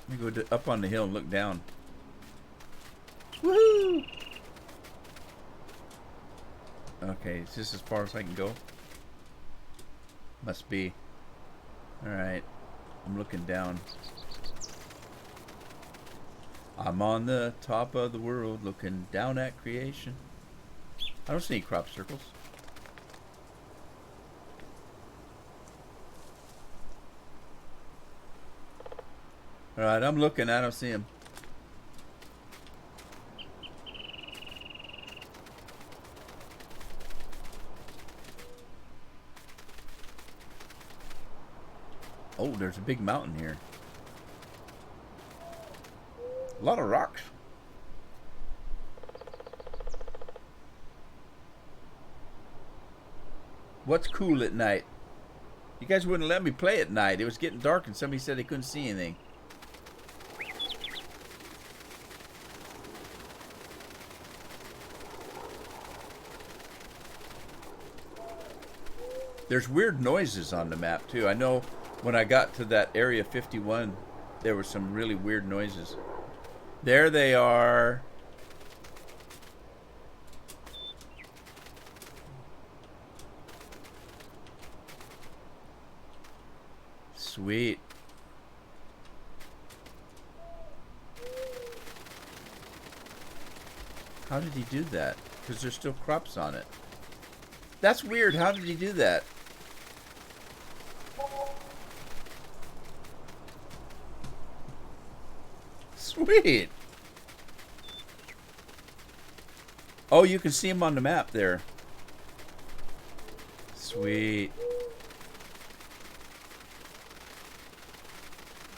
Let me go up on the hill and look down. Woohoo! Okay, is this as far as I can go? Must be. Alright, I'm looking down. I'm on the top of the world looking down at creation. I don't see any crop circles. Alright, I'm looking. I don't see them. Oh, there's a big mountain here. A lot of rocks. What's cool at night? You guys wouldn't let me play at night. It was getting dark and somebody said they couldn't see anything. There's weird noises on the map too. I know when I got to that Area 51, there were some really weird noises. There they are. Sweet. How did he do that? Because there's still crops on it. That's weird. How did he do that? Sweet. Oh, you can see him on the map there. Sweet.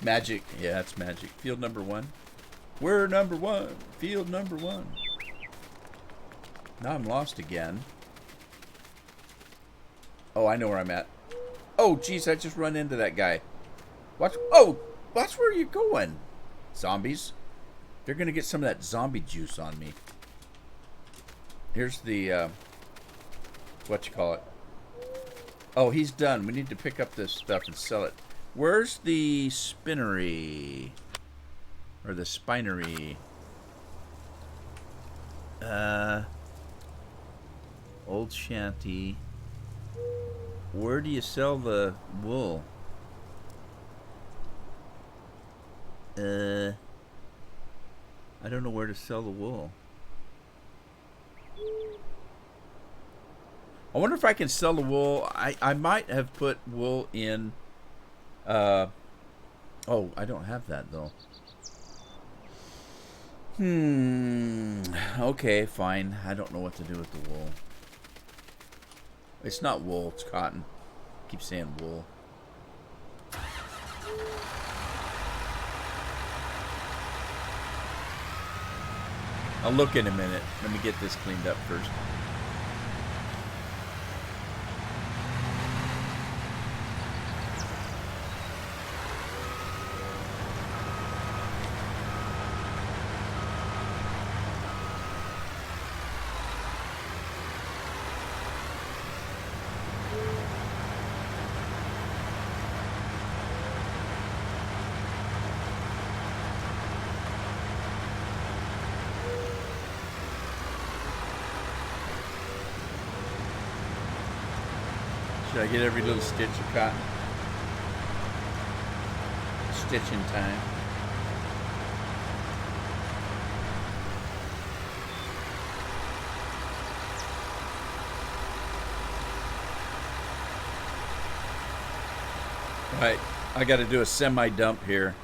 Magic. Yeah, it's magic. Field number 1. We're number 1. Field number 1. Now I'm lost again. Oh, I know where I'm at. Oh, geez, I just run into that guy. Watch. Oh, watch where you're going. Zombies. They're going to get some of that zombie juice on me. Here's the, what you call it. Oh, he's done. We need to pick up this stuff and sell it. Where's the spinnery? Or the spinery? Old shanty. Where do you sell the wool? I don't know where to sell the wool. I wonder if I can sell the wool. I might have put wool in. Oh, I don't have that though. Okay, fine. I don't know what to do with the wool. It's not wool, it's cotton. I keep saying wool. I'll look in a minute. Let me get this cleaned up first. Should I get every little stitch of cotton? Stitching time. Right, I got to do a semi-dump here.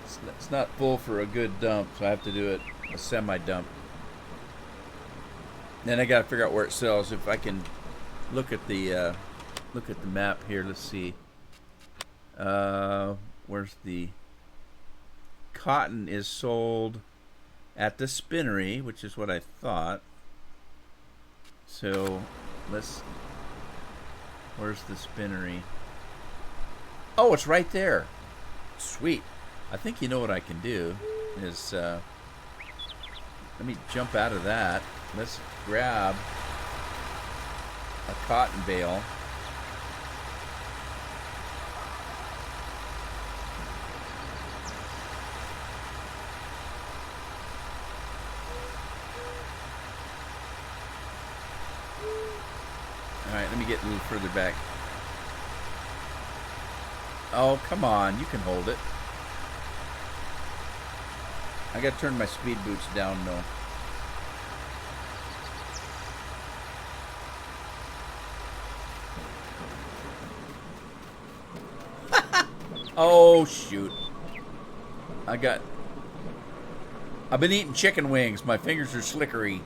It's not full for a good dump, so I have to do it a semi-dump. Then I got to figure out where it sells. If I can look at the map here. Let's see. Where's the cotton is sold at the spinnery, which is what I thought. So where's the spinnery? Oh, it's right there. Sweet. I think you know what I can do is let me jump out of that. Let's grab a cotton bale. Alright, let me get a little further back. Oh, come on. You can hold it. I gotta turn my speed boots down, though. Oh, shoot. I've been eating chicken wings. My fingers are slickery.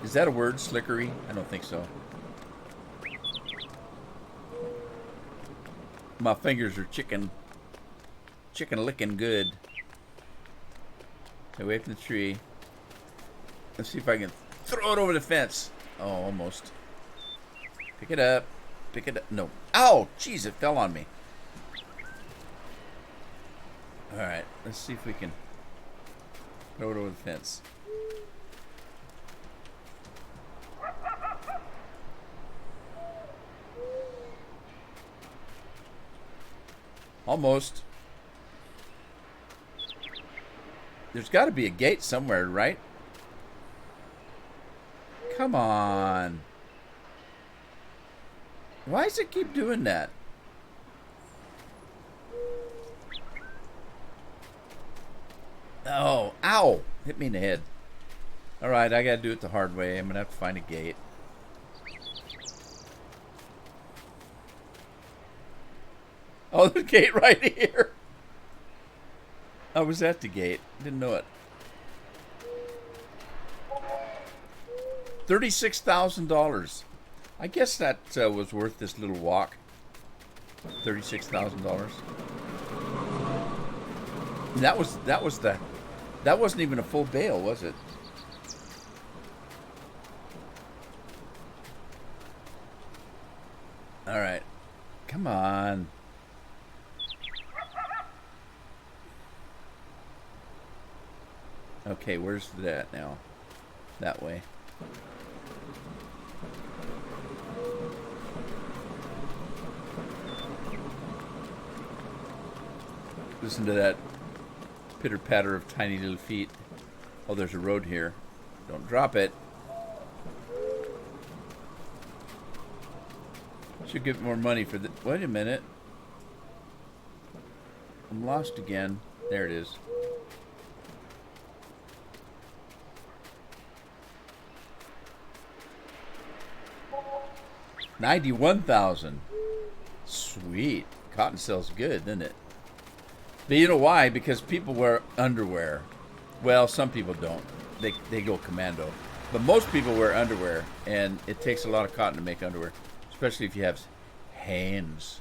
Is that a word, slickery? I don't think so. My fingers are chicken licking good. Stay away from the tree. Let's see if I can throw it over the fence. Oh, almost. Pick it up. Pick it up. No. Ow! Jeez, it fell on me. Alright, let's see if we can throw it over the fence. Almost. There's got to be a gate somewhere, right? Come on. Why does it keep doing that? Oh, ow! Hit me in the head. Alright, I gotta do it the hard way. I'm gonna have to find a gate. Oh, the gate right here. I was at the gate. Didn't know it. $36,000. I guess that was worth this little walk. $36,000. That wasn't even a full bale, was it? All right. Come on. Okay, where's that now? That way. Listen to that pitter-patter of tiny little feet. Oh, there's a road here. Don't drop it. Should get more money for the... Wait a minute. I'm lost again. There it is. $91,000. Sweet. Cotton sells good, doesn't it? But you know why? Because people wear underwear. Well, some people don't. They go commando. But most people wear underwear, and it takes a lot of cotton to make underwear, especially if you have Hanes.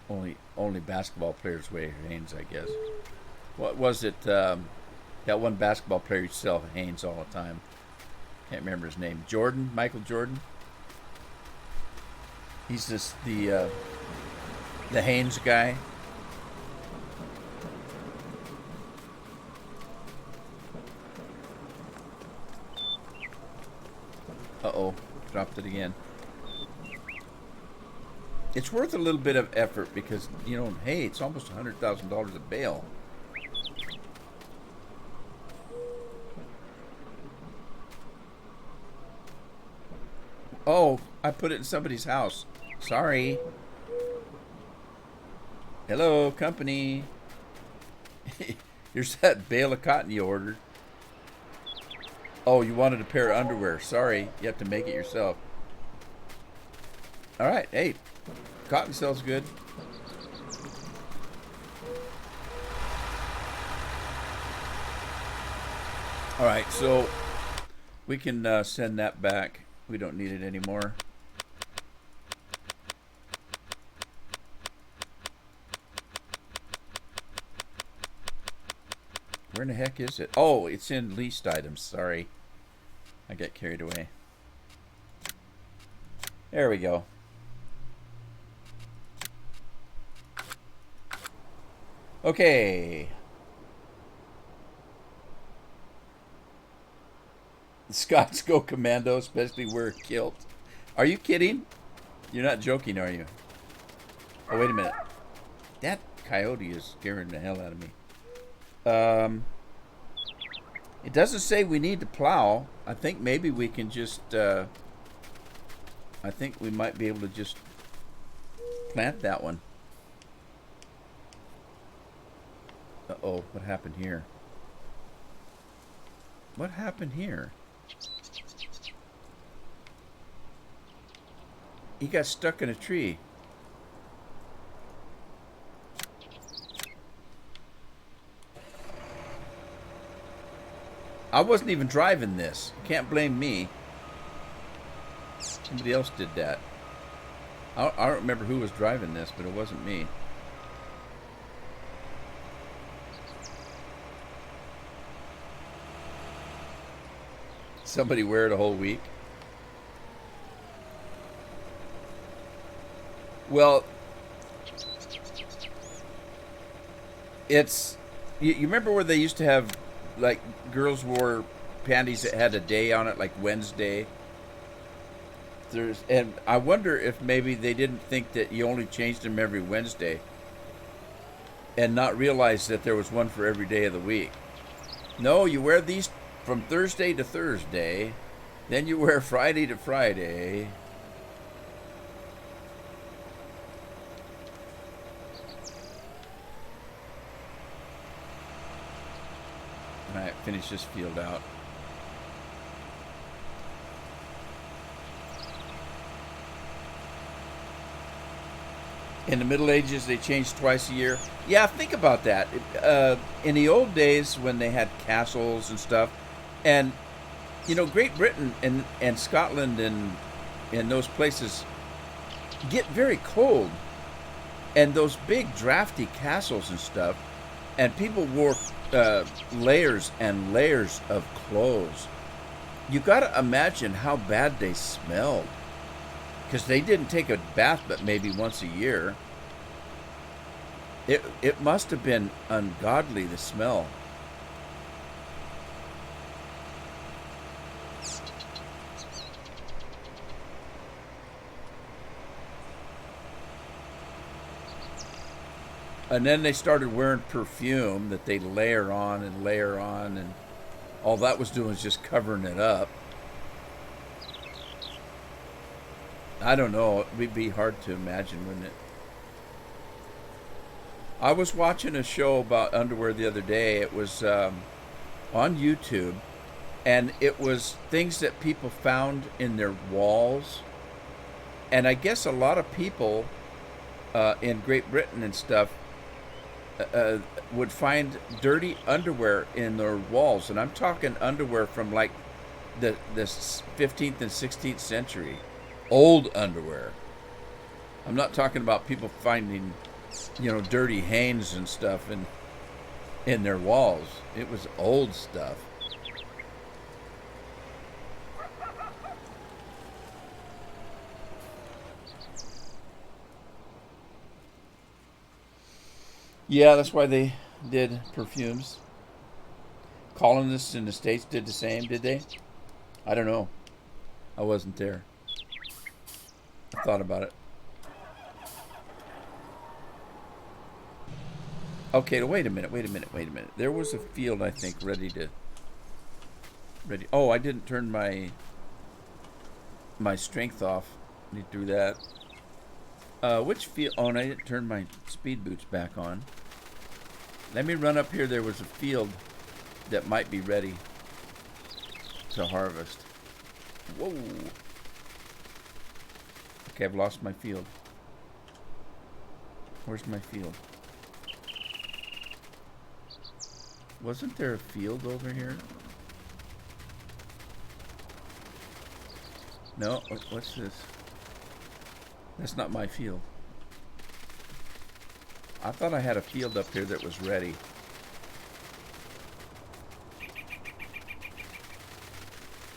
Only basketball players wear Hanes, I guess. What was it? That one basketball player used to sell Hanes all the time. Can't remember his name. Jordan, Michael Jordan. He's just the Hanes guy. Uh-oh, dropped it again. It's worth a little bit of effort because, you know, hey, it's almost $100,000 a bale. Oh, I put it in somebody's house. Sorry. Hello, company. Here's that bale of cotton you ordered. Oh, you wanted a pair of underwear. Sorry, you have to make it yourself. All right, hey, cotton sells good. All right, so we can send that back. We don't need it anymore. Where in the heck is it? Oh, it's in leased items. Sorry. I got carried away. There we go. Okay. The Scots go commando, especially wear a kilt. Are you kidding? You're not joking, are you? Oh, wait a minute. That coyote is scaring the hell out of me. It doesn't say we need to plow. I think maybe we can just, I think we might be able to just plant that one. Uh-oh, what happened here? What happened here? He got stuck in a tree. I wasn't even driving this. Can't blame me. Somebody else did that. I don't remember who was driving this, but it wasn't me. Somebody wear it a whole week. Well, it's... You remember where they used to have, like, girls wore panties that had a day on it, like Wednesday? And I wonder if maybe they didn't think that you only changed them every Wednesday and not realize that there was one for every day of the week. No, you wear these from Thursday to Thursday, then you wear Friday to Friday. All right, finish this field out. In the Middle Ages, they changed twice a year. Yeah, think about that. In the old days, when they had castles and stuff, and, you know, Great Britain and Scotland and those places get very cold. And those big, drafty castles and stuff, and people wore layers and layers of clothes. You got to imagine how bad they smelled. Because they didn't take a bath but maybe once a year. It must have been ungodly, the smell. And then they started wearing perfume that they layer on, and all that was doing was just covering it up. I don't know. It would be hard to imagine, wouldn't it? I was watching a show about underwear the other day. It was on YouTube, and it was things that people found in their walls. And I guess a lot of people in Great Britain and stuff would find dirty underwear in their walls, and I'm talking underwear from like the 15th and 16th century, old underwear. I'm not talking about people finding, dirty Hanes and stuff in their walls. It was old stuff. Yeah, that's why they did perfumes. Colonists in the States did the same, did they? I don't know. I wasn't there. I thought about it. Okay, wait a minute. There was a field, I think, ready. Oh, I didn't turn my strength off. Need to do that. Which field? Oh, and I didn't turn my speed boots back on. Let me run up here. There was a field that might be ready to harvest. Whoa. Okay, I've lost my field. Where's my field? Wasn't there a field over here? No, what's this? That's not my field. I thought I had a field up here that was ready.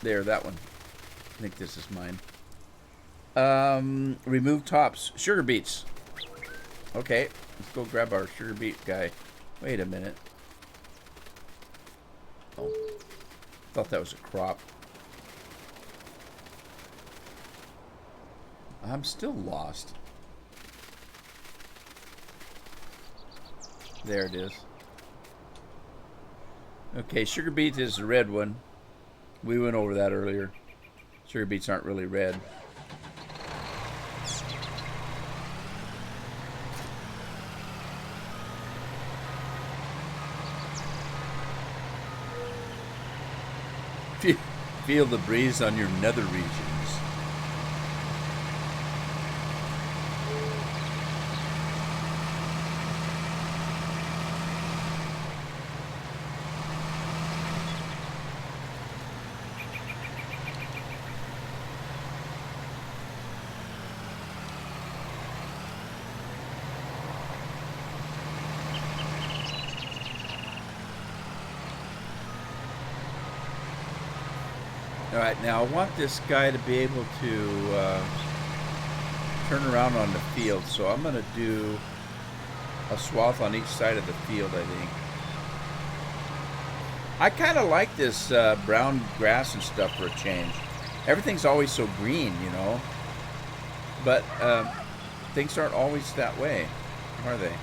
There, that one. I think this is mine. Remove tops. Sugar beets. Okay, let's go grab our sugar beet guy. Wait a minute. Oh, thought that was a crop. I'm still lost. There it is. Okay, sugar beet is the red one. We went over that earlier. Sugar beets aren't really red. Feel the breeze on your nether regions. Alright, now I want this guy to be able to turn around on the field, so I'm going to do a swath on each side of the field, I think. I kind of like this brown grass and stuff for a change. Everything's always so green, but things aren't always that way, are they?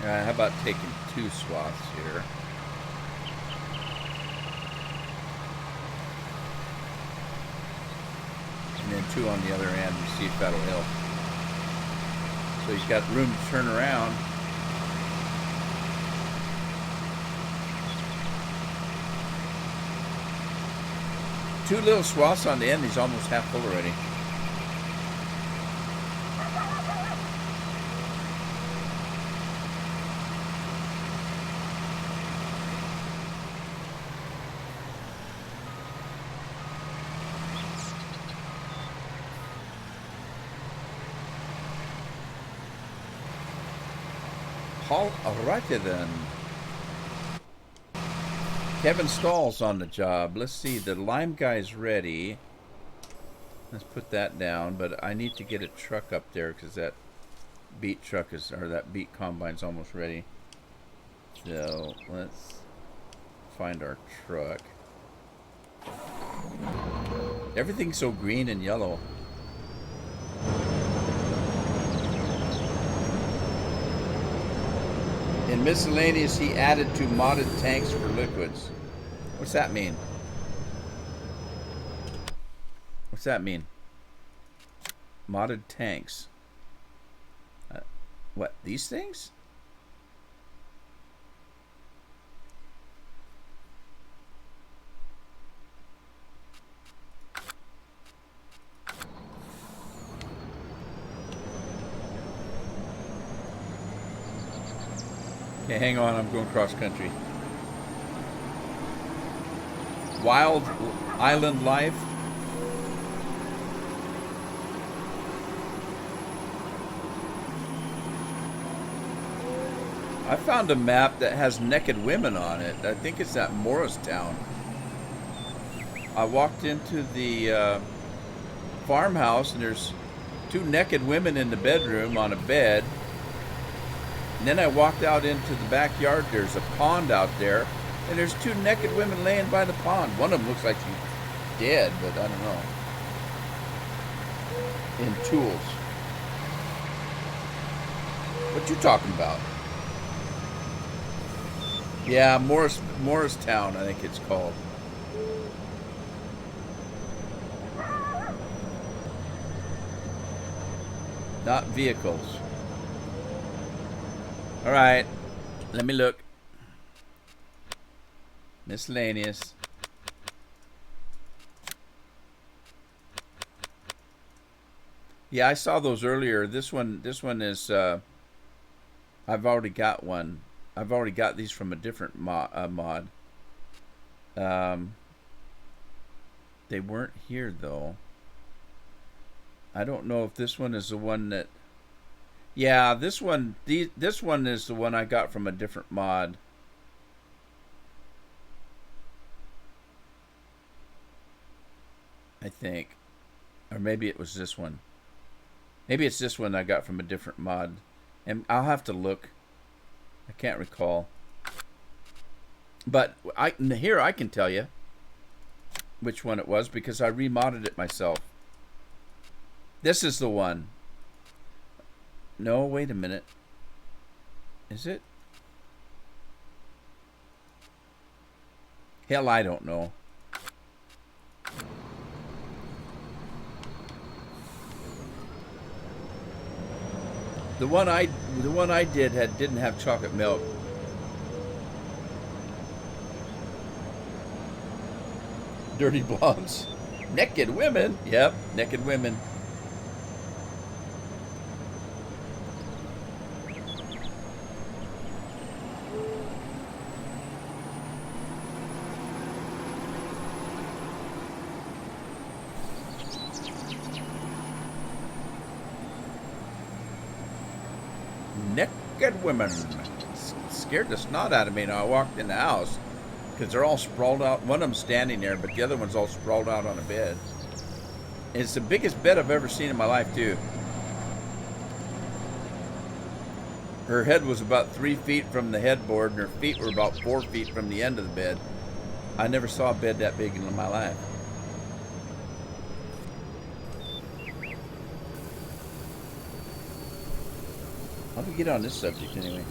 How about taking 2 swaths here? And then 2 on the other end and see if that'll help. So he's got room to turn around. Two little swaths on the end, he's almost half full already. Alrighty then. Kevin Stahl's on the job. Let's see, the lime guy's ready. Let's put that down, but I need to get a truck up there because that beet truck is, or that beet combine's almost ready. So let's find our truck. Everything's so green and yellow. In miscellaneous, he added to modded tanks for liquids. What's that mean? What's that mean? Modded tanks. What, these things? Okay, hang on, I'm going cross country. Wild island life. I found a map that has naked women on it. I think it's at Morristown. I walked into the farmhouse and there's 2 naked women in the bedroom on a bed. And then I walked out into the backyard. There's a pond out there. And there's 2 naked women laying by the pond. One of them looks like she's dead, but I don't know. In tools. What you talking about? Yeah, Morristown, I think it's called. Not vehicles. All right, let me look. Miscellaneous. Yeah, I saw those earlier. This one is. I've already got one. I've already got these from a different mod. They weren't here though. I don't know if this one is the one that. Yeah, this one. This one is the one I got from a different mod. I think, or maybe it was this one. Maybe it's this one I got from a different mod, and I'll have to look. I can't recall. But here I can tell you which one it was because I remodded it myself. This is the one. No, wait a minute. Is it? Hell, I don't know. The one I did didn't have chocolate milk. Dirty blondes. Naked women. Yep, naked women. Naked women. Scared the snot out of me when I walked in the house because they're all sprawled out. One of them's standing there, but the other one's all sprawled out on a bed. And it's the biggest bed I've ever seen in my life, too. Her head was about 3 feet from the headboard, and her feet were about 4 feet from the end of the bed. I never saw a bed that big in my life. How do we get on this subject anyway?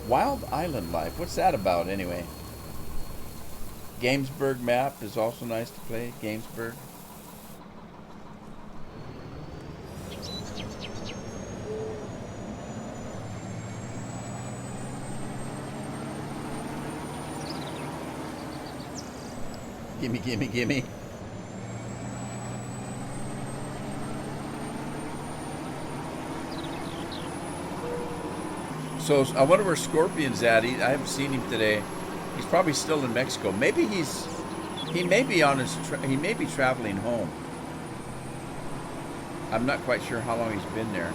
Wild Island Life. What's that about anyway? Gamesburg map is also nice to play. Gamesburg. Gimme, gimme, gimme. So I wonder where Scorpion's at. I haven't seen him today. He's probably still in Mexico. Maybe he may be on his he may be traveling home. I'm not quite sure how long he's been there.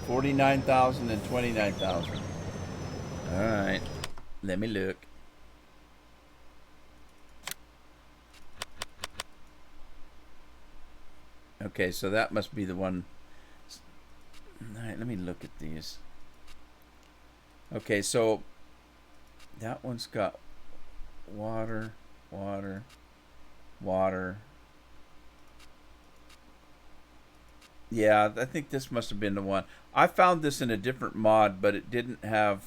$49,000 and $29,000. All right, let me look. Okay, so that must be the one. All right, let me look at these. Okay, so That one's got water, water, water. Yeah, I think this must have been the one. I found this in a different mod, but it didn't have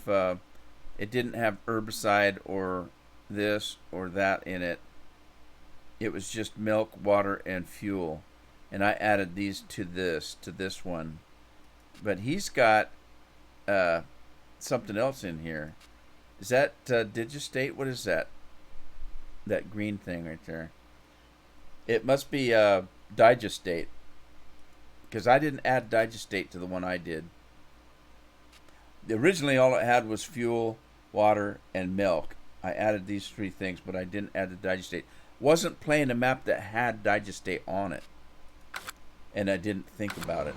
herbicide or this or that in it. It was just milk, water, and fuel, and I added these to this one. But he's got uh, something else in here. Is that Digistate? What is that? That green thing right there. It must be Digestate, because I didn't add Digestate to the one I did. Originally, all it had was fuel, water, and milk. I added these three things, but I didn't add the Digestate. Wasn't playing a map that had Digestate on it, and I didn't think about it.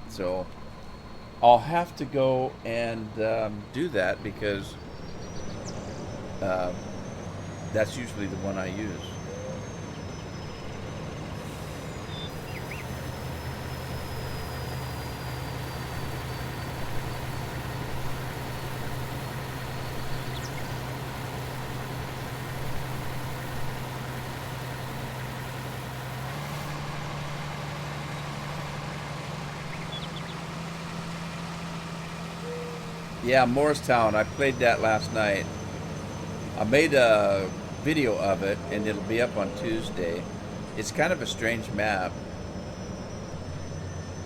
So I'll have to go and do that, because uh, that's usually the one I use. Yeah, Morristown. I played that last night. I made a video of it, and it'll be up on Tuesday. It's kind of a strange map.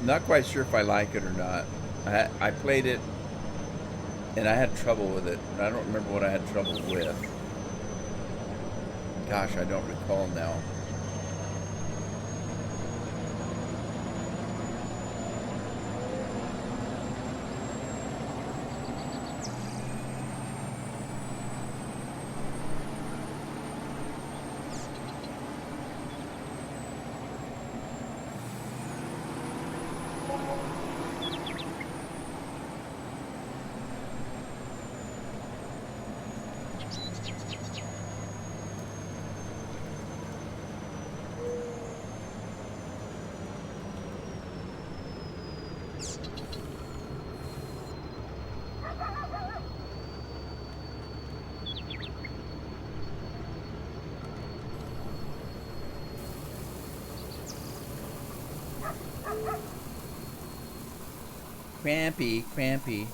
I'm not quite sure if I like it or not. I played it, and I had trouble with it. I don't remember what I had trouble with. Gosh, I don't recall now. Crampy, crampy.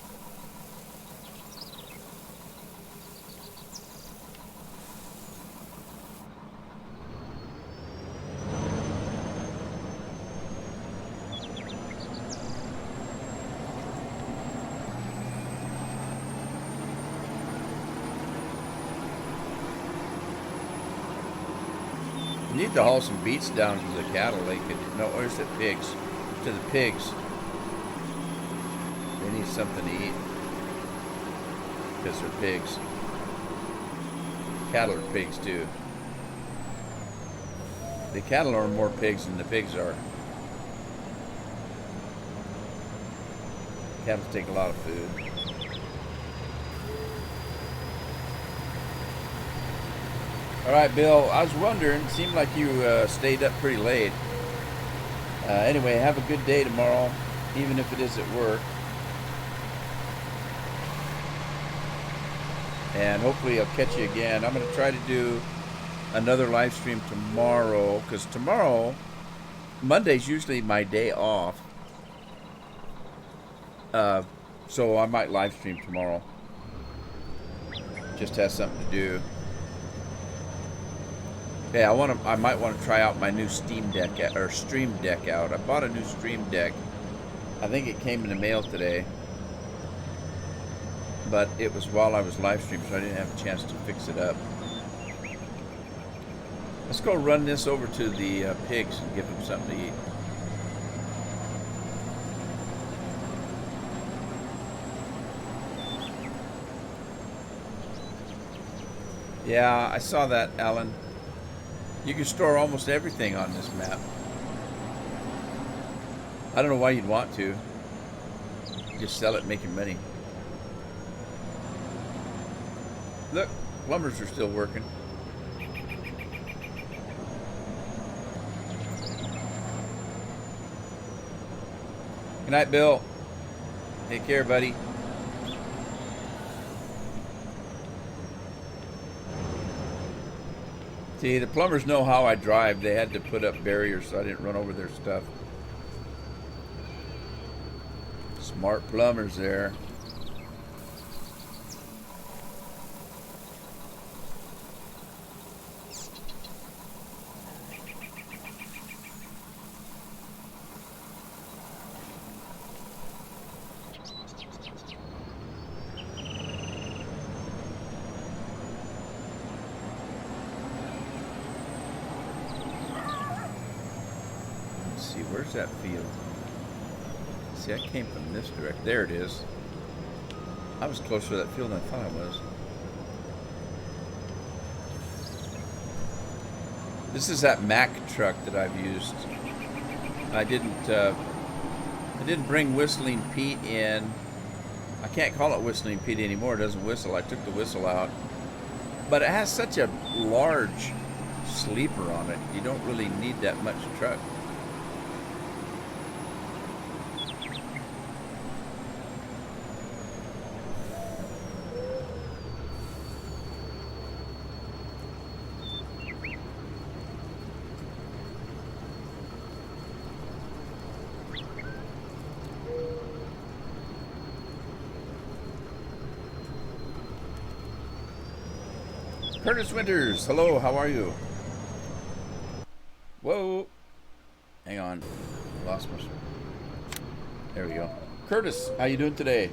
You need to haul some beets down to the cattle. They could, no, where's the pigs? To the pigs. They need something to eat, because they're pigs. Cattle are pigs too. The cattle are more pigs than the pigs are. Cattle take a lot of food. All right, Bill, I was wondering, it seemed like you stayed up pretty late. Anyway, have a good day tomorrow, even if it is at work. And hopefully I'll catch you again. I'm going to try to do another live stream tomorrow, because tomorrow, Monday's usually my day off. So I might live stream tomorrow. Just have something to do. Yeah, I might want to try out my new Steam Deck or Stream Deck out. I bought a new Stream Deck. I think it came in the mail today. But it was while I was live streaming, so I didn't have a chance to fix it up. Let's go run this over to the pigs and give them something to eat. Yeah, I saw that, Alan. You can store almost everything on this map. I don't know why you'd want to. Just sell it and make your money. Look, plumbers are still working. Good night, Bill. Take care, buddy. See, the plumbers know how I drive. They had to put up barriers so I didn't run over their stuff. Smart plumbers there. Where's that field? See, I came from this direction. There it is. I was closer to that field than I thought I was. This is that Mack truck that I've used. I didn't bring Whistling Pete in. I can't call it Whistling Pete anymore. It doesn't whistle. I took the whistle out. But it has such a large sleeper on it. You don't really need that much truck. Curtis Winters, hello, how are you? Whoa. Hang on. Lost my... There we go. Curtis, how you doing today?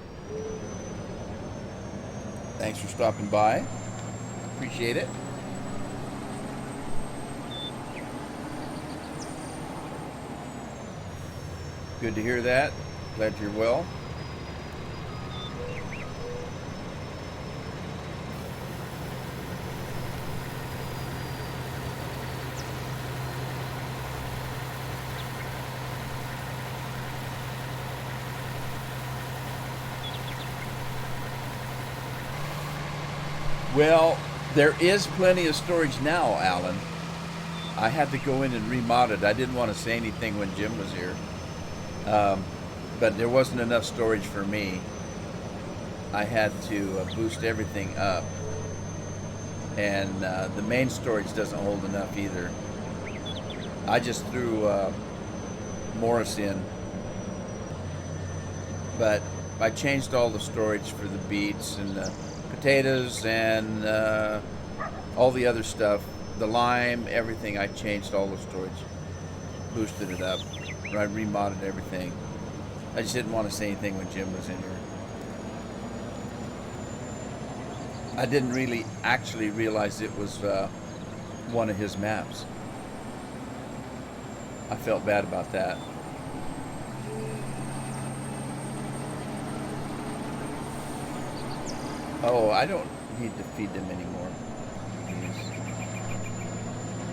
Thanks for stopping by. Appreciate it. Good to hear that. Glad you're well. Well, there is plenty of storage now, Alan. I had to go in and remod it. I didn't want to say anything when Jim was here. But there wasn't enough storage for me. I had to boost everything up. And the main storage doesn't hold enough either. I just threw Morris in. But I changed all the storage for the beets and the potatoes and all the other stuff, the lime, everything. I changed all the storage, boosted it up, I remodded everything. I just didn't want to say anything when Jim was in here. I didn't really actually realize it was one of his maps. I felt bad about that. Oh, I don't need to feed them anymore.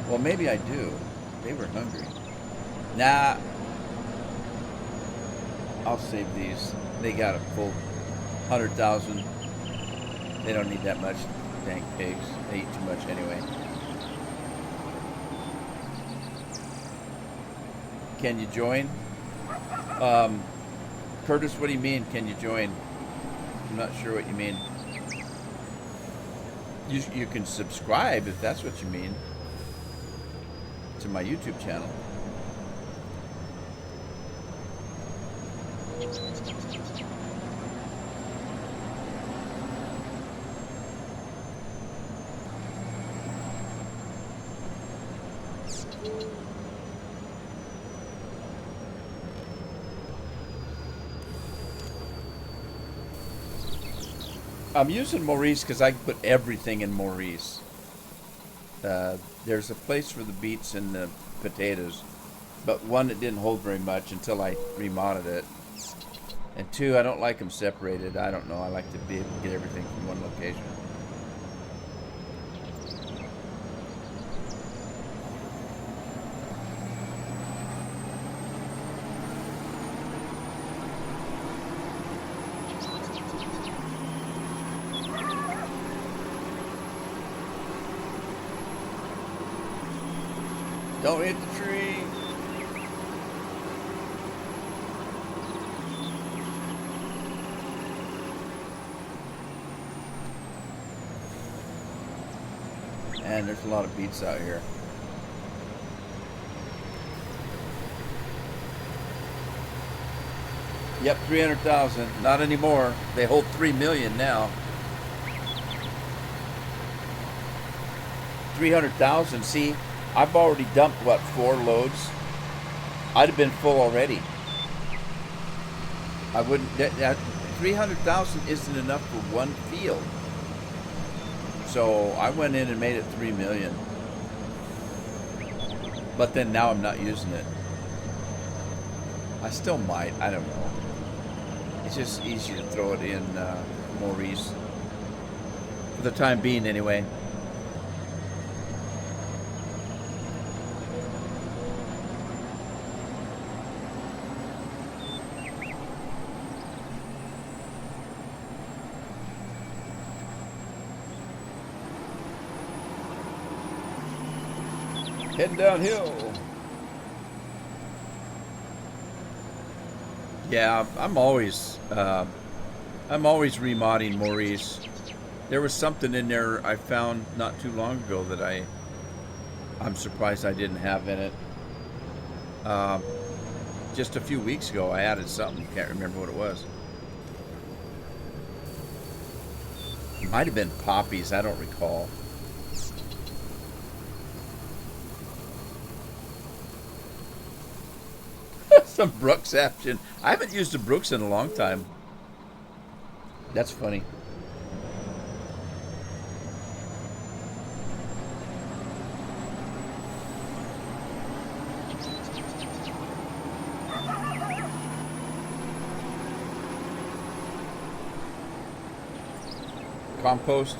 Well, maybe I do. They were hungry. Nah. I'll save these. They got a full 100,000. They don't need that much. Dang pigs. They eat too much anyway. Can you join? Curtis, what do you mean, can you join? I'm not sure what you mean. You can subscribe if that's what you mean to my YouTube channel. I'm using Maurice because I can put everything in Maurice. There's a place for the beets and the potatoes, but one, it didn't hold very much until I remodded it. And two, I don't like them separated. I don't know. I like to be able to get everything from one location. Don't hit the tree. And there's a lot of beets out here. Yep, 300,000. Not anymore. They hold 3 million now. 300,000. See, I've already dumped what, 4 loads. I'd have been full already. I wouldn't. That 300,000 isn't enough for one field. So I went in and made it 3 million. But then now I'm not using it. I still might. I don't know. It's just easier to throw it in Maurice. For the time being, anyway. Heading downhill. Yeah, I'm always remodding Maurice. There was something in there I found not too long ago that I'm surprised I didn't have in it. Just a few weeks ago, I added something. Can't remember what it was. It might have been poppies. I don't recall. Some Brooks action. I haven't used a Brooks in a long time. That's funny. Compost.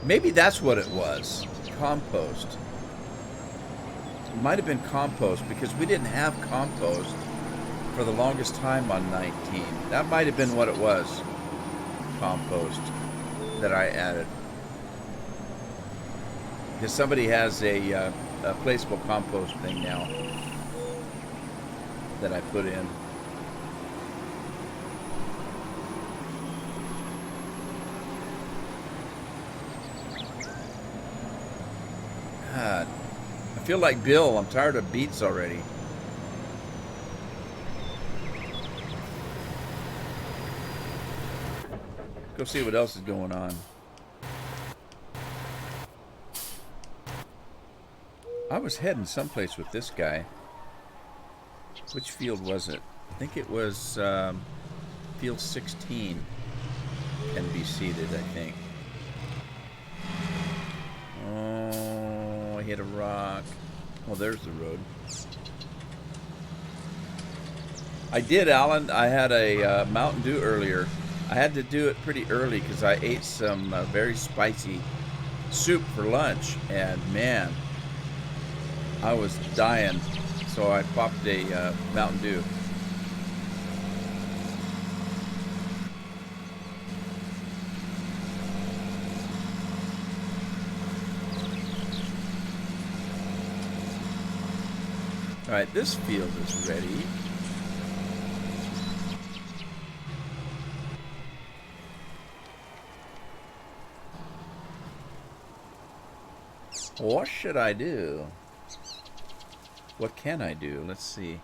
Maybe that's what it was. Compost. It might have been compost because we didn't have compost for the longest time on 19. That might have been what it was. Compost that I added. Because somebody has a placeable compost thing now that I put in. God. I feel like Bill. I'm tired of beets already. Go see what else is going on. I was heading someplace with this guy. Which field was it? I think it was field 16. Can be seeded, I think. Oh, I hit a rock. Oh, there's the road. I did, Alan. I had a Mountain Dew earlier. I had to do it pretty early because I ate some very spicy soup for lunch. And, man, I was dying. So I popped a Mountain Dew. All right, this field is ready. What should I do? What can I do? Let's see.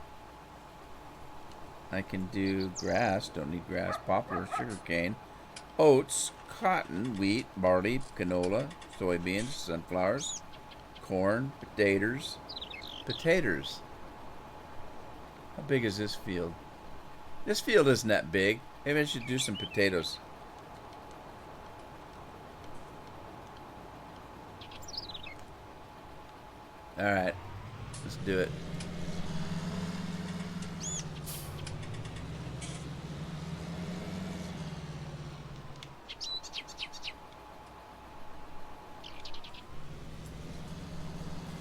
I can do grass. Don't need grass. Poplar, sugarcane, oats, cotton, wheat, barley, canola, soybeans, sunflowers, corn, potatoes. Potatoes. How big is this field? This field isn't that big. Maybe I should do some potatoes. Alright. Let's do it.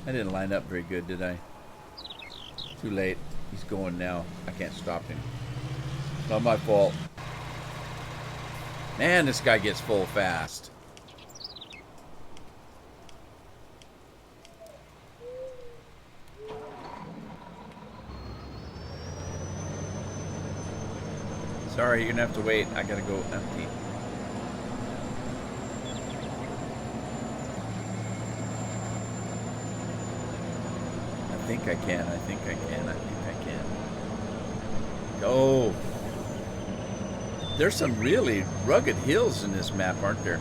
I didn't line up very good, did I? Too late. He's going now. I can't stop him. Not my fault. Man, this guy gets full fast. Sorry, you're gonna have to wait. I gotta go empty. think I can. I think I can. I think I can. Oh, there's some really rugged hills in this map, aren't there?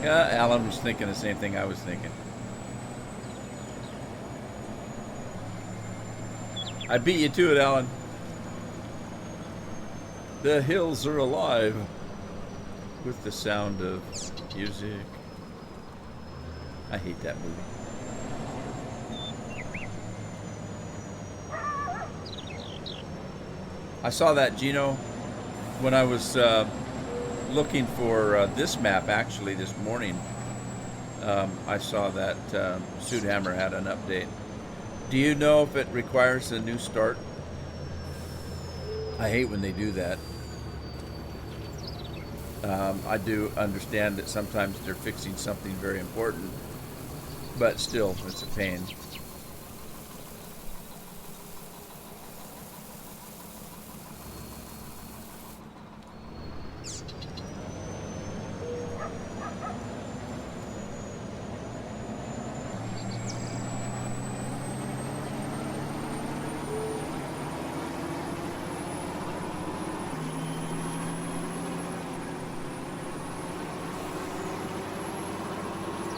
Yeah, Alan was thinking the same thing I was thinking. I beat you to it, Alan. The hills are alive with the sound of music. I hate that movie. I saw that, Gino, when I was looking for this map, actually, this morning. I saw that Suithammer had an update. Do you know if it requires a new start? I hate when they do that. I do understand that sometimes they're fixing something very important, but still, it's a pain.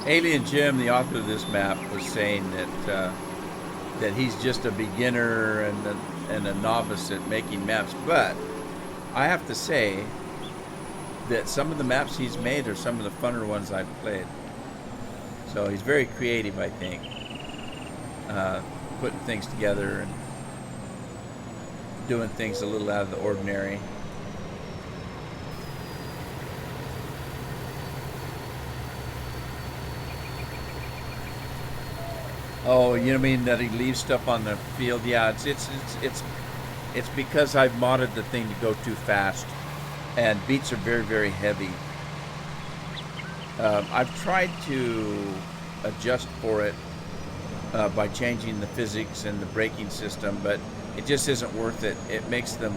Alien Jim, the author of this map, was saying that he's just a beginner and a novice at making maps. But I have to say that some of the maps he's made are some of the funner ones I've played. So he's very creative, I think, putting things together and doing things a little out of the ordinary. Oh, you know, mean that he leaves stuff on the field? Yeah, it's because I've modded the thing to go too fast, and beats are very, very heavy. I've tried to adjust for it by changing the physics and the braking system, but it just isn't worth it. It makes them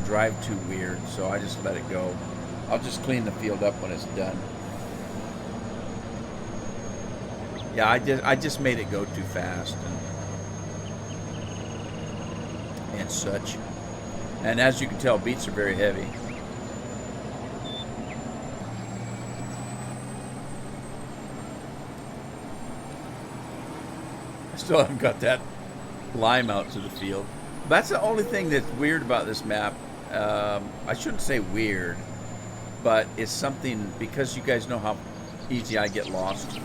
drive too weird, so I just let it go. I'll just clean the field up when it's done. Yeah, I just made it go too fast and such. And as you can tell, beats are very heavy. I still haven't got that lime out to the field. That's the only thing that's weird about this map. I shouldn't say weird, but it's something, because you guys know how easy I get lost.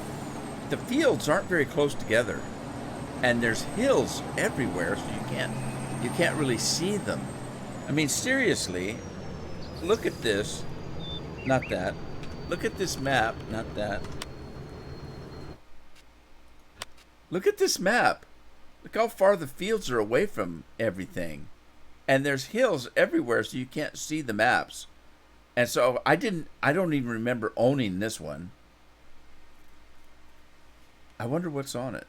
The fields aren't very close together, and there's hills everywhere, so you can't really see them. I mean, seriously, look at this, not that. Look at this map, not that. Look at this map. Look how far the fields are away from everything, and there's hills everywhere, so you can't see the maps. And so I don't even remember owning this one. I wonder what's on it.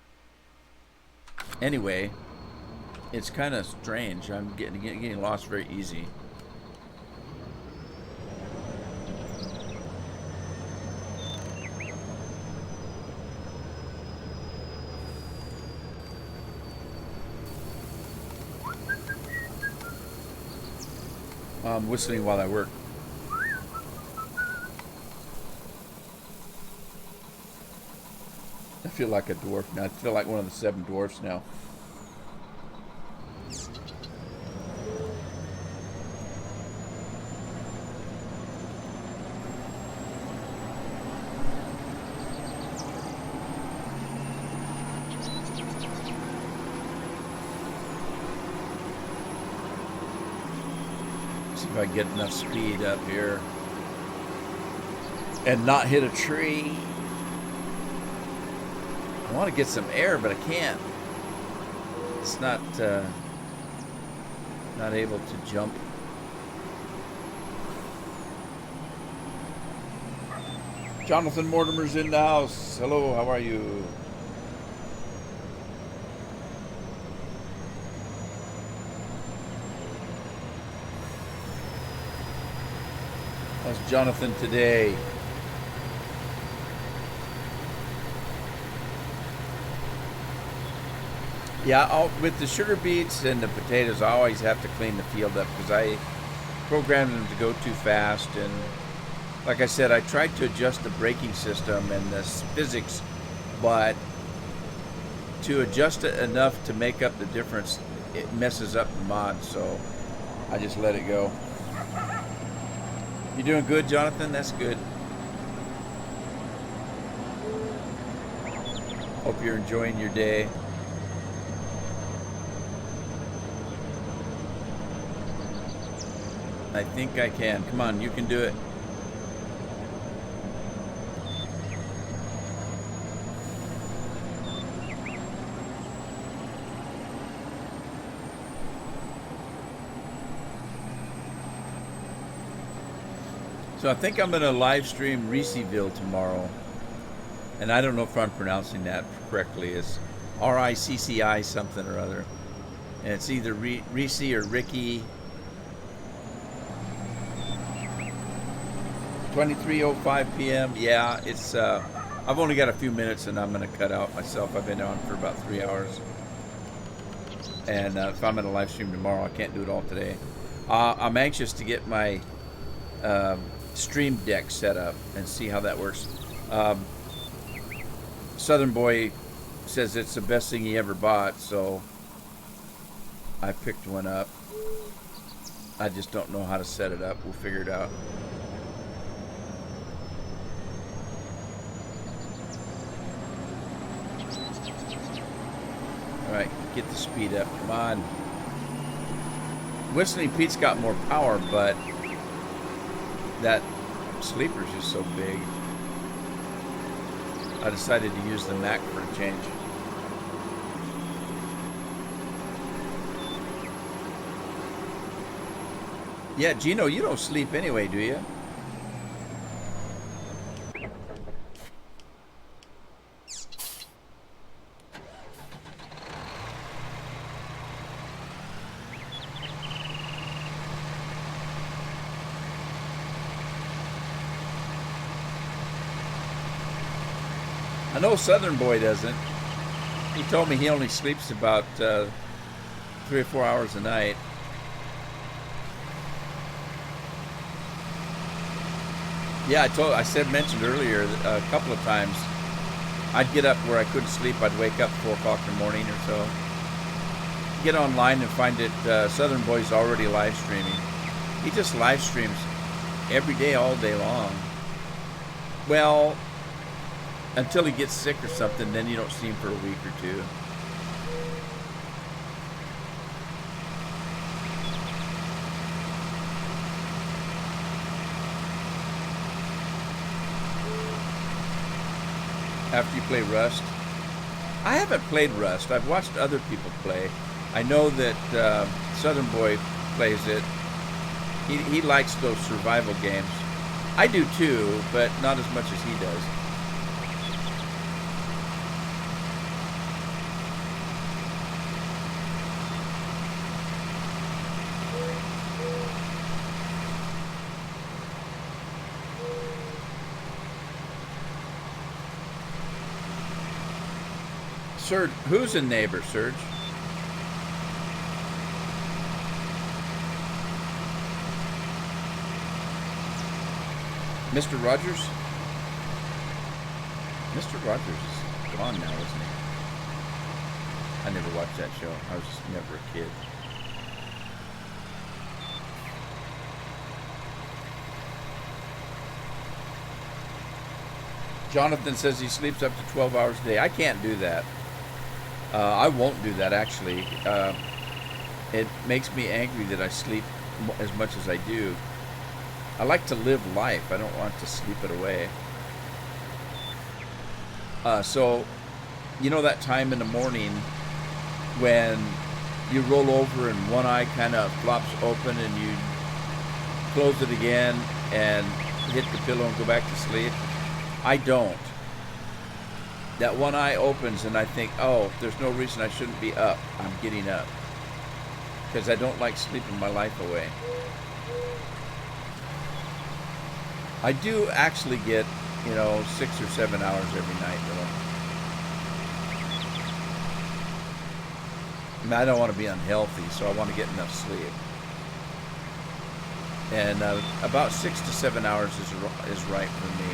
Anyway, it's kind of strange. I'm getting lost very easy. I'm whistling while I work. I feel like a dwarf now. I feel like one of the 7 dwarfs now. See if I can get enough speed up here and not hit a tree. I want to get some air, but I can't. It's not able to jump. Jonathan Mortimer's in the house. Hello, how are you? How's Jonathan today? Yeah, with the sugar beets and the potatoes, I always have to clean the field up because I programmed them to go too fast. And like I said, I tried to adjust the braking system and the physics, but to adjust it enough to make up the difference, it messes up the mod. So I just let it go. You doing good, Jonathan? That's good. Hope you're enjoying your day. I think I can. Come on, you can do it. So I think I'm going to live stream Reeseville tomorrow. And I don't know if I'm pronouncing that correctly. It's R-I-C-C-I something or other. And it's either Reese or Ricky. 23:05 p.m. Yeah, it's. I've only got a few minutes, and I'm going to cut out myself. I've been on for about 3 hours, and if I'm going to live stream tomorrow, I can't do it all today. I'm anxious to get my stream deck set up and see how that works. Southern Boy says it's the best thing he ever bought, so I picked one up. I just don't know how to set it up. We'll figure it out. Alright, get the speed up. Come on. Whistling Pete's got more power, but that sleeper's just so big. I decided to use the Mac for a change. Yeah, Gino, you don't sleep anyway, do you? I know Southern Boy doesn't. He told me he only sleeps about 3 or 4 hours a night. Yeah, mentioned earlier a couple of times. I'd get up where I couldn't sleep. I'd wake up 4 o'clock in the morning or so. Get online and find that Southern Boy's already live streaming. He just live streams every day, all day long. Well, until he gets sick or something, then you don't see him for a week or two. After you play Rust? I haven't played Rust. I've watched other people play. I know that Southern Boy plays it. He likes those survival games. I do too, but not as much as he does. Serge, who's a neighbor, Serge? Mr. Rogers? Mr. Rogers is gone now, isn't he? I never watched that show. I was just never a kid. Jonathan says he sleeps up to 12 hours a day. I can't do that. I won't do that, actually. It makes me angry that I sleep as much as I do. I like to live life. I don't want to sleep it away. So, you know that time in the morning when you roll over and one eye kind of flops open and you close it again and hit the pillow and go back to sleep? I don't. That one eye opens and I think, oh, there's no reason I shouldn't be up. I'm getting up. Because I don't like sleeping my life away. I do actually get, 6 or 7 hours every night, though. I don't want to be unhealthy, so I want to get enough sleep. And about 6 to 7 hours is right for me.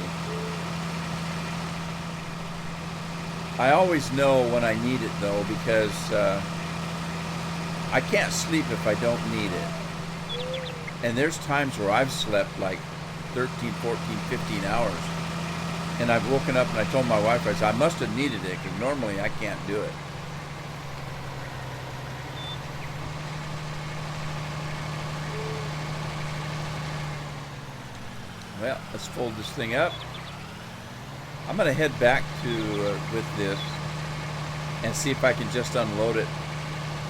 I always know when I need it, though, because I can't sleep if I don't need it. And there's times where I've slept like 13, 14, 15 hours. And I've woken up and I told my wife, I said, I must have needed it, because normally I can't do it. Well, let's fold this thing up. I'm going to head back to with this and see if I can just unload it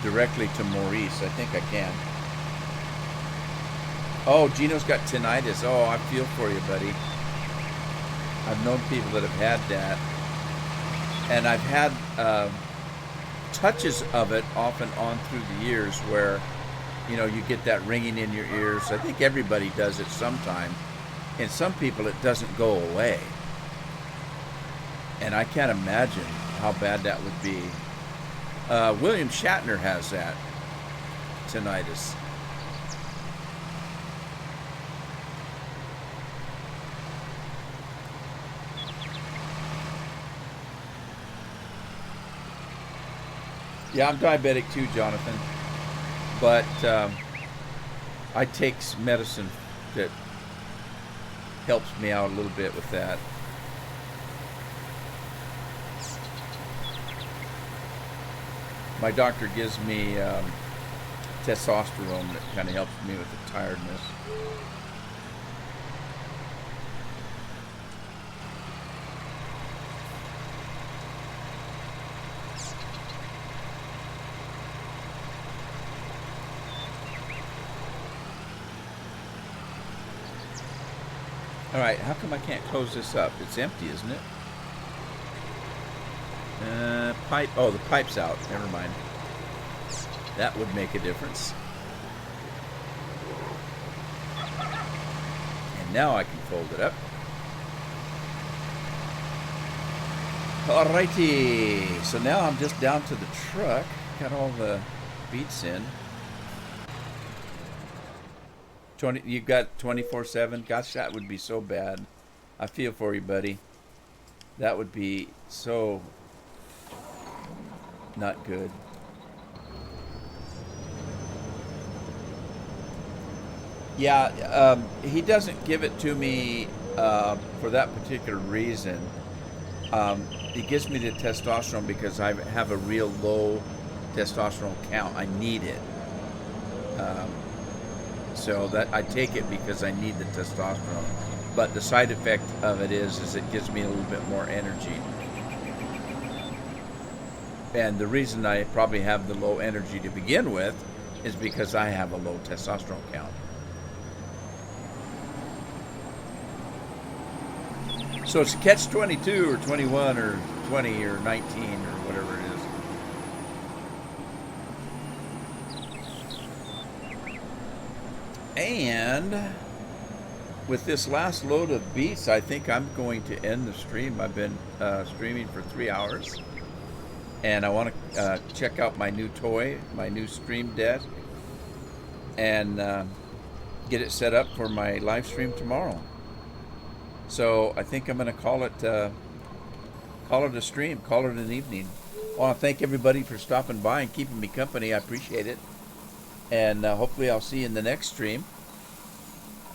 directly to Maurice. I think I can. Oh, Gino's got tinnitus. Oh, I feel for you, buddy. I've known people that have had that. And I've had touches of it off and on through the years where, you know, you get that ringing in your ears. I think everybody does it sometime. And some people, it doesn't go away. And I can't imagine how bad that would be. William Shatner has that, tinnitus. Yeah, I'm diabetic too, Jonathan. But I take medicine that helps me out a little bit with that. My doctor gives me testosterone that kind of helps me with the tiredness. All right, how come I can't close this up? It's empty, isn't it? Pipe. Oh, the pipe's out. Never mind. That would make a difference. And now I can fold it up. Alrighty. So now I'm just down to the truck. Got all the beets in. You've got 24/7. Gosh, that would be so bad. I feel for you, buddy. That would be so not good. Yeah, he doesn't give it to me for that particular reason. He gives me the testosterone because I have a real low testosterone count. I need it. So that I take it because I need the testosterone. But the side effect of it is it gives me a little bit more energy. And the reason I probably have the low energy to begin with is because I have a low testosterone count. So it's catch 22 or 21 or 20 or 19 or whatever it is. And with this last load of beets, I think I'm going to end the stream. I've been streaming for 3 hours. And I want to check out my new toy, my new stream desk, and get it set up for my live stream tomorrow. So I think I'm going to call it a stream, call it an evening. I want to thank everybody for stopping by and keeping me company. I appreciate it. And hopefully I'll see you in the next stream.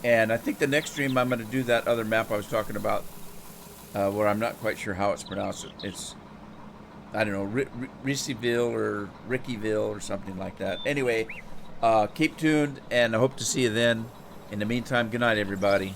And I think the next stream I'm going to do that other map I was talking about, where I'm not quite sure how it's pronounced. It's, I don't know, Riceyville or Rickyville or something like that. Anyway, keep tuned, and I hope to see you then. In the meantime, good night, everybody.